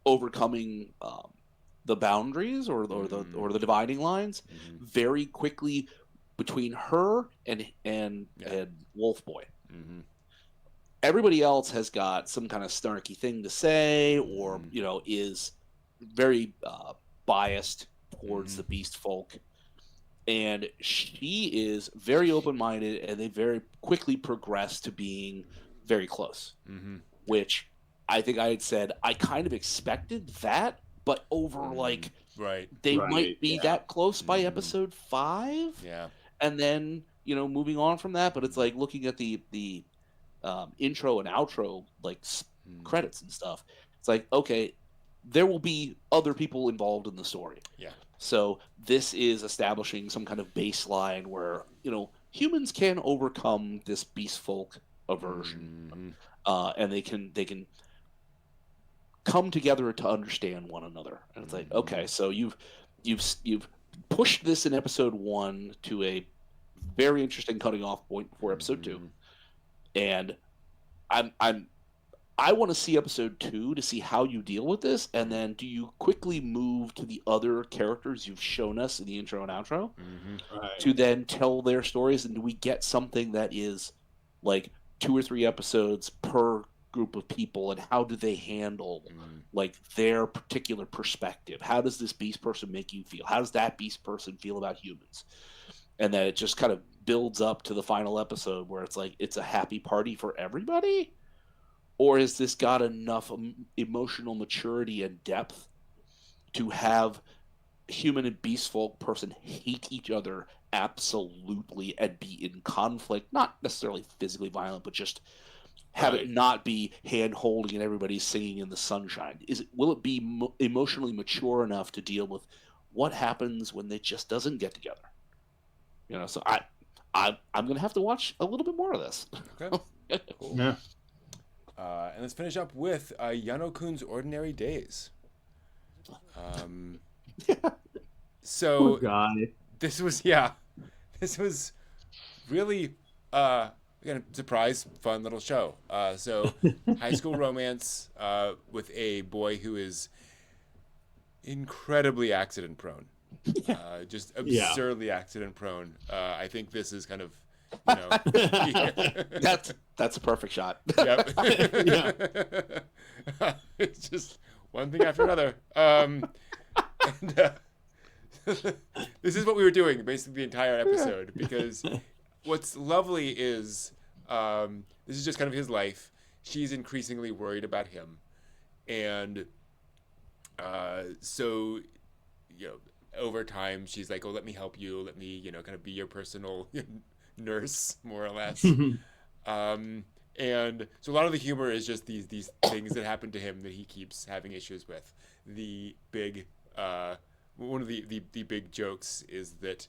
overcoming the boundaries or the dividing lines Mm-hmm. very quickly between her and Wolf Boy. Mm-hmm. Everybody else has got some kind of snarky thing to say, or is very biased towards the beast folk. And she is very open-minded, and they very quickly progress to being very close. Mm-hmm. Which I think I had said I kind of expected that, but over they might be that close by episode 5. Yeah. And then moving on from that, but it's like looking at the intro and outro credits and stuff. It's like, okay, there will be other people involved in the story. Yeah. So this is establishing some kind of baseline where humans can overcome this beast folk aversion, and they can come together to understand one another. And it's like, okay, so you've pushed this in episode 1 to a very interesting cutting off point for episode 2, and I want to see episode 2 to see how you deal with this, and then do you quickly move to the other characters you've shown us in the intro and outro to then tell their stories, and do we get something that is like 2 or 3 episodes per group of people, and how do they handle like their particular perspective? How does this beast person make you feel? How does that beast person feel about humans? And then it just kind of builds up to the final episode where it's like it's a happy party for everybody. Or has this got enough emotional maturity and depth to have human and beast folk person hate each other absolutely and be in conflict, not necessarily physically violent, but just have it not be hand holding and everybody singing in the sunshine? Will it be emotionally mature enough to deal with what happens when they just doesn't get together? So I'm gonna have to watch a little bit more of this. Okay. Cool. Yeah. And let's finish up with Yano-kun's Ordinary Days. So Poor guy. this was really again, surprise, fun little show. So high school romance with a boy who is incredibly accident prone, just absurdly accident prone. I think this is kind of that's a perfect shot. Yep. It's just one thing after another. And this is what we were doing basically the entire episode, because what's lovely is this is just kind of his life, she's increasingly worried about him, and so you know, over time she's like, oh, let me help you, let me, you know, kind of be your personal nurse, more or less. And so a lot of the humor is just these things that happen to him that he keeps having issues with. The big one of the big jokes is that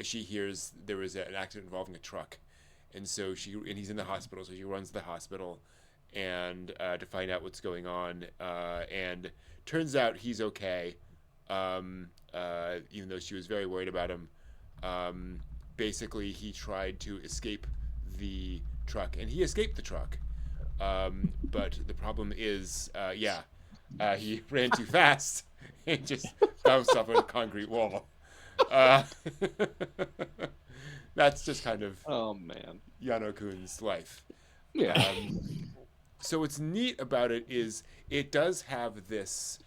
she hears there was an accident involving a truck, and so he's in the hospital, so she runs to the hospital and to find out what's going on, and turns out he's okay, even though she was very worried about him. Basically, he tried to escape the truck, and he escaped the truck, but the problem is, he ran too fast and just bounced off a concrete wall. That's just kind of Yano Kun's life. Yeah. So what's neat about it is it does have this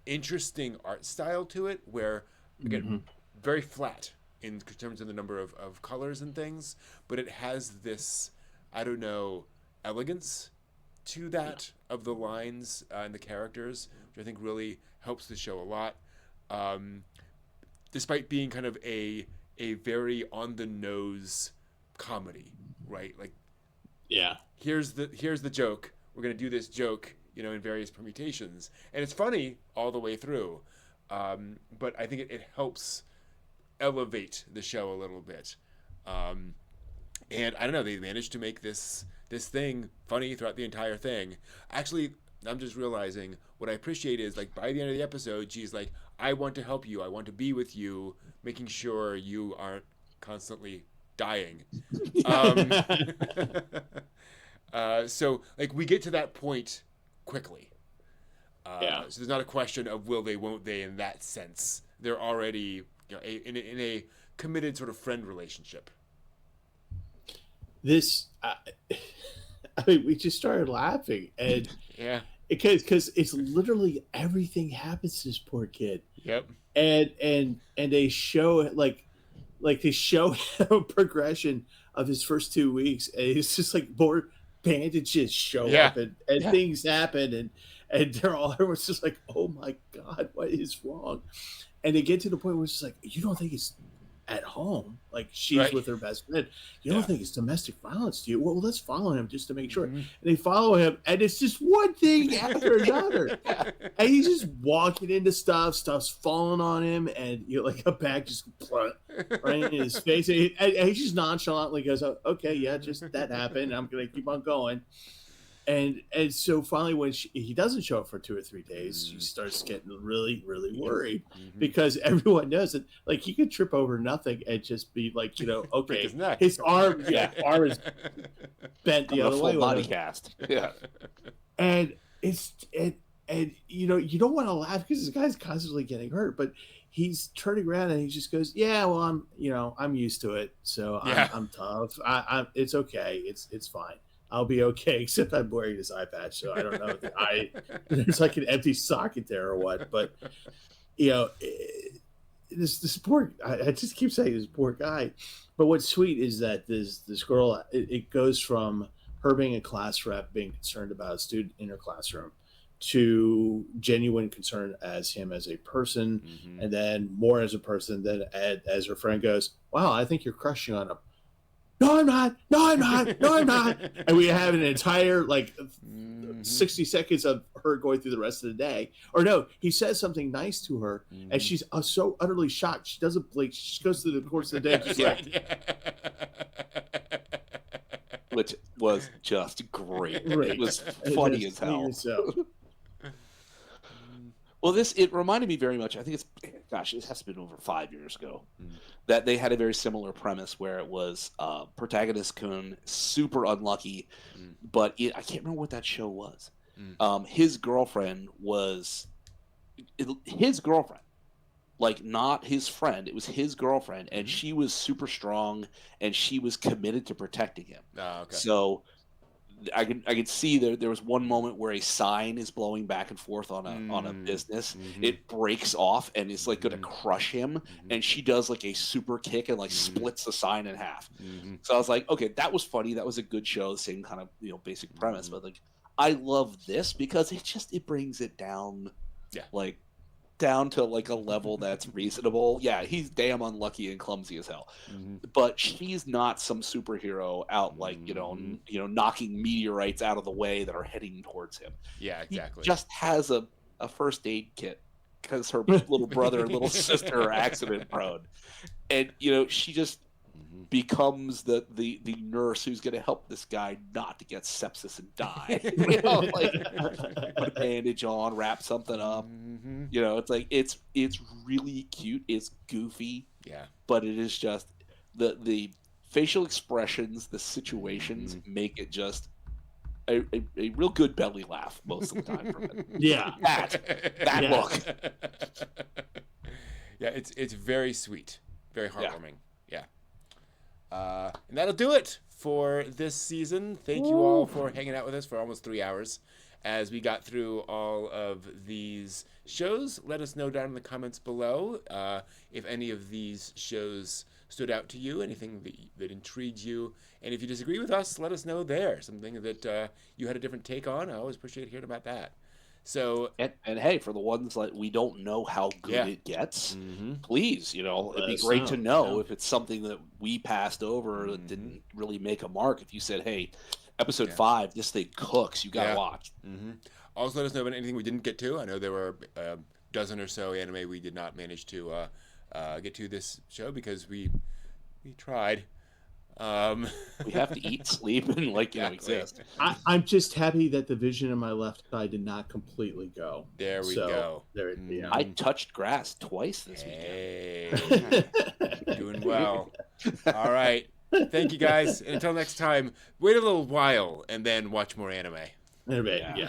interesting art style to it, where again, very flat in terms of the number of colors and things, but it has this, I don't know, elegance to that of the lines and the characters, which I think really helps the show a lot. Despite being kind of a very on the nose comedy, right? Like, Yeah. here's the joke. We're gonna do this joke, you know, in various permutations, and it's funny all the way through. But I think it helps elevate the show a little bit. And I don't know, they managed to make this thing funny throughout the entire thing. Actually, I'm just realizing what I appreciate is, like, by the end of the episode, she's like, I want to help you. I want to be with you, making sure you aren't constantly dying. So, like, we get to that point quickly. So there's not a question of will they, won't they in that sense. They're already, you know, in a committed sort of friend relationship. This, I mean, we just started laughing, and Yeah. because it's literally everything happens to this poor kid, Yep. and they show like they show a progression of his first 2 weeks, and it's just like more bandages show up, and things happen, and everyone's just like, oh my god, what is wrong? And they get to the point where it's just like, you don't think it's at home, like she's with her best friend, you don't think it's domestic violence, do you? Well, let's follow him just to make sure. And they follow him, and it's just one thing after another, and he's just walking into stuff's falling on him, and you know, like a bag just right in his face, and he just nonchalantly goes, oh, okay, yeah, just that happened, I'm gonna keep on going. And so finally, when he doesn't show up for 2 or 3 days, she starts getting really, really worried, because everyone knows that, like, he could trip over nothing and just be like, you know, okay, his arm is bent the other way. Full body cast. Yeah. And and you know, you don't want to laugh because this guy's constantly getting hurt, but he's turning around and he just goes, yeah, well, I'm used to it, so I'm tough. It's okay. It's fine. I'll be okay, except I'm wearing this eye patch, so I don't know if there's like an empty socket there or what. But you know, this poor, I just keep saying this poor guy. But what's sweet is that this girl, it goes from her being a class rep, being concerned about a student in her classroom, to genuine concern as him as a person, and then more as a person. Then as her friend goes, wow, I think you're crushing on him. No, I'm not. No, I'm not. No, I'm not. And we have an entire 60 seconds of her going through the rest of the day. Or no, he says something nice to her, and she's so utterly shocked. She doesn't blink. She just goes through the course of the day, just which was just great. It was funny as hell. Well, it reminded me very much, I think it has to have been over 5 years ago, that they had a very similar premise where it was protagonist Kun, super unlucky, but I can't remember what that show was. His girlfriend was his girlfriend, like not his friend. It was his girlfriend, and she was super strong, and she was committed to protecting him. Oh, okay. So I could see there was one moment where a sign is blowing back and forth on a business. It breaks off and it's like going to crush him, and she does like a super kick and like splits the sign in half. So I was like, okay, that was funny. That was a good show. The same kind of basic premise, but like I love this because it brings it down, like down to like a level that's reasonable. Yeah, he's damn unlucky and clumsy as hell, but she's not some superhero out like knocking meteorites out of the way that are heading towards him. Yeah, exactly. He just has a first aid kit because her little brother and little sister are accident prone, and she just becomes the nurse who's going to help this guy not to get sepsis and die. Like put a bandage on, wrap something up. It's like it's really cute. It's goofy. Yeah. But it is just the facial expressions, the situations make it just a real good belly laugh most of the time from it. Yeah. That look. Yeah, it's very sweet, very heartwarming. Yeah. And that'll do it for this season. Thank you all for hanging out with us for almost 3 hours as we got through all of these shows. Let us know down in the comments below if any of these shows stood out to you, anything that intrigued you. And if you disagree with us, let us know there. Something that you had a different take on. I always appreciate hearing about that. So and hey, for the ones like we don't know how good it gets, please, it'd be great to know if it's something that we passed over that didn't really make a mark. If you said, "Hey, episode 5, this thing cooks, you gotta watch." Also, let us know about anything we didn't get to. I know there were a dozen or so anime we did not manage to get to this show because we tried. We have to eat, sleep, and exist. I'm just happy that the vision in my left eye did not completely go. There we go. There, I touched grass twice this weekend. Doing well. All right. Thank you, guys. And until next time, wait a little while and then watch more anime. Yeah.